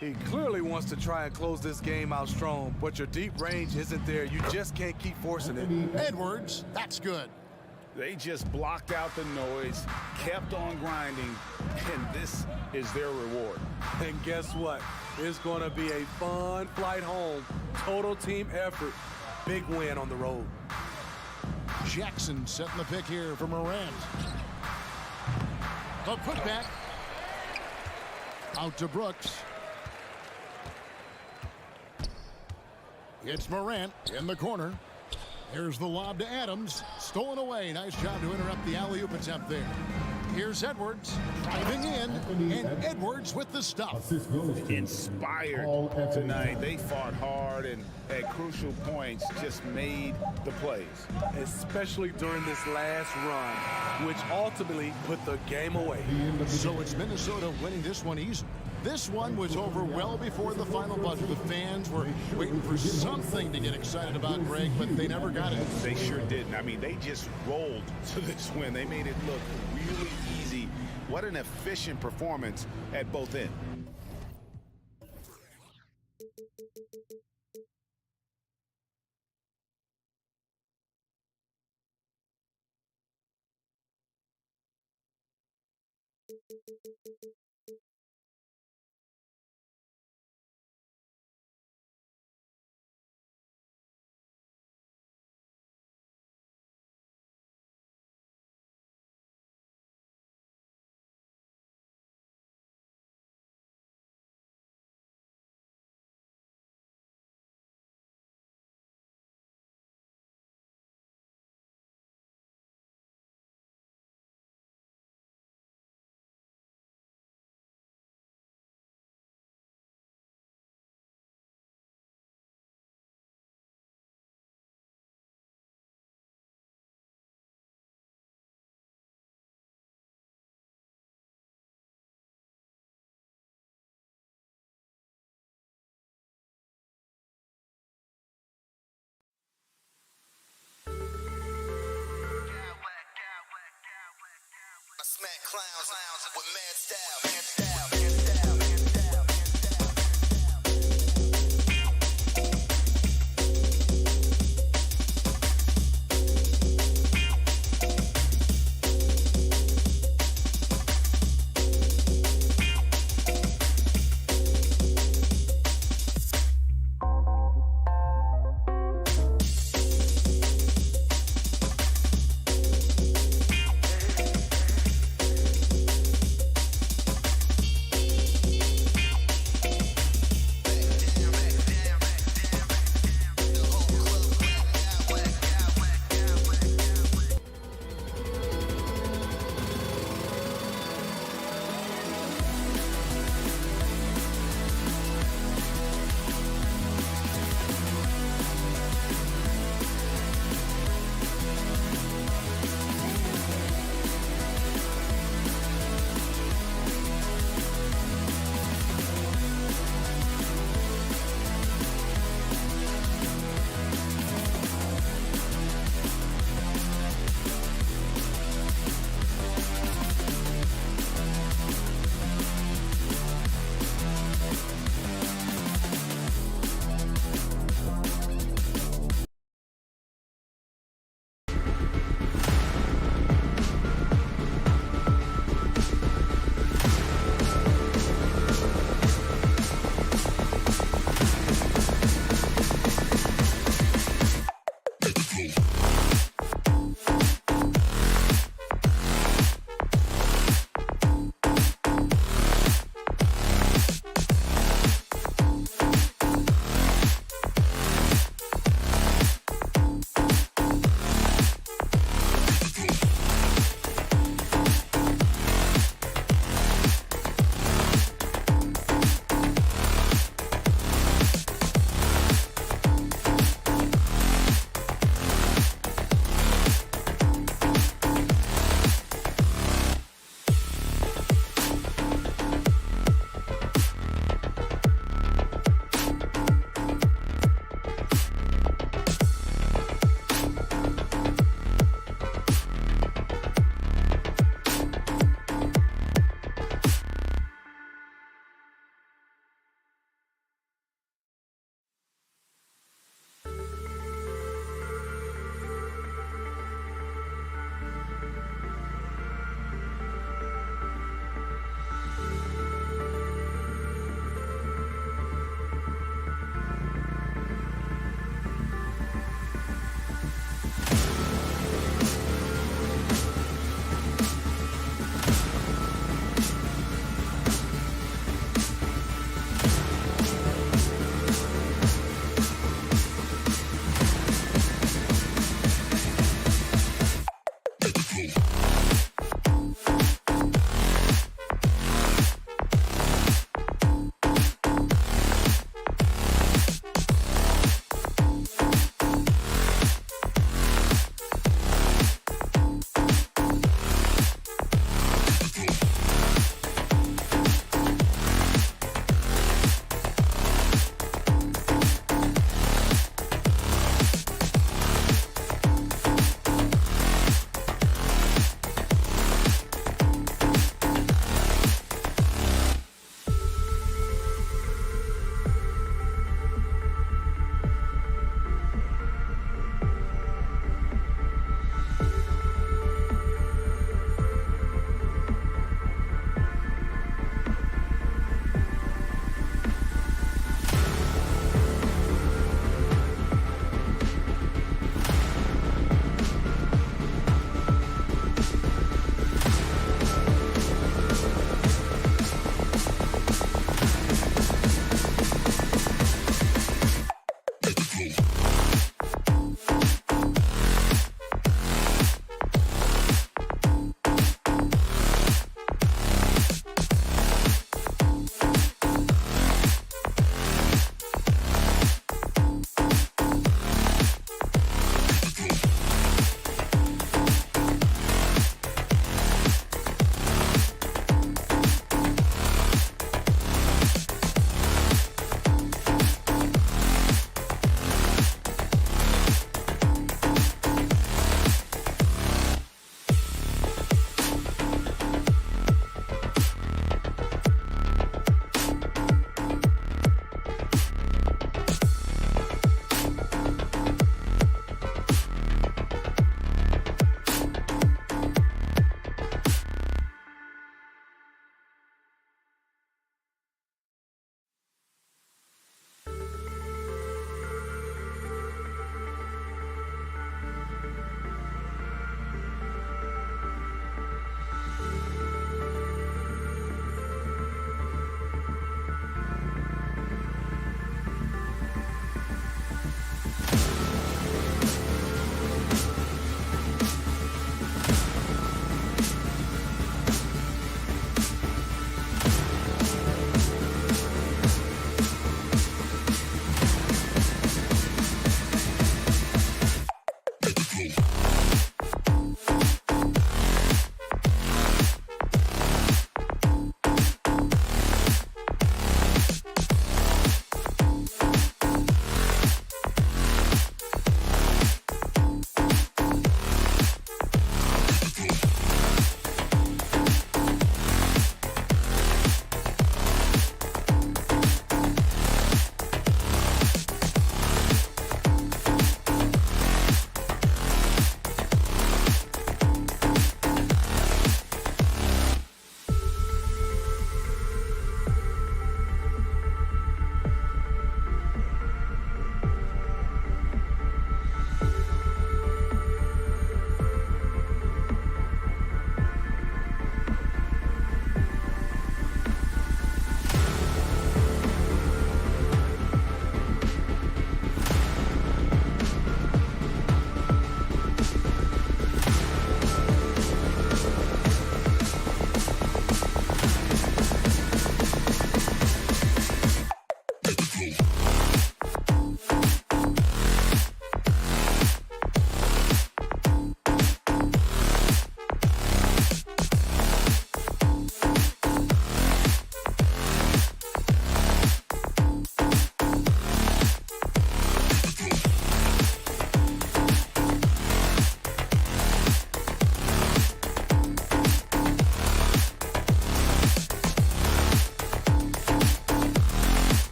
He clearly wants to try and close this game out strong, but your deep range isn't there. You just can't keep forcing it. Edwards, that's good. They just blocked out the noise, kept on grinding, and this is their reward. And guess what? It's going to be a fun flight home. Total team effort. Big win on the road. Jackson setting the pick here for Morant. A putback. Out to Brooks. It's Morant in the corner. Here's the lob to Adams. Stolen away. Nice job to interrupt the alley-oop attempt there. Here's Edwards driving in, and Edwards with the stuff. Inspired tonight. They fought hard and at crucial points just made the plays. Especially during this last run, which ultimately put the game away. So it's Minnesota winning this one easily. This one was over well before the final buzzer. The fans were waiting for something to get excited about, Greg, but they never got it. They sure didn't. I mean, they just rolled to this win. They made it look really easy. What an efficient performance at both ends. Smack clowns with mad style.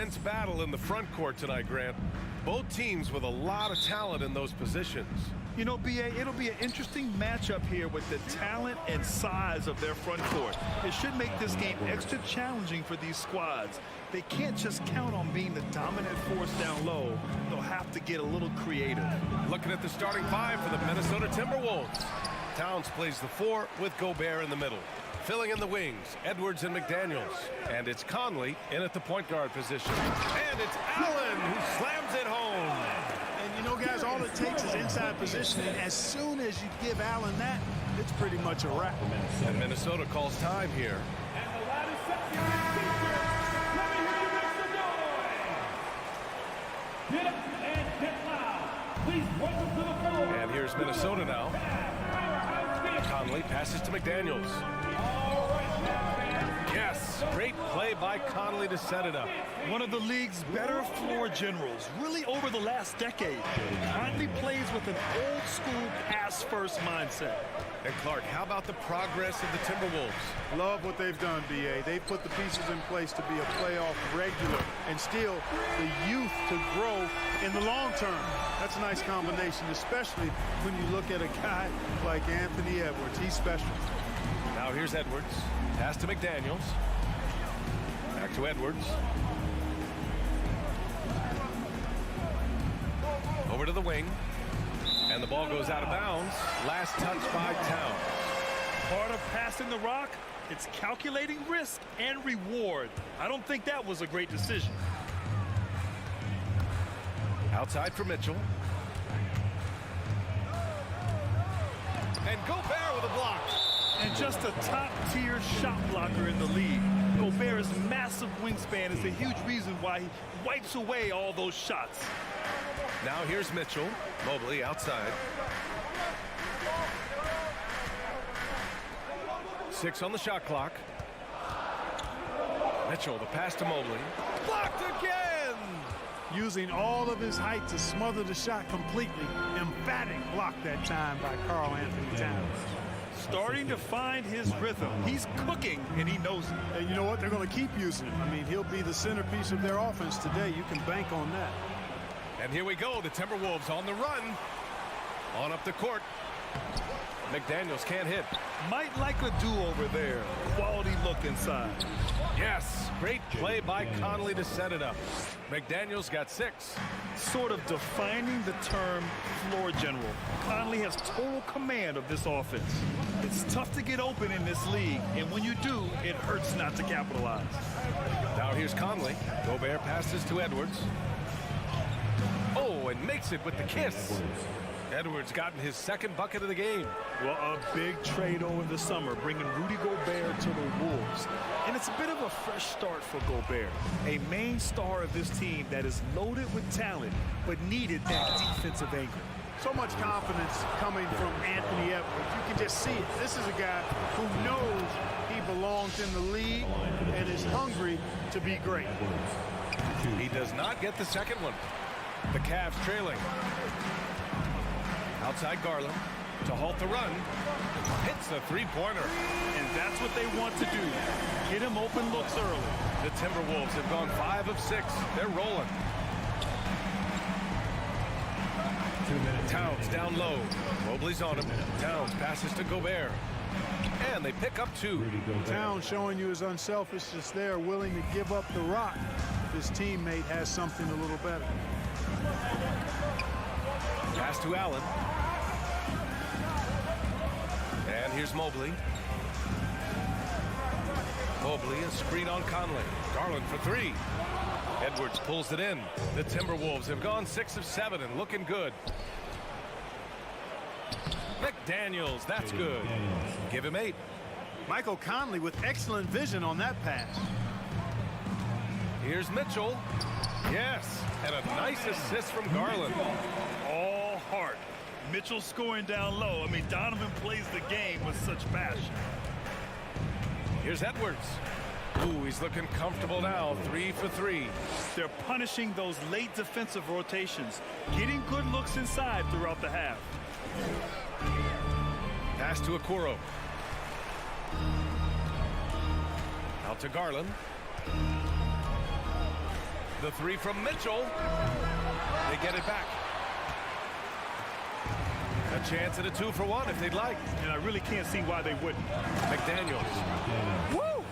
intense battle in the front court tonight, Grant. Both teams with a lot of talent in those positions. You know, B.A., it'll be an interesting matchup here with the talent and size of their front court. It should make this game extra challenging for these squads. They can't just count on being the dominant force down low. They'll have to get a little creative. Looking at the starting five for the Minnesota Timberwolves. Towns plays the 4 with Gobert in the middle. Filling in the wings, Edwards and McDaniels. And it's Conley in at the point guard position. And it's Allen who slams it home. And you know, guys, all it takes is inside positioning. As soon as you give Allen that, it's pretty much a wrap. And Minnesota calls time here. And here's Minnesota now. Conley passes to McDaniels. Yes, great play by Conley to set it up. One of the league's better floor generals, really over the last decade. Conley plays with an old-school pass-first mindset. And Clark, how about the progress of the Timberwolves? Love what they've done, B.A. They've put the pieces in place to be a playoff regular and still the youth to grow in the long term. That's a nice combination, especially when you look at a guy like Anthony Edwards. He's special. Now here's Edwards. Pass to McDaniels. Back to Edwards. Over to the wing. And the ball goes out of bounds. Last touch by Towns. Part of passing the rock, it's calculating risk and reward. I don't think that was a great decision. Outside for Mitchell. And Gobert with a block. And just a top-tier shot blocker in the league. Gobert's massive wingspan is a huge reason why he wipes away all those shots. Now here's Mitchell. Mobley outside. 6 on the shot clock. Mitchell, the pass to Mobley. Blocked again! Using all of his height to smother the shot completely. Emphatic block that time by Karl Anthony Towns. Starting to find his rhythm. He's cooking, and he knows it. And you know what? They're going to keep using him. I mean, he'll be the centerpiece of their offense today. You can bank on that. And here we go. The Timberwolves on the run. On up the court. McDaniels can't hit. Might like a do-over there. Quality look inside. Yes, great play by Conley to set it up. McDaniels got 6. Sort of defining the term floor general. Conley has total command of this offense. It's tough to get open in this league, and when you do, it hurts not to capitalize. Now here's Conley. Gobert passes to Edwards. Oh, and makes it with the kiss. Edwards gotten his second bucket of the game. Well, a big trade over the summer, bringing Rudy Gobert to the Wolves. And it's a bit of a fresh start for Gobert, a main star of this team that is loaded with talent, but needed that defensive anchor. So much confidence coming from Anthony Edwards. You can just see it. This is a guy who knows he belongs in the league and is hungry to be great. He does not get the second one. The Cavs trailing. Outside Garland to halt the run. Hits a three-pointer. And that's what they want to do. Get him open looks early. The Timberwolves have gone 5 of 6. They're rolling. Towns down low. Mobley's on him. Towns passes to Gobert. And they pick up 2. Towns showing you his unselfishness there, willing to give up the rock. His teammate has something a little better. Pass to Allen. And here's Mobley. Mobley, a screen on Conley. Garland for 3. Edwards pulls it in. The Timberwolves have gone 6 of 7 and looking good. McDaniels, that's good. Give him 8. Michael Conley with excellent vision on that pass. Here's Mitchell. Yes, and a nice assist from Garland. All heart. Mitchell scoring down low. I mean, Donovan plays the game with such passion. Here's Edwards. Ooh, he's looking comfortable now. 3 for 3. They're punishing those late defensive rotations, getting good looks inside throughout the half. Pass to Okoro. Out to Garland. The three from Mitchell. They get it back. A chance at a 2-for-1 if they'd like. And I really can't see why they wouldn't. McDaniels. Woo!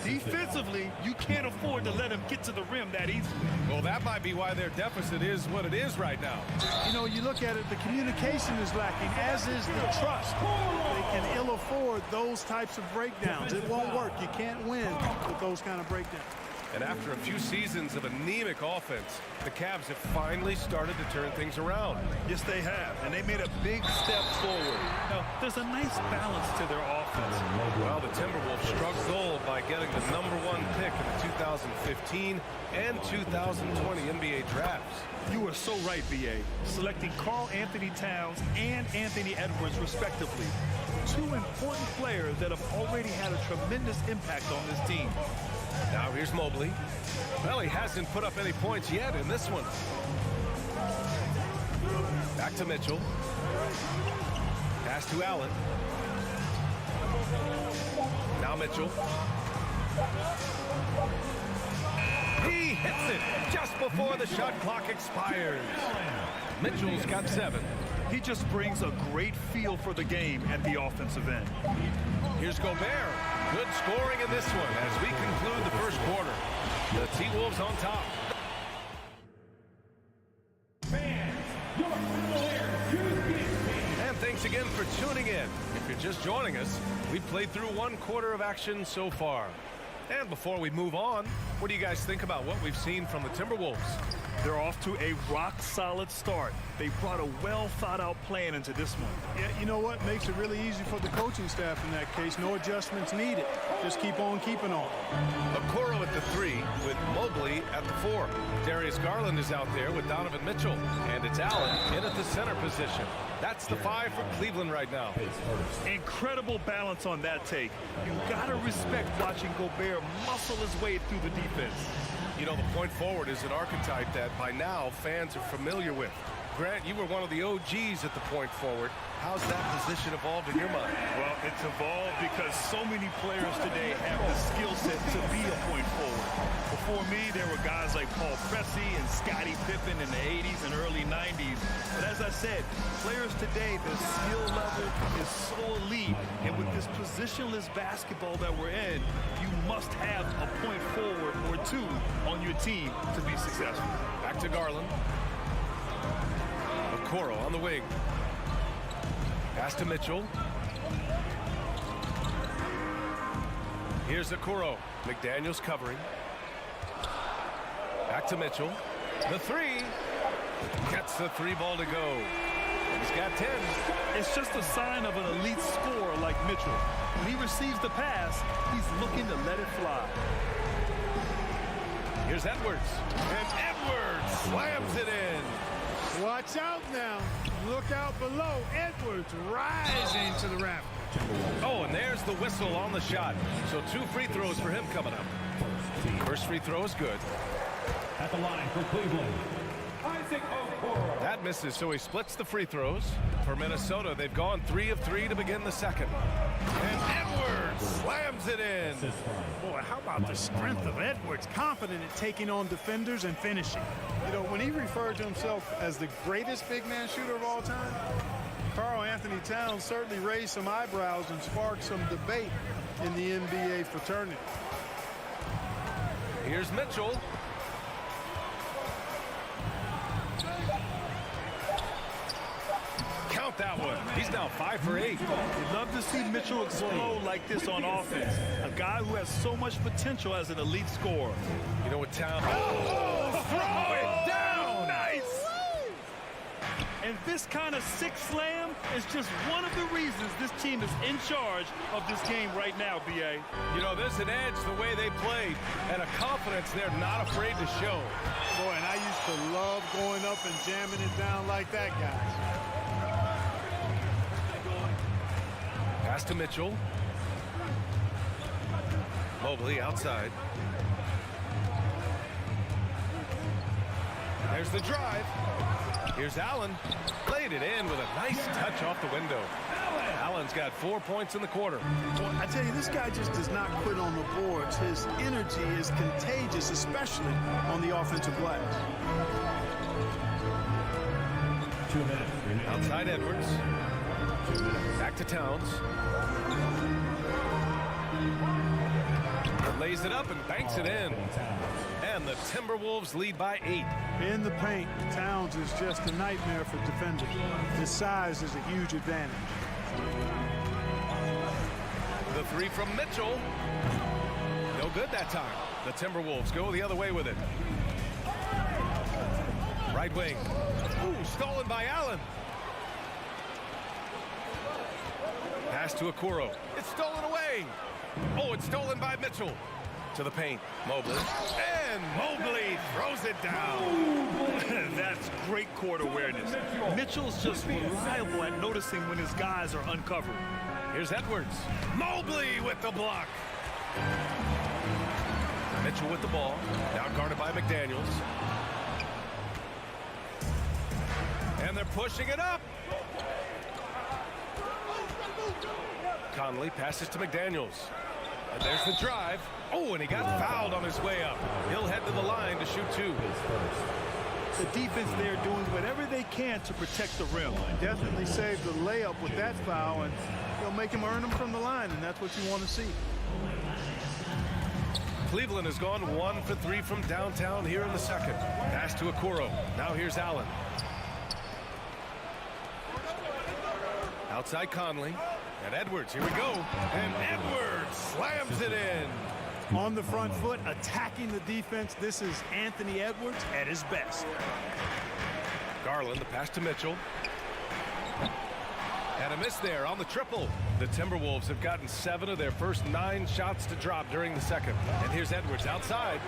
Defensively, you can't afford to let him get to the rim that easily. Well, that might be why their deficit is what it is right now. You know, you look at it, the communication is lacking, as is the trust. They can ill afford those types of breakdowns. It won't work. You can't win with those kind of breakdowns. And after a few seasons of anemic offense, the Cavs have finally started to turn things around. Yes, they have, and they made a big step forward. Now, there's a nice balance to their offense. Well, the Timberwolves struck gold by getting the #1 pick in the 2015 and 2020 NBA drafts. You are so right, B.A. Selecting Karl Anthony Towns and Anthony Edwards, respectively. Two important players that have already had a tremendous impact on this team. Now here's Mobley. Well, he hasn't put up any points yet in this one. Back to Mitchell. Pass to Allen. Now Mitchell. He hits it just before the shot clock expires. Mitchell's got 7. He just brings a great feel for the game at the offensive end. Here's Gobert. Good scoring in this one as we conclude the first quarter. The T-Wolves on top. And thanks again for tuning in. If you're just joining us, we've played through 1 quarter of action so far. And before we move on, what do you guys think about what we've seen from the Timberwolves? They're off to a rock-solid start. They brought a well-thought-out plan into this one. Yeah, you know what? Makes it really easy for the coaching staff in that case. No adjustments needed. Just keep on keeping on. Okoro at the 3 with Mobley at the 4. Darius Garland is out there with Donovan Mitchell. And it's Allen in at the center position. That's the 5 for Cleveland right now. Incredible balance on that take. You gotta respect watching Gobert muscle his way through the defense. You know, the point forward is an archetype that by now fans are familiar with. Grant, you were one of the OGs at the point forward. How's that position evolved in your mind? Well, it's evolved because so many players today have the skill set to be a point forward. Before me, there were guys like Paul Pressey and Scottie Pippen in the 80s and early 90s. But as I said, players today, their skill level is so elite. And with this positionless basketball that we're in, you must have a point forward or 2 on your team to be successful. Back to Garland. Okoro on the wing. Pass to Mitchell. Here's Okoro. McDaniels covering. Back to Mitchell. The 3. Gets the 3 ball to go. He's got 10. It's just a sign of an elite scorer like Mitchell. When he receives the pass, he's looking to let it fly. Here's Edwards. And Edwards slams it in. Watch out now. Look out below. Edwards rising to the raft. Oh, and there's the whistle on the shot. So 2 free throws for him coming up. First free throw is good. At the line for Cleveland, that misses, so he splits the free throws. For Minnesota, they've gone 3 of 3 to begin the second. And Edwards slams it in. Boy, how about the strength of Edwards? Confident at taking on defenders and finishing. You know, when he referred to himself as the greatest big man shooter of all time, Karl Anthony Towns certainly raised some eyebrows and sparked some debate in the NBA fraternity. Here's Mitchell. Count that one. He's now 5 for 8. You'd love to see Mitchell explode like this on offense. A guy who has so much potential as an elite scorer. You know what Towns... Oh, throw it down! Nice! And this kind of sick slam is just one of the reasons this team is in charge of this game right now, B.A. You know, there's an edge the way they played and a confidence they're not afraid to show. Boy, and I used to love going up and jamming it down like that, guys. Pass to Mitchell. Mobley outside. There's the drive. Here's Allen. Laid it in with a nice touch off the window. Allen's got 4 points in the quarter. Well, I tell you, this guy just does not quit on the boards. His energy is contagious, especially on the offensive glass. 2 minutes. Outside Edwards. Back to Towns. Lays it up and banks it in. And the Timberwolves lead by 8. In the paint, Towns is just a nightmare for defenders. His size is a huge advantage. The three from Mitchell. No good that time. The Timberwolves go the other way with it. Right wing. Ooh, stolen by Allen. Pass to Okoro. It's stolen away. Oh, it's stolen by Mitchell. To the paint. Mobley. And Mobley throws it down. That's great court awareness. Mitchell's just reliable at noticing when his guys are uncovered. Here's Edwards. Mobley with the block. Mitchell with the ball. Now guarded by McDaniels. And they're pushing it up. Conley passes to McDaniels. And there's the drive. Oh, and he got fouled on his way up. He'll head to the line to shoot 2. The defense there doing whatever they can to protect the rim. Definitely saved the layup with that foul, and he'll make him earn them from the line, and that's what you want to see. Cleveland has gone 1 for 3 from downtown here in the second. Pass to Okoro. Now here's Allen. Outside Conley. And Edwards, here we go. And Edwards slams it in. On the front foot, attacking the defense. This is Anthony Edwards at his best. Garland, the pass to Mitchell. And a miss there on the triple. The Timberwolves have gotten 7 of their first 9 shots to drop during the second. And here's Edwards outside.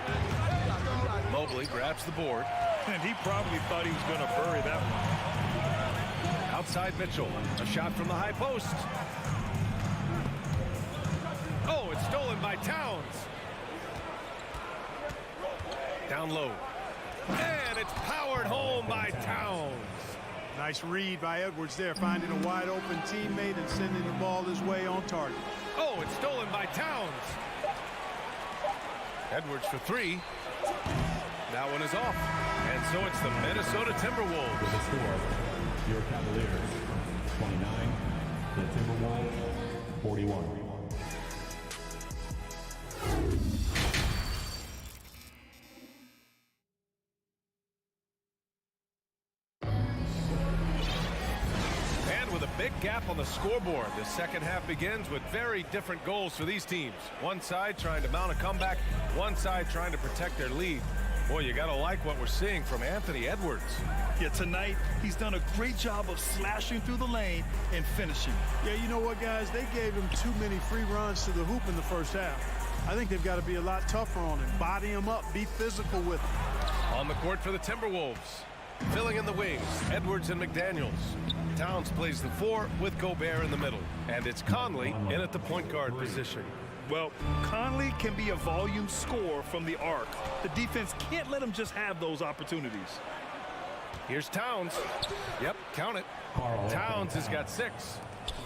Mobley grabs the board. And he probably thought he was going to bury that one. Outside Mitchell. A shot from the high post. Oh, it's stolen by Towns. Down low. And it's powered home by Towns. Nice read by Edwards there, finding a wide open teammate and sending the ball his way on target. Oh, it's stolen by Towns. Edwards for 3. That one is off. And so it's the Minnesota Timberwolves. With the score, your Cavaliers 29, the Timberwolves 41. Big gap on the scoreboard. The second half begins with very different goals for these teams. One side trying to mount a comeback, one side trying to protect their lead. Boy, you got to like what we're seeing from Anthony Edwards. Yeah, tonight he's done a great job of slashing through the lane and finishing. Yeah, you know what, guys? They gave him too many free runs to the hoop in the first half. I think they've got to be a lot tougher on him. Body him up, be physical with him. On the court for the Timberwolves. Filling in the wings, Edwards and McDaniels. Towns plays the 4 with Gobert in the middle. And it's Conley in at the point guard position. Well, Conley can be a volume scorer from the arc. The defense can't let him just have those opportunities. Here's Towns. Yep, count it. Towns has got 6.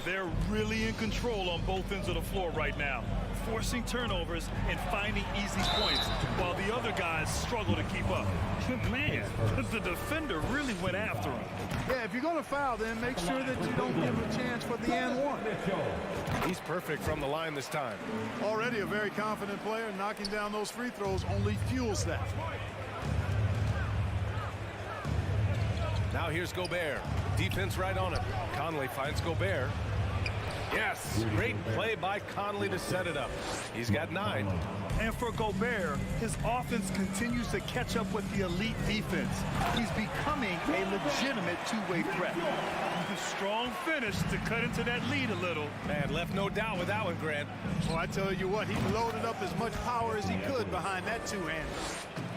They're really in control on both ends of the floor right now, forcing turnovers and finding easy points while the other guys struggle to keep up. Man, the defender really went after him. Yeah, if you're going to foul, then make sure that you don't give him a chance for the and one. He's perfect from the line this time. Already a very confident player. Knocking down those free throws only fuels that. Now here's Gobert. Defense right on it. Conley finds Gobert. Yes, great play by Conley to set it up. He's got 9. And for Gobert, his offense continues to catch up with the elite defense. He's becoming a legitimate two-way threat. Strong finish to cut into that lead a little. Man, left no doubt with that one, Grant. Well, I tell you what, he loaded up as much power as he could behind that two-hander.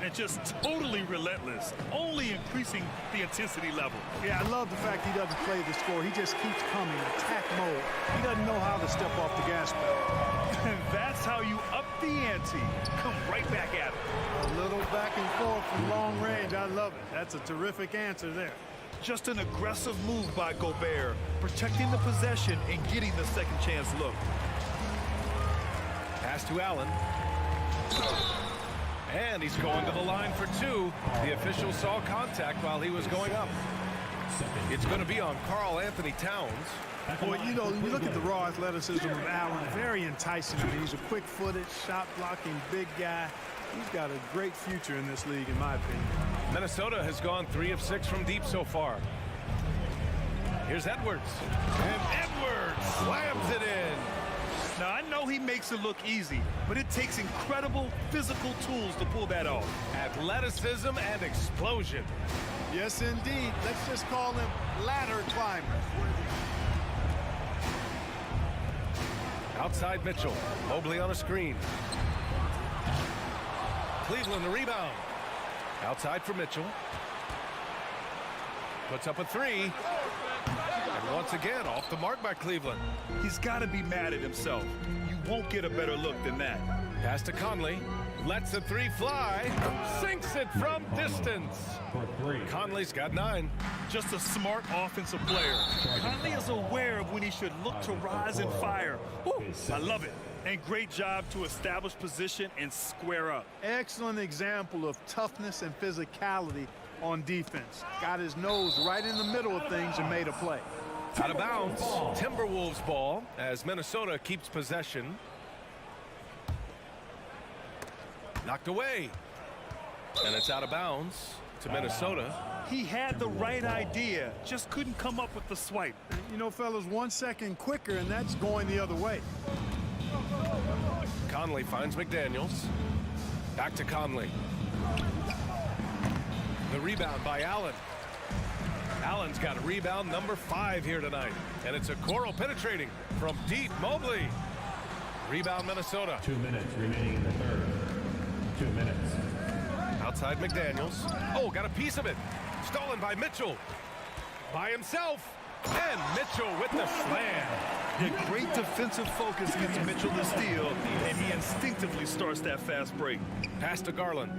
And just totally relentless, only increasing the intensity level. Yeah, I love the fact he doesn't play the score. He just keeps coming, attack mode. He doesn't know how to step off the gas pedal. And that's how you up the ante. Come right back at it. A little back and forth from long range. I love it. That's a terrific answer there. Just an aggressive move by Gobert, protecting the possession and getting the second chance look. Pass to Allen. And he's going to the line for two. The official saw contact while he was going up. It's going to be on Karl Anthony Towns. Boy, you know, you look at the raw athleticism of Allen, very enticing. I mean, he's a quick-footed, shot-blocking, big guy. He's got a great future in this league, in my opinion. Minnesota has gone 3 of 6 from deep so far. Here's Edwards. And Edwards slams it in. Now, I know he makes it look easy, but it takes incredible physical tools to pull that off. Athleticism and explosion. Yes, indeed. Let's just call him ladder climber. Outside Mitchell. Mobley on a screen. Cleveland the rebound. Outside for Mitchell. Puts up a three. And once again, off the mark by Cleveland. He's got to be mad at himself. You won't get a better look than that. Pass to Conley. Lets the three fly. Sinks it from distance. Conley's got 9. Just a smart offensive player. Conley is aware of when he should look to rise and fire. Woo, I love it. And great job to establish position and square up. Excellent example of toughness and physicality on defense. Got his nose right in the middle of things and made a play. Out of bounds. Timberwolves ball as Minnesota keeps possession. Knocked away. And it's out of bounds to Minnesota. He had the right idea, just couldn't come up with the swipe. You know, fellas, 1 second quicker, and that's going the other way. Conley finds McDaniels. Back to Conley. The rebound by Allen. Allen's got a rebound number 5 here tonight. And it's a Okoro penetrating from deep. Mobley. Rebound Minnesota. 2 minutes remaining in the third. 2 minutes. Outside McDaniels. Oh, got a piece of it. Stolen by Mitchell. By himself. And Mitchell with the slam. Yeah, great defensive focus gets Mitchell the steal, and he instinctively starts that fast break. Pass to Garland.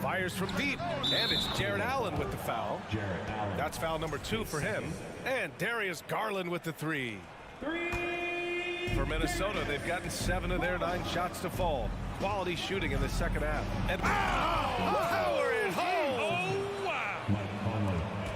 Fires from deep. And it's Jared Allen with the foul. Jared Allen. That's foul number 2 for him. And Darius Garland with the 3. For Minnesota, they've gotten 7 of their 9 shots to fall. Quality shooting in the second half. And power is home. Oh, wow.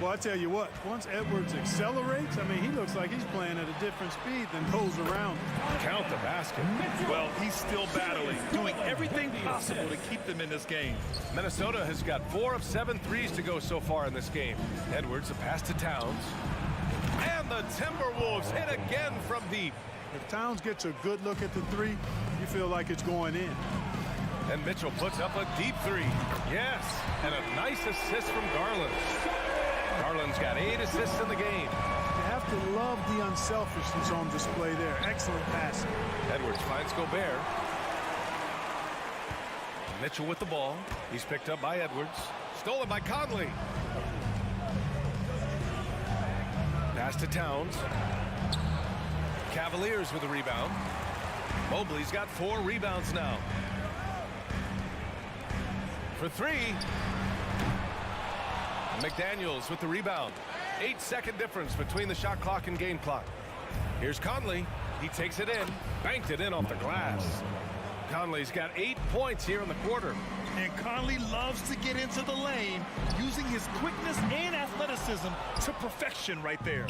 Well, I tell you what, once Edwards accelerates, I mean, he looks like he's playing at a different speed than those around him. Count the basket. Well, he's still battling, doing everything possible to keep them in this game. Minnesota has got 4 of 7 threes to go so far in this game. Edwards, a pass to Towns. And the Timberwolves hit again from deep. If Towns gets a good look at the 3, you feel like it's going in. And Mitchell puts up a deep 3. Yes, and a nice assist from Garland. Garland's got 8 assists in the game. You have to love the unselfishness on display there. Excellent passing. Edwards finds Gobert. Mitchell with the ball. He's picked up by Edwards. Stolen by Conley. Pass to Towns. Cavaliers with the rebound. Mobley's got 4 rebounds now. For 3. McDaniels with the rebound. 8-second difference between the shot clock and game clock. Here's Conley. He takes it in. Banked it in off the glass. Conley's got 8 points here in the quarter. And Conley loves to get into the lane, using his quickness and athleticism to perfection right there.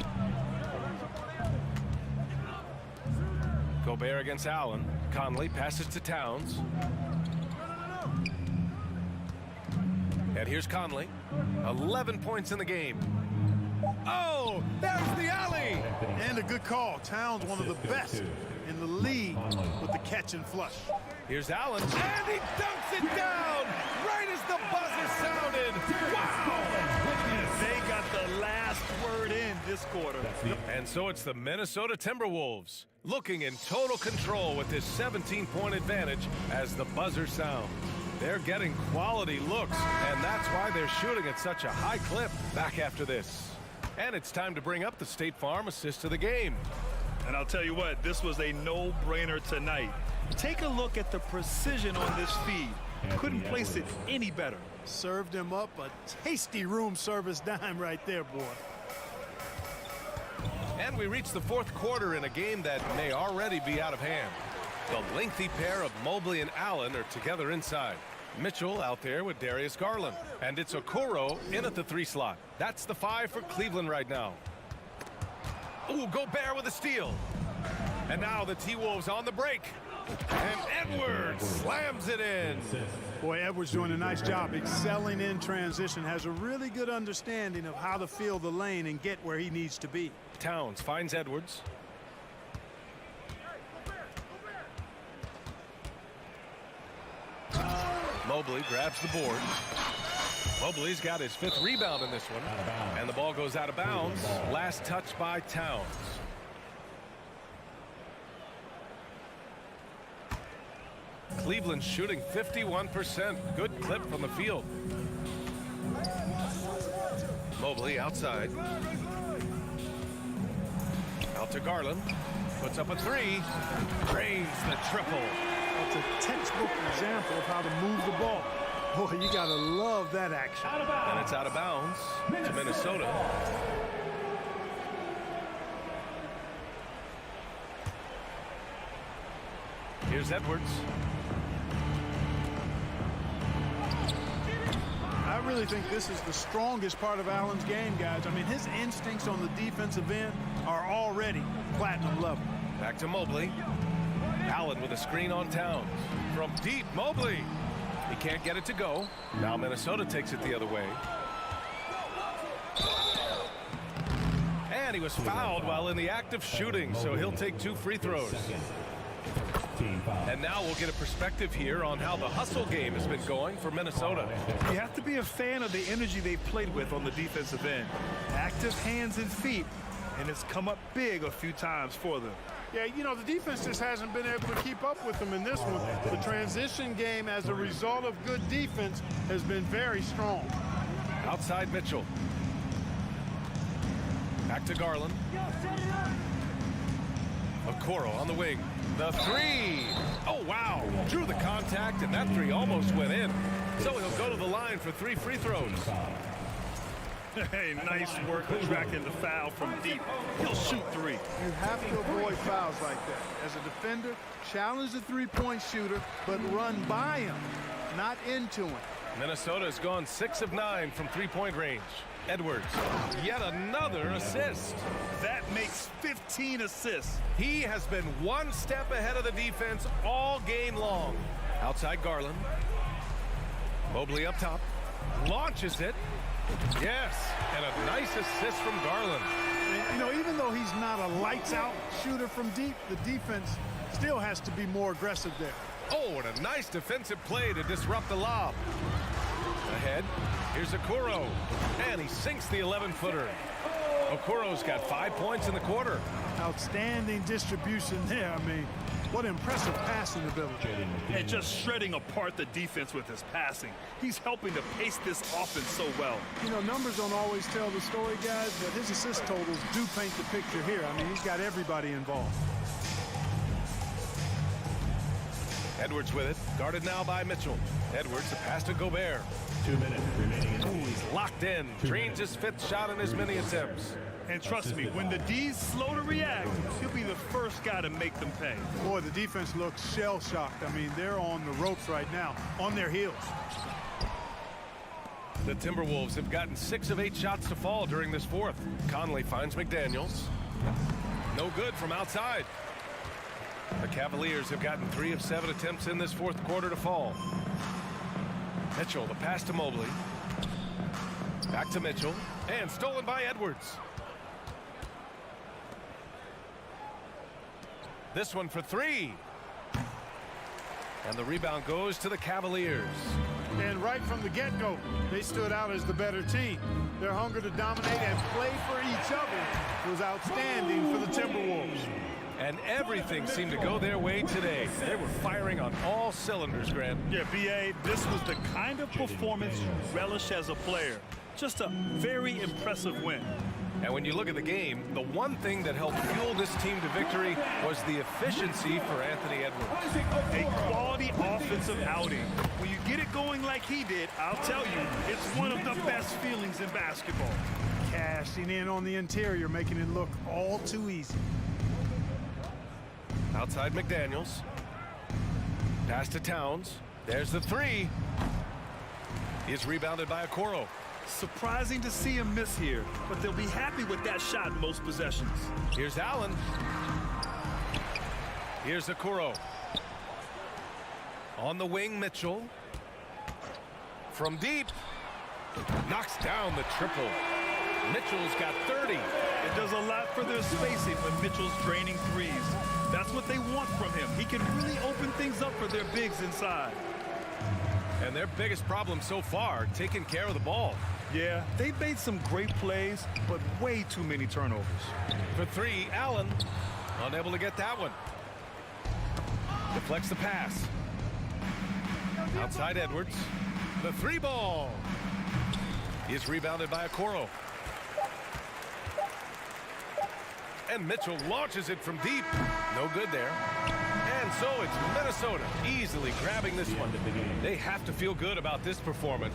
Gobert against Allen. Conley passes to Towns. And here's Conley. 11 points in the game. Oh, there's the alley. And a good call. Towns, one of the best in the league with the catch and flush. Here's Allen. And he dunks it down right as the buzzer sounded. Wow. They got the last word in this quarter. And so it's the Minnesota Timberwolves looking in total control with this 17-point advantage as the buzzer sounds. They're getting quality looks, and that's why they're shooting at such a high clip back after this. And it's time to bring up the State Farm assist of the game. And I'll tell you what, this was a no-brainer tonight. Take a look at the precision on this feed. Couldn't place it any better. Served him up a tasty room service dime right there, boy. And we reach the fourth quarter in a game that may already be out of hand. The lengthy pair of Mobley and Allen are together inside. Mitchell out there with Darius Garland. And it's Okoro in at the 3 slot. That's the 5 for Cleveland right now. Ooh, Gobert with a steal. And now the T-Wolves on the break. And Edwards slams it in. Boy, Edwards doing a nice job excelling in transition. Has a really good understanding of how to fill the lane and get where he needs to be. Towns finds Edwards. Mobley grabs the board. Mobley's got his 5th rebound in this one. And the ball goes out of bounds. Last touch by Towns. Cleveland shooting 51%. Good clip from the field. Mobley outside. Out to Garland. Puts up a 3. Drains the triple. That's a textbook example of how to move the ball. Boy, you gotta love that action. And it's out of bounds to Minnesota. Here's Edwards. I really think this is the strongest part of Allen's game, guys. I mean, his instincts on the defensive end are already platinum level. Back to Mobley. Allen with a screen on Towns. From deep, Mobley. He can't get it to go. Now Minnesota takes it the other way. And he was fouled while in the act of shooting, so he'll take 2 free throws. And now we'll get a perspective here on how the hustle game has been going for Minnesota. You have to be a fan of the energy they've played with on the defensive end. Active hands and feet, and it's come up big a few times for them. Yeah, you know, the defense just hasn't been able to keep up with them in this one. The transition game, as a result of good defense, has been very strong. Outside Mitchell. Back to Garland. Okoro on the wing. The 3. Oh, wow. Drew the contact, and that 3 almost went in. So he'll go to the line for 3 free throws. Hey, nice work attracting the foul from deep. He'll shoot 3. You have to avoid fouls like that. As a defender, challenge the three-point shooter, but run by him, not into him. Minnesota has gone 6 of 9 from 3-point range. Edwards, yet another assist. That makes 15 assists. He has been 1 step ahead of the defense all game long. Outside Garland. Mobley up top. Launches it. Yes, and a nice assist from Garland. And, you know, even though he's not a lights-out shooter from deep, the defense still has to be more aggressive there. Oh, and a nice defensive play to disrupt the lob. Ahead, here's Okoro, and he sinks the 11-footer. Okoro's got 5 points in the quarter. Outstanding distribution there. I mean, what impressive passing ability. And just shredding apart the defense with his passing. He's helping to pace this offense so well. You know, numbers don't always tell the story, guys, but his assist totals do paint the picture here. I mean, he's got everybody involved. Edwards with it, guarded now by Mitchell. Edwards, a pass to Gobert. 2 minutes remaining. Ooh, he's locked in. Drains his 5th shot in as many attempts. And trust me, when the D's slow to react, he'll be the first guy to make them pay. Boy, the defense looks shell-shocked. I mean, they're on the ropes right now, on their heels. The Timberwolves have gotten 6 of 8 shots to fall during this 4th. Conley finds McDaniels. No good from outside. The Cavaliers have gotten 3 of 7 attempts in this 4th quarter to fall. Mitchell, the pass to Mobley. Back to Mitchell, and stolen by Edwards. This one for 3. And the rebound goes to the Cavaliers. And right from the get-go, they stood out as the better team. Their hunger to dominate and play for each other was outstanding for the Timberwolves. And everything seemed to go their way today. They were firing on all cylinders, Grant. Yeah, B.A., this was the kind of performance you relish as a player. Just a very impressive win. And when you look at the game, the one thing that helped fuel this team to victory was the efficiency for Anthony Edwards. A quality offensive outing. When you get it going like he did, I'll tell you, it's one of the best feelings in basketball. Cashing in on the interior, making it look all too easy. Outside McDaniels. Pass to Towns. There's the three. He's rebounded by Okoro. Surprising to see him miss here, but they'll be happy with that shot in most possessions. Here's Allen. Here's Okoro. On the wing, Mitchell. From deep. Knocks down the triple. Mitchell's got 30. It does a lot for their spacing when Mitchell's draining threes. That's what they want from him. He can really open things up for their bigs inside. And their biggest problem so far, taking care of the ball. Yeah, they've made some great plays, but way too many turnovers. For three, Allen. Unable to get that one. Deflects the pass. Outside Edwards. The three ball. He's rebounded by Okoro. And Mitchell launches it from deep. No good there. And so it's Minnesota easily grabbing this one. They have to feel good about this performance.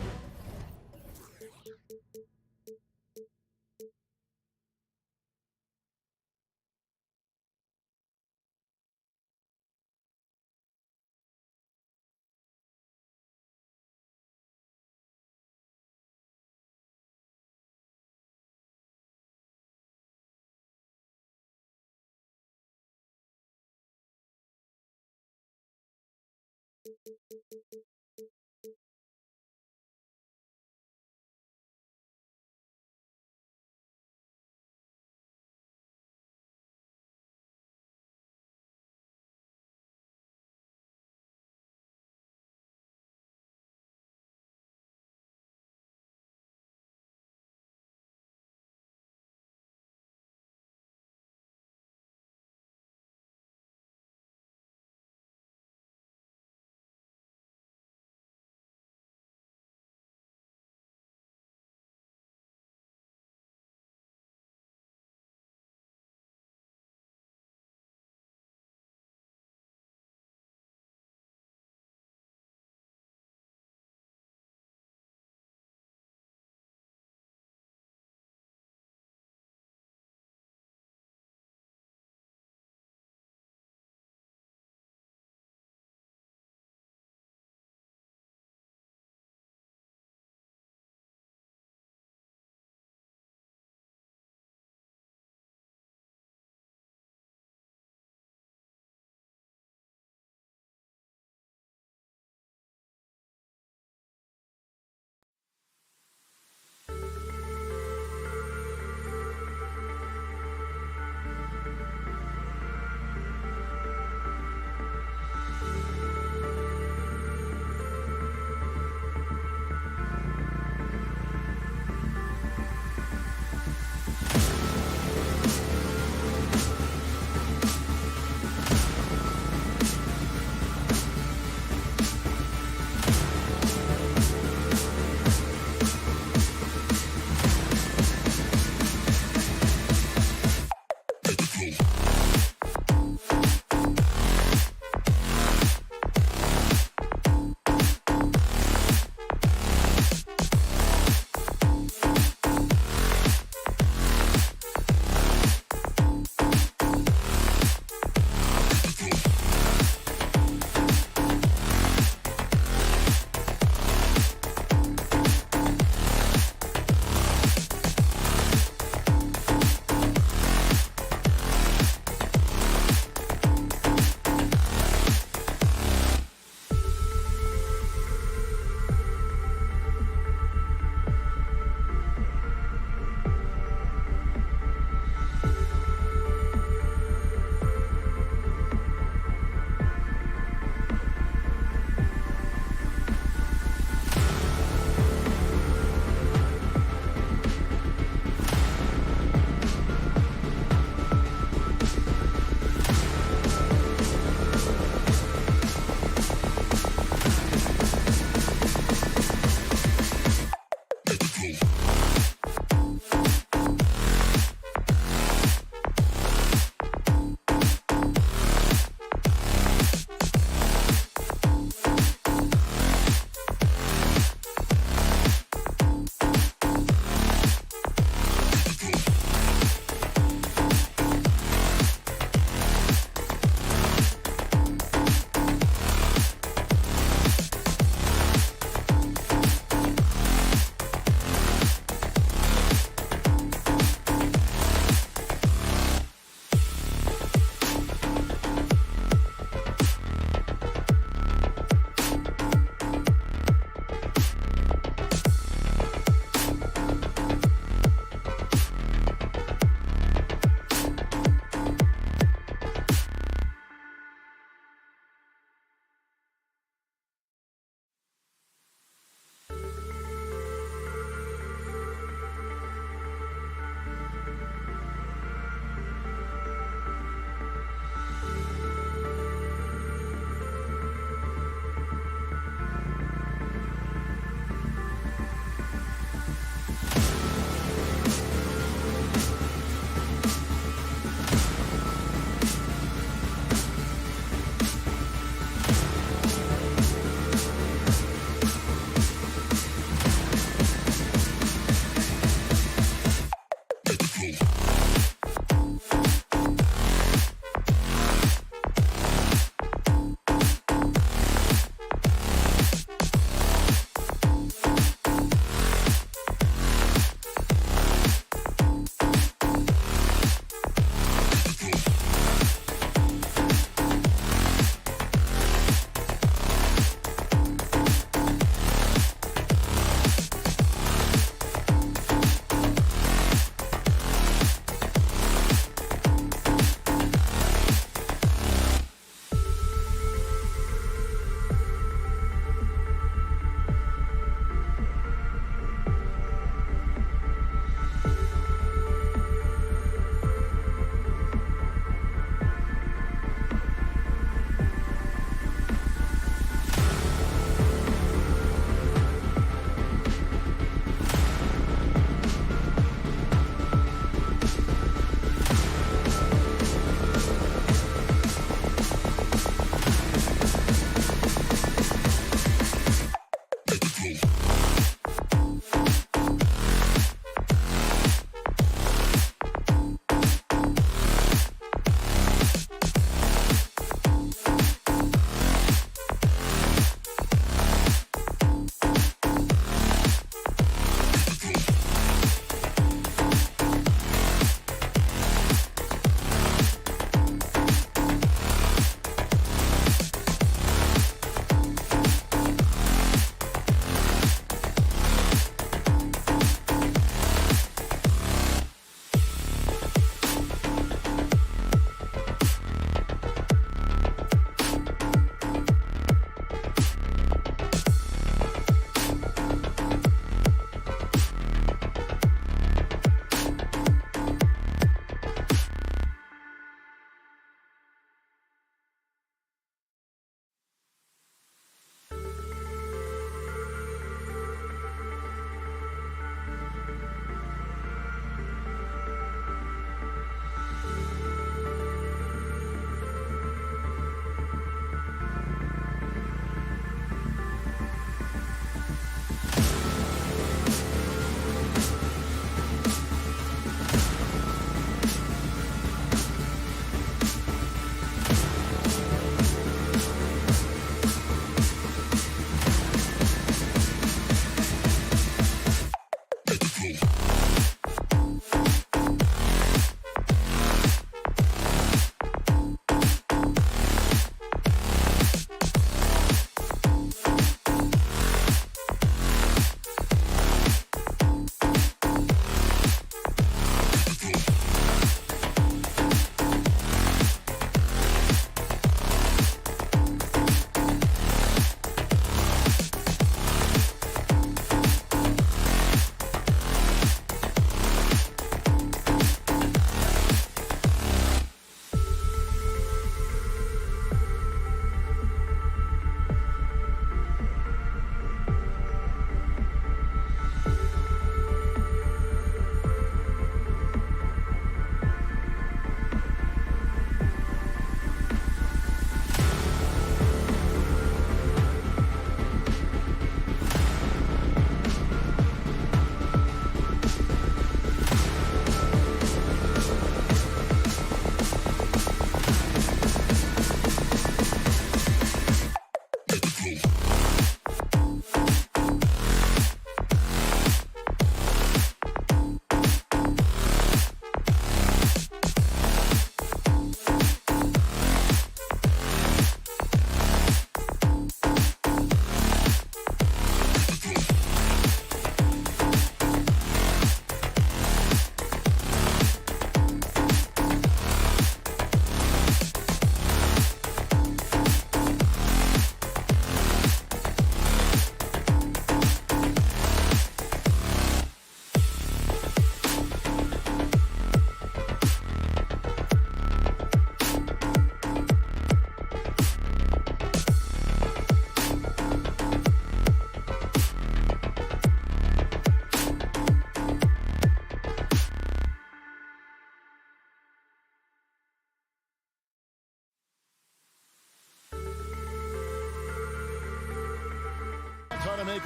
to make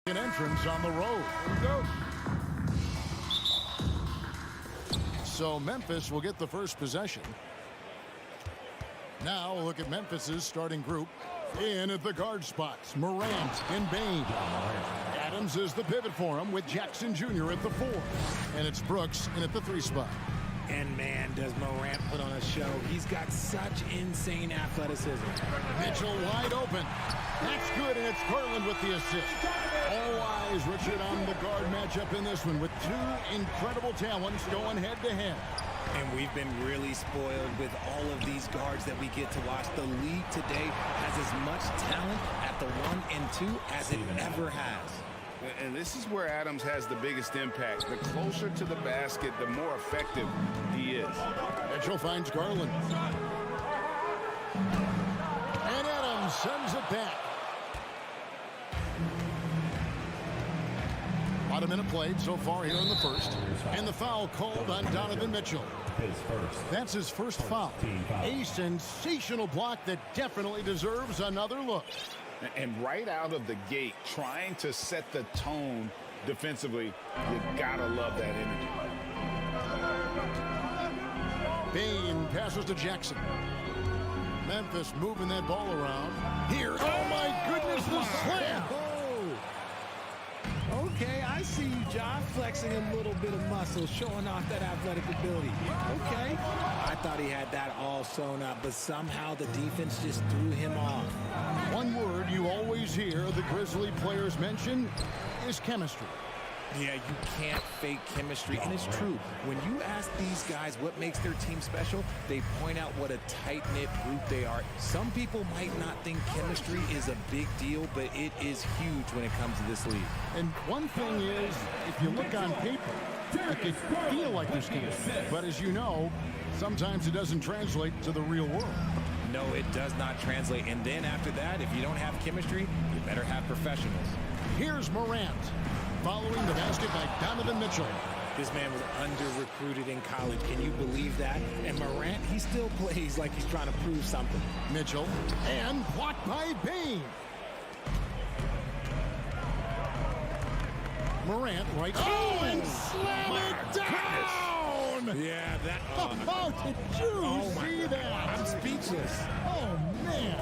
an entrance on the road. Here we go. So Memphis will get the first possession. Now we'll look at Memphis's starting group. In at the guard spots, Morant and Bain. Adams is the pivot for him with Jackson Jr. at the 4. And it's Brooks in at the 3 spot. And man, does Morant put on a show. He's got such insane athleticism. Mitchell wide open. That's good, and it's Garland with the assist. All eyes, Richard, on the guard matchup in this one with 2 incredible talents going head-to-head. And we've been really spoiled with all of these guards that we get to watch. The league today has as much talent at the 1 and 2 as it ever has. And this is where Adams has the biggest impact. The closer to the basket, the more effective he is. Mitchell finds Garland. And Adams sends it back. About a minute played so far here in the first. And the foul called on Donovan Mitchell. That's his first foul. A sensational block that definitely deserves another look. And right out of the gate, trying to set the tone defensively, you gotta love that energy. Bain passes to Jackson. Memphis moving that ball around. Here, oh my goodness, the slam! Okay, I see you, John, flexing a little bit of muscle, showing off that athletic ability. Okay. I thought he had that all sewn up, but somehow the defense just threw him off. One word you always hear the Grizzly players mention is chemistry. Yeah, you can't fake chemistry, and it's true. When you ask these guys what makes their team special, they point out what a tight-knit group they are. Some people might not think chemistry is a big deal, but it is huge when it comes to this league. And one thing is, if you look on paper, it could feel like there's chemistry. But as you know, sometimes it doesn't translate to the real world. No, it does not translate. And then after that, if you don't have chemistry, you better have professionals. Here's Morant. Following the basket by Donovan Mitchell. This man was under-recruited in college. Can you believe that? And Morant, he still plays like he's trying to prove something. Mitchell, and blocked by Bain. Morant right. Oh, and slam it down! Yeah, that. Oh, did you see that? I'm speechless. Oh, man.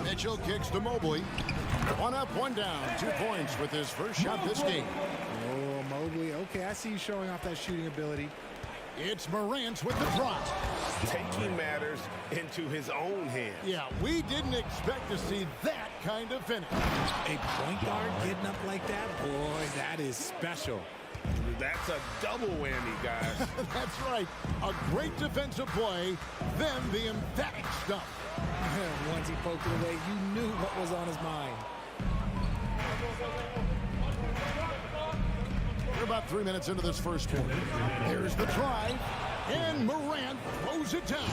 Mitchell kicks to Mobley. 1 up, 1 down. 2 points with his first shot this game. Oh, Mobley. Okay, I see you showing off that shooting ability. It's Morant with the drop. Taking matters into his own hands. Yeah, we didn't expect to see that kind of finish. A point guard getting up like that? Boy, that is special. That's a double whammy, guys. That's right. A great defensive play, then the emphatic stuff. Once he poked it away, you knew what was on his mind. We're about 3 minutes into this first quarter. Here's the drive, and Morant throws it down.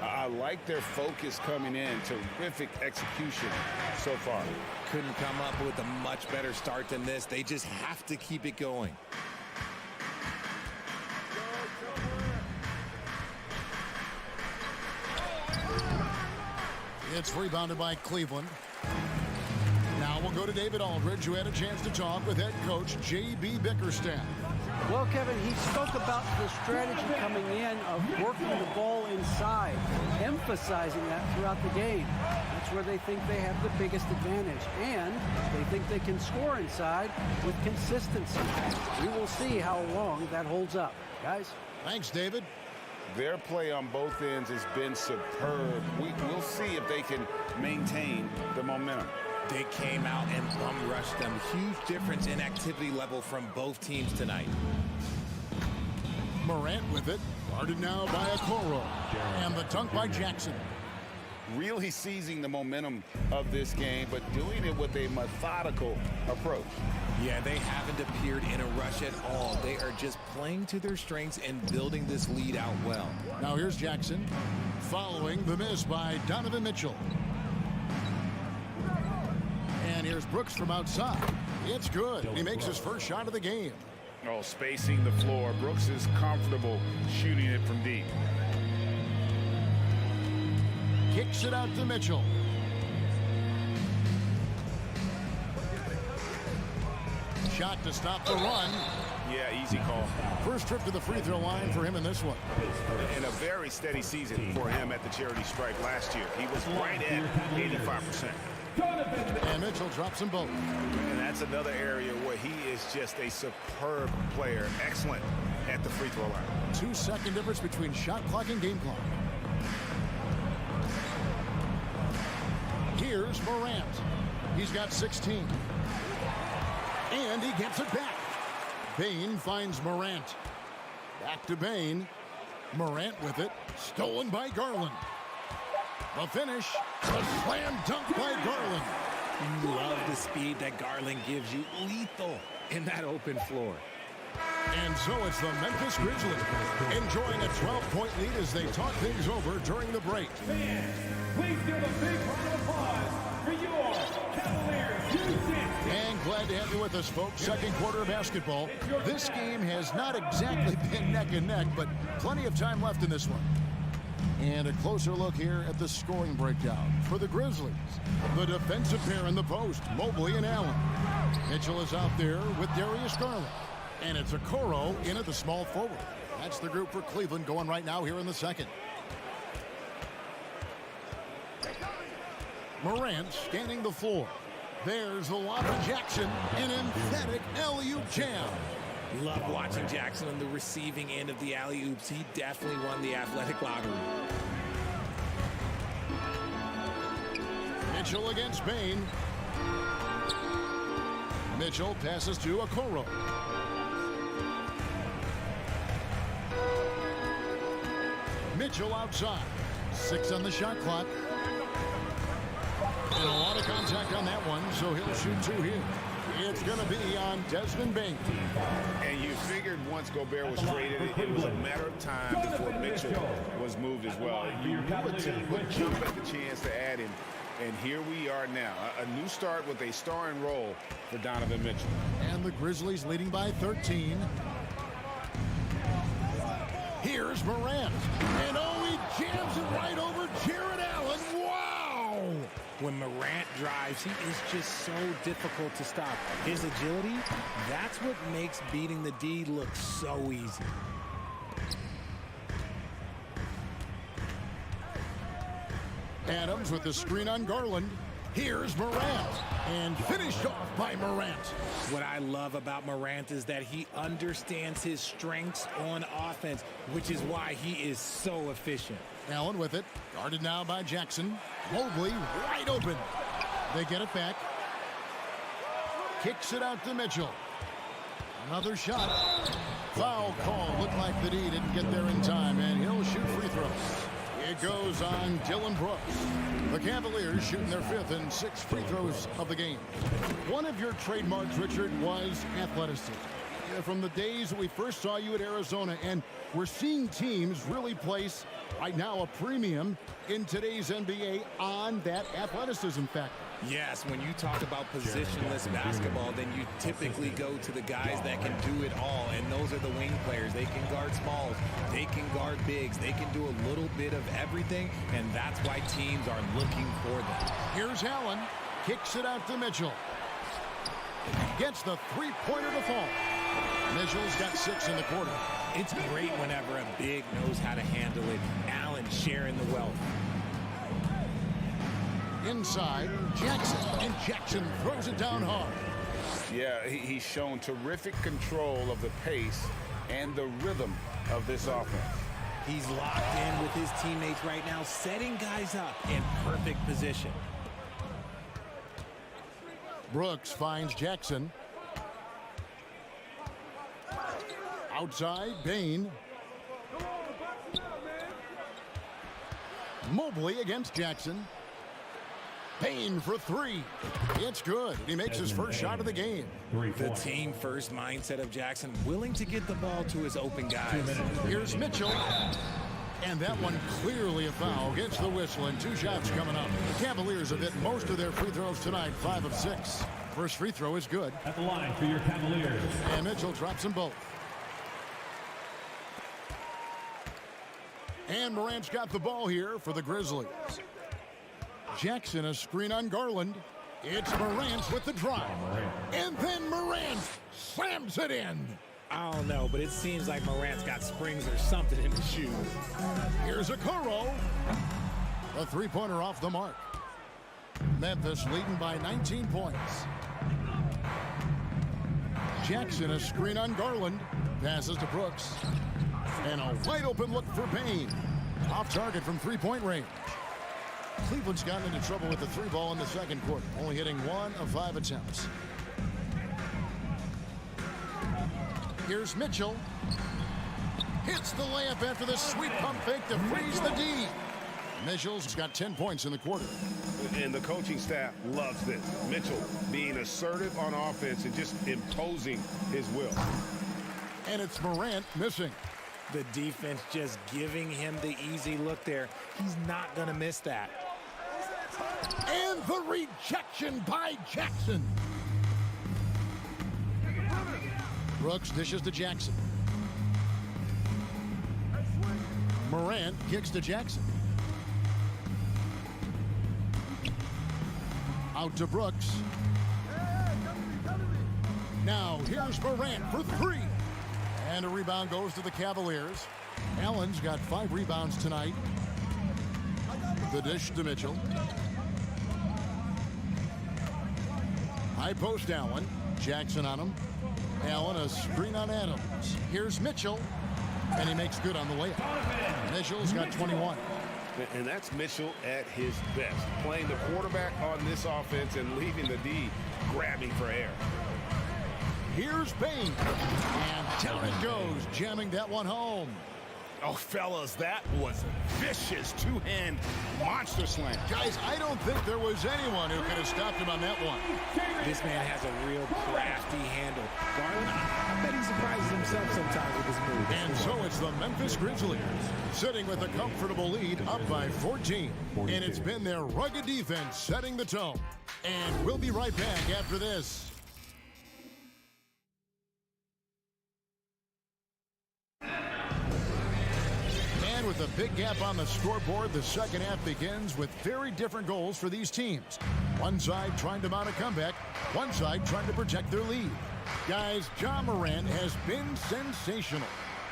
I like their focus coming in. Terrific execution so far. Couldn't come up with a much better start than this. They just have to keep it going. It's rebounded by Cleveland. Now we'll go to David Aldridge, who had a chance to talk with head coach J.B. Bickerstaff. Well, Kevin, he spoke about the strategy coming in of working the ball inside, emphasizing that throughout the game. That's where they think they have the biggest advantage, and they think they can score inside with consistency. We will see how long that holds up. Guys? Thanks, David. Their play on both ends has been superb. We'll see if they can maintain the momentum. They came out and bum rushed them. Huge difference in activity level from both teams tonight. Morant with it. Guarded now by Okoro. And the dunk by Jackson. Really seizing the momentum of this game, but doing it with a methodical approach. Yeah, they haven't appeared in a rush at all. They are just playing to their strengths and building this lead out well. Now here's Jackson, following the miss by Donovan Mitchell. And here's Brooks from outside. It's good. He makes his first shot of the game. Oh, spacing the floor. Brooks is comfortable shooting it from deep. Kicks it out to Mitchell. Shot to stop the run. Yeah, easy call. First trip to the free throw line for him in this one. And a very steady season for him at the charity stripe last year. He was right at 85%. And Mitchell drops them both. And that's another area where he is just a superb player. Excellent at the free throw line. 2-second difference between shot clock and game clock. Here's Morant. He's got 16. And he gets it back. Bane finds Morant. Back to Bane. Morant with it. Stolen by Garland. The finish. A slam dunk by Garland. You love the speed that Garland gives you. Lethal in that open floor. And so it's the Memphis Grizzlies enjoying a 12-point lead as they talk things over during the break. Fans, please give a big round of applause for your Cavaliers. And glad to have you with us, folks. Second quarter of basketball. This game has not exactly been neck and neck, but plenty of time left in this one. And a closer look here at the scoring breakdown for the Grizzlies. The defensive pair in the post, Mobley and Allen. Mitchell is out there with Darius Garland. And it's Okoro in at the small forward. That's the group for Cleveland going right now here in the second. Morant scanning the floor. There's the lob to Jackson. An emphatic alley-oop jam. Love watching Jackson on the receiving end of the alley-oops. He definitely won the athletic lottery. Mitchell against Bane. Mitchell passes to Okoro. Mitchell outside. 6 on the shot clock. And a lot of contact on that one, so he'll shoot 2 here. It's going to be on Desmond Bane. And you figured once Gobert was traded, it was a matter of time before Mitchell was moved as well. You knew a team would jump at the chance to add him. And here we are now. A new start with a starring role for Donovan Mitchell. And the Grizzlies leading by 13. Here's Morant. And oh, he jams it right over Jared Allen. Wow! When Morant drives, he is just so difficult to stop. His agility, that's what makes beating the D look so easy. Adams with the screen on Garland. Here's Morant. And finished off by Morant. What I love about Morant is that he understands his strengths on offense, which is why he is so efficient. Allen with it. Guarded now by Jackson. Mobley wide open. They get it back. Kicks it out to Mitchell. Another shot. Foul call. Looked like the D didn't get there in time, and he'll shoot free throws. It goes on Dillon Brooks. The Cavaliers shooting their 5th and 6th free throws of the game. One of your trademarks, Richard, was athleticism. From the days that we first saw you at Arizona, and we're seeing teams really place right now a premium in today's NBA on that athleticism factor. Yes, when you talk about positionless basketball, then you typically go to the guys that can do it all, and those are the wing players. They can guard smalls, they can guard bigs, they can do a little bit of everything, and that's why teams are looking for them. Here's Allen, kicks it out to Mitchell. Gets the three-pointer to fall. Mitchell's got 6 in the quarter. It's great whenever a big knows how to handle it. Allen sharing the wealth. Inside, Jackson, and Jackson throws it down hard. Yeah, he's shown terrific control of the pace and the rhythm of this offense. He's locked in with his teammates right now, setting guys up in perfect position. Brooks finds Jackson. Outside, Bane. Mobley against Jackson. Bane for 3. It's good. He makes his first shot of the game. The team first mindset of Jackson, willing to get the ball to his open guys. Here's Mitchell. And that one clearly a foul. Gets the whistle, and 2 shots coming up. The Cavaliers have hit most of their free throws tonight, 5 of 6. First free throw is good. At the line for your Cavaliers. And Mitchell drops them both. And Morant's got the ball here for the Grizzlies. Jackson, a screen on Garland. It's Morant with the drive. And then Morant slams it in. I don't know, but it seems like Morant's got springs or something in his shoes. Here's Okoro. A three-pointer off the mark. Memphis leading by 19 points. Jackson, a screen on Garland. Passes to Brooks. And a wide open look for Payne. Off target from three-point range. Cleveland's gotten into trouble with the three ball in the second quarter, only hitting 1 of 5 attempts. Here's Mitchell. Hits the layup after the sweep pump fake to freeze the D. Mitchell's got 10 points in the quarter. And the coaching staff loves this. Mitchell being assertive on offense and just imposing his will. And it's Morant missing. The defense just giving him the easy look there. He's not going to miss that. And the rejection by Jackson. Brooks dishes to Jackson. Morant kicks to Jackson. Out to Brooks. Now here's Morant for three. And a rebound goes to the Cavaliers. Allen's got 5 rebounds tonight. The dish to Mitchell. High post Allen. Jackson on him. Allen a screen on Adams. Here's Mitchell. And he makes good on the layup. Mitchell's got 21. And that's Mitchell at his best. Playing the quarterback on this offense and leaving the D grabbing for air. Here's Payne. And down it goes, jamming that one home. Oh, fellas, that was vicious two-hand monster slam. Guys, I don't think there was anyone who could have stopped him on that one. This man has a real crafty handle. Garland, I bet he surprises himself sometimes with his moves. And so it's the Memphis Grizzlies sitting with a comfortable lead up by 14. And it's been their rugged defense setting the tone. And we'll be right back after this. With a big gap on the scoreboard, the second half begins with very different goals for these teams. One side trying to mount a comeback, one side trying to protect their lead. Guys, Ja Morant has been sensational.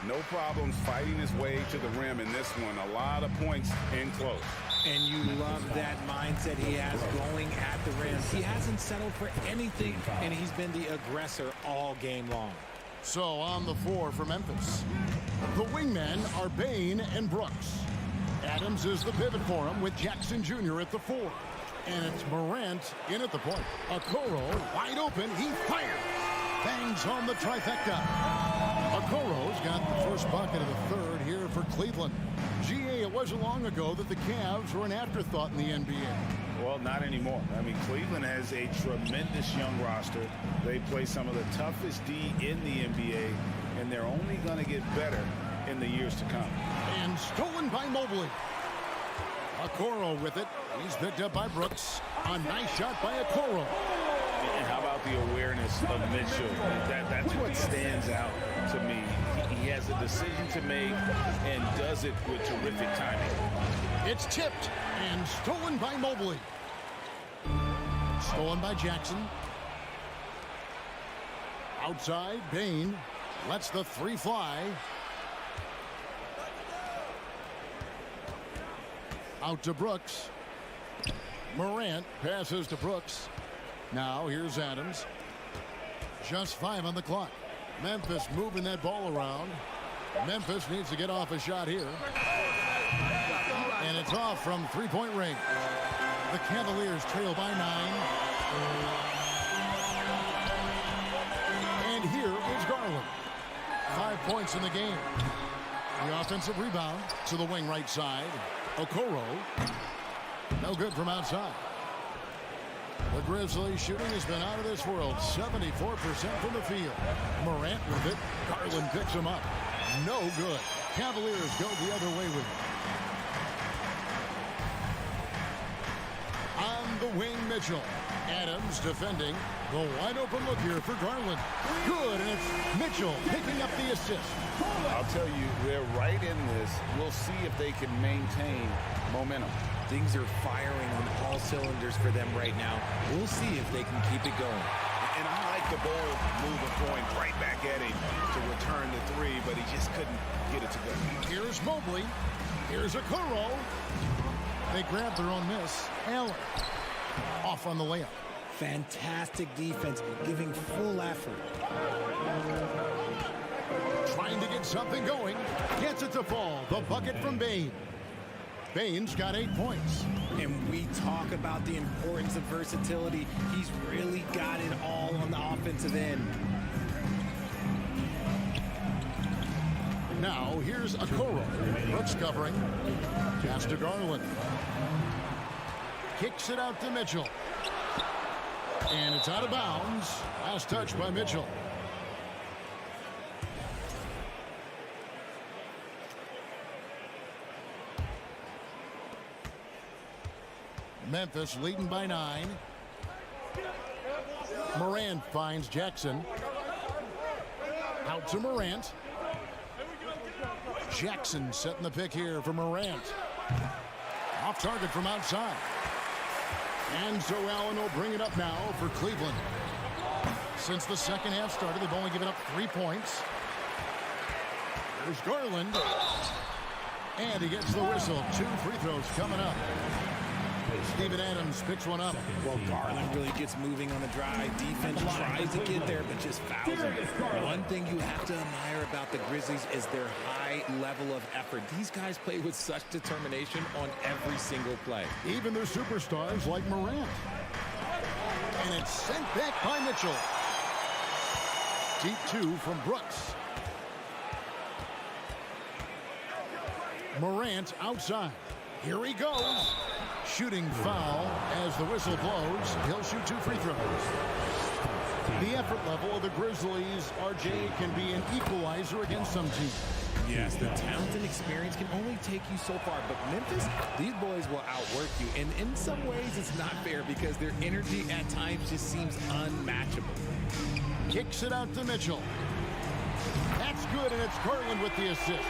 No problems fighting his way to the rim in this one. A lot of points in close. And you love that mindset he has going at the rim. He hasn't settled for anything, and he's been the aggressor all game long. So on the floor for Memphis, the wingmen are Payne and Brooks. Adams is the pivot for him with Jackson Jr. at the 4. And it's Morant in at the point. Okoro wide open. He fires. Bangs home the trifecta. Okoro's got the first bucket of the third here for Cleveland. GA, it wasn't long ago that the Cavs were an afterthought in the NBA. Well, not anymore. I mean, Cleveland has a tremendous young roster. They play some of the toughest D in the NBA, and they're only going to get better in the years to come. And stolen by Mobley. Okoro with it. He's picked up by Brooks. A nice shot by Okoro. And how about the awareness of Mitchell? That's what stands out to me. He has a decision to make and does it with terrific timing. It's tipped and stolen by Mobley. Stolen by Jackson. Outside, Payne lets the 3 fly. Out to Brooks. Morant passes to Brooks. Now here's Adams. Just 5 on the clock. Memphis moving that ball around. Memphis needs to get off a shot here. And it's off from 3-point range. The Cavaliers trail by 9. And here is Garland. 5 points in the game. The offensive rebound to the wing right side. Okoro. No good from outside. The Grizzlies shooting has been out of this world. 74% from the field. Morant with it. Garland picks him up. No good. Cavaliers go the other way with it. On On the wing, Mitchell. Adams defending. The wide open look here for Garland. Good, and it's Mitchell picking up the assist. I'll tell you, they're right in this. We'll see if they can maintain momentum. Things are firing on all cylinders for them right now. We'll see if they can keep it going. And I like the bold move of going right back at him to return the three, but he just couldn't get it to go. Here's Mobley. Here's Okoro. They grab their own miss. Allen off on the layup. Fantastic defense, giving full effort. Trying to get something going. Gets it to fall. The bucket from Bane. Bane's got 8 points. And we talk about the importance of versatility. He's really got it all on the offensive end. Now, here's Okoro. Brooks covering. Pass to Garland. Kicks it out to Mitchell. And it's out of bounds. Last touch by Mitchell. Memphis leading by 9. Morant finds Jackson. Out to Morant. Jackson setting the pick here for Morant. Off target from outside. And so Allen will bring it up now for Cleveland. Since the second half started, they've only given up 3 points. There's Garland. And he gets the whistle. 2 free throws coming up. Steven Adams picks one up. Well, Garland really gets moving on the drive. Defense tries to get there, but just fouls him. One thing you have to admire about the Grizzlies is their high level of effort. These guys play with such determination on every single play. Even their superstars like Morant. And it's sent back by Mitchell. Deep 2 from Brooks. Morant outside. Here he goes. Shooting foul as the whistle blows. He'll shoot 2 free throws. The effort level of the Grizzlies, RJ, can be an equalizer against some teams. Yes, the talent and experience can only take you so far, but Memphis, these boys will outwork you. And in some ways, it's not fair because their energy at times just seems unmatchable. Kicks it out to Mitchell. That's good, and it's Garland with the assist.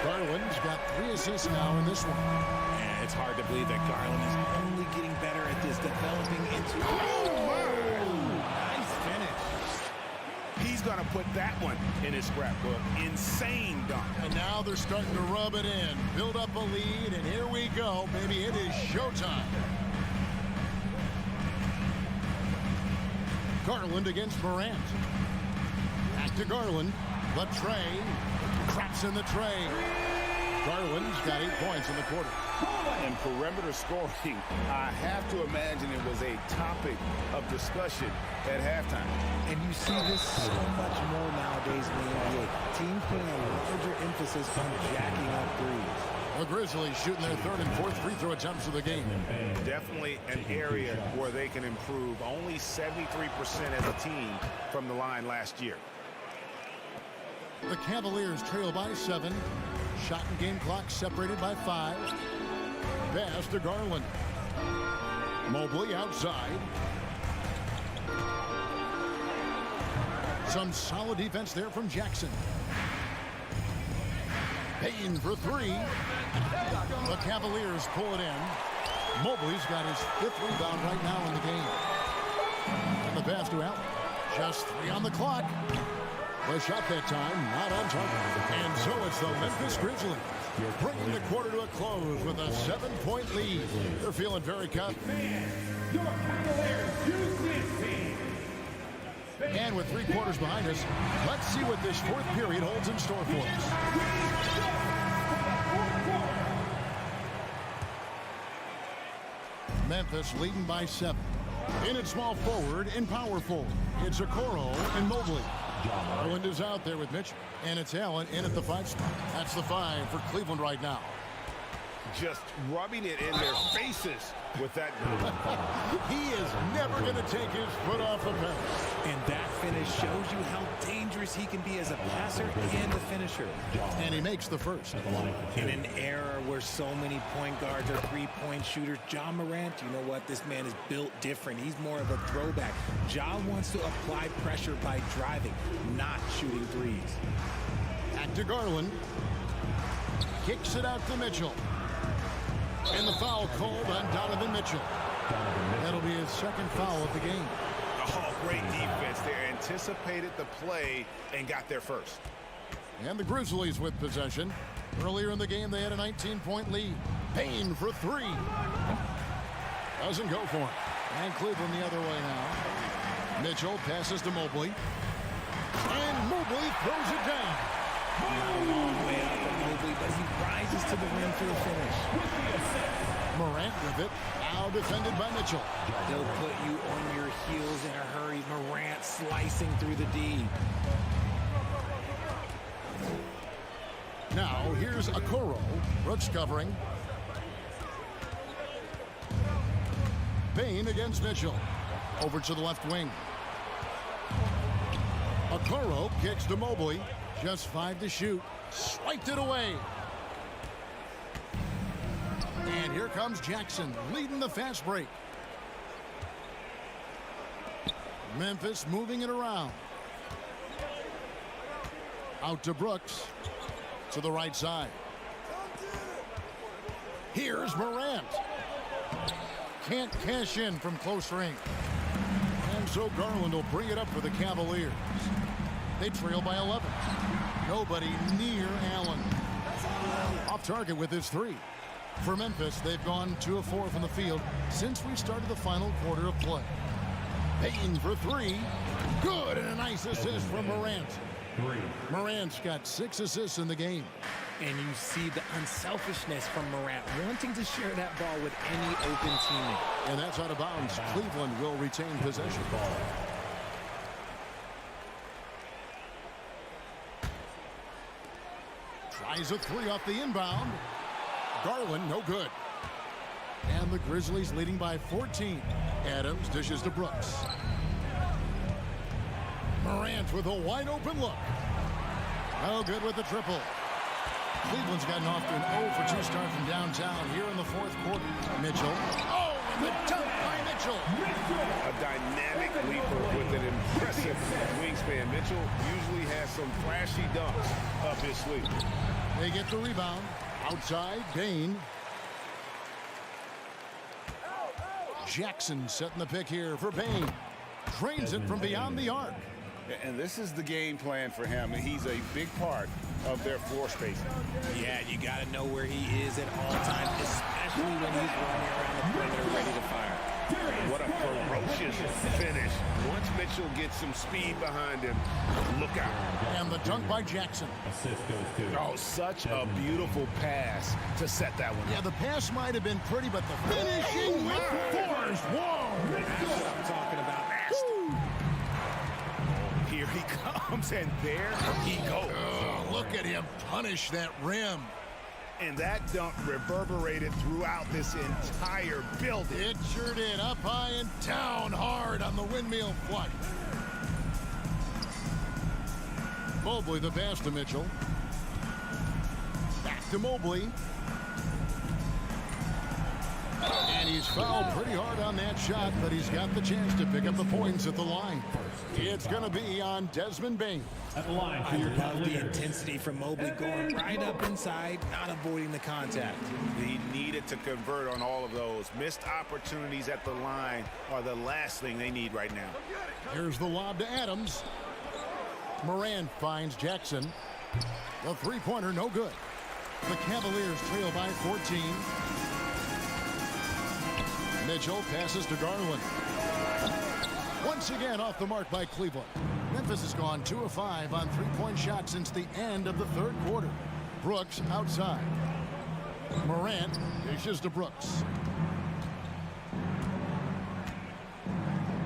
Garland's got 3 assists now in this one. Yeah, it's hard to believe that Garland is only getting better at this, developing into... Nice finish. He's going to put that one in his scrapbook. Insane dunk. And now they're starting to rub it in. Build up a lead, and here we go. Baby, it is showtime. Garland against Morant. Back to Garland. The tray. Traps in the tray. Garland's got 8 points in the quarter. And perimeter scoring, I have to imagine it was a topic of discussion at halftime. And you see this so much more nowadays in the NBA. Teams putting a larger emphasis on jacking up threes. The Grizzlies shooting their 3rd and 4th free throw attempts of the game. Definitely an area where they can improve. Only 73% as a team from the line last year. The Cavaliers trail by 7. Shot and game clock separated by 5. Pass to Garland. Mobley outside. Some solid defense there from Jackson. Payne for 3. The Cavaliers pull it in. Mobley's got his 5th rebound right now in the game. And the pass to Allen. Just 3 on the clock. The shot that time, not on target. And so it's the Memphis Grizzlies bringing the quarter to a close with a 7-point lead. They're feeling very confident. And with 3 quarters behind us, let's see what this 4th period holds in store for us. Memphis leading by 7. In at small forward and power forward, it's Okoro and Mobley. Garland is out there with Mitchell, and it's Allen in at the 5 spot. That's the 5 for Cleveland right now. just rubbing it in their faces with that move. He is never going to take his foot off the pedal. And that finish shows you how dangerous he can be as a passer and a finisher. And he makes the first. In an era where so many point guards are three-point shooters, Ja Morant, you know what? This man is built different. He's more of a throwback. Ja wants to apply pressure by driving, not shooting threes. Back to Garland. Kicks it out to Mitchell. And the foul called on Donovan Mitchell. That'll be his second foul of the game. Oh, great defense there. Anticipated the play and got there first. And the Grizzlies with possession. Earlier in the game, they had a 19-point lead. Payne for three. Doesn't go for it. And Cleveland the other way now. Mitchell passes to Mobley. And Mobley throws it down. Not a long way out for Mobley, but he rises to the rim for the finish. Morant with it. Now defended by Mitchell. They'll put you on your heels in a hurry. Morant slicing through the D. Now here's Okoro. Brooks covering. Payne against Mitchell. Over to the left wing. Okoro kicks to Mobley. Just 5 to shoot. Swiped it away. And here comes Jackson leading the fast break. Memphis moving it around. Out to Brooks. To the right side. Here's Morant. Can't cash in from close range. And so Garland will bring it up for the Cavaliers. They trail by 11. Nobody near Allen. Off target with his three. For Memphis, they've gone 2 of 4 from the field since we started the final quarter of play. Payne for three. Good, and a nice assist from Morant. Morant's got 6 assists in the game. And you see the unselfishness from Morant, wanting to share that ball with any open teammate. And that's out of bounds. Cleveland will retain possession. Tries a three off the inbound. Garland, no good. And the Grizzlies leading by 14. Adams dishes to Brooks. Morant with a wide open look. No good with the triple. Cleveland's gotten off to an 0 for 2 start from downtown here in the fourth quarter. Mitchell. Oh, and the dunk by Mitchell. A dynamic leaper with an impressive wingspan. Mitchell usually has some flashy dunks up his sleeve. They get the rebound. Outside, Payne. Jackson setting the pick here for Payne. Drains it from beyond the arc. And this is the game plan for him. He's a big part of their floor spacing. Yeah, you got to know where he is at all times, especially when he's running around the perimeter ready to fire. What a ferocious finish. Once Mitchell gets some speed behind him, look out. And the dunk by Jackson. Oh, such a beautiful pass to set that one. Yeah, the pass might have been pretty, but the finishing with force. Whoa! That's what I'm talking about. Here he comes, and there he goes. Look at him punish that rim. And that dunk reverberated throughout this entire building. It sure did. Up high and down hard on the windmill flush. Mobley the pass to Mitchell. Back to Mobley. And he's fouled pretty hard on that shot, but he's got the chance to pick up the points at the line. It's going to be on Desmond Bane. At the line for I your love the intensity from Mobley going right up inside, not avoiding the contact. He needed to convert on all of those. Missed opportunities at the line are the last thing they need right now. Here's the lob to Adams. Morant finds Jackson. The three-pointer, no good. The Cavaliers trail by 14. Mitchell passes to Garland. Once again off the mark by Cleveland. Memphis has gone 2 of 5 on three-point shots since the end of the third quarter. Brooks outside. Morant dishes to Brooks.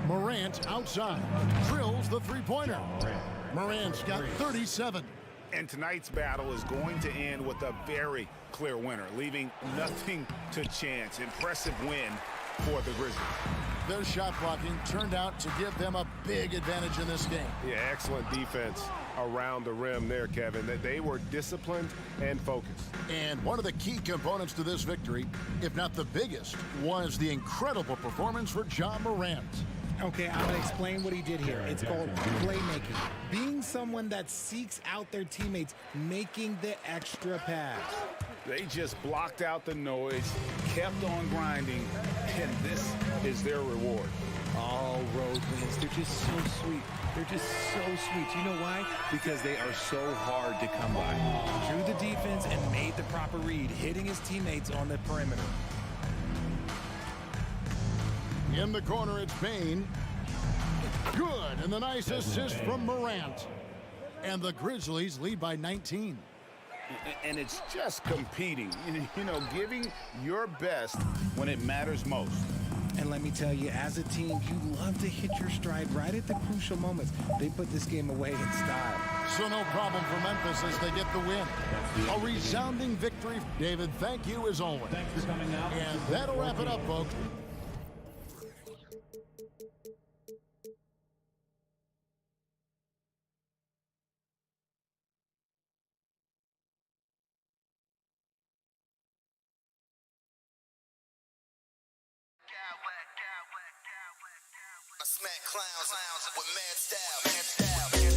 Morant outside. Drills the three-pointer. Morant's got 37. And tonight's battle is going to end with a very clear winner, leaving nothing to chance. Impressive win for the Grizzlies. Their shot blocking turned out to give them a big advantage in this game. Yeah, excellent defense around the rim there, Kevin. That they were disciplined and focused. And one of the key components to this victory, if not the biggest, was the incredible performance for Ja Morant. Okay, I'm going to explain what he did here. It's called playmaking. Being someone that seeks out their teammates, making the extra pass. They just blocked out the noise, kept on grinding, and this is their reward. Oh, road wins. They're just so sweet. They're just so sweet. You know why? Because they are so hard to come by. Drew the defense and made the proper read, hitting his teammates on the perimeter. In the corner, it's Bain. Good, and the nice assist from Morant. And the Grizzlies lead by 19. And it's just competing, you know, giving your best when it matters most. And let me tell you, as a team, you love to hit your stride right at the crucial moments. They put this game away in style. So no problem for Memphis as they get the win. A resounding victory. David, thank you as always. Thanks for coming out. And that'll wrap it up, folks. I smack clowns with mad style.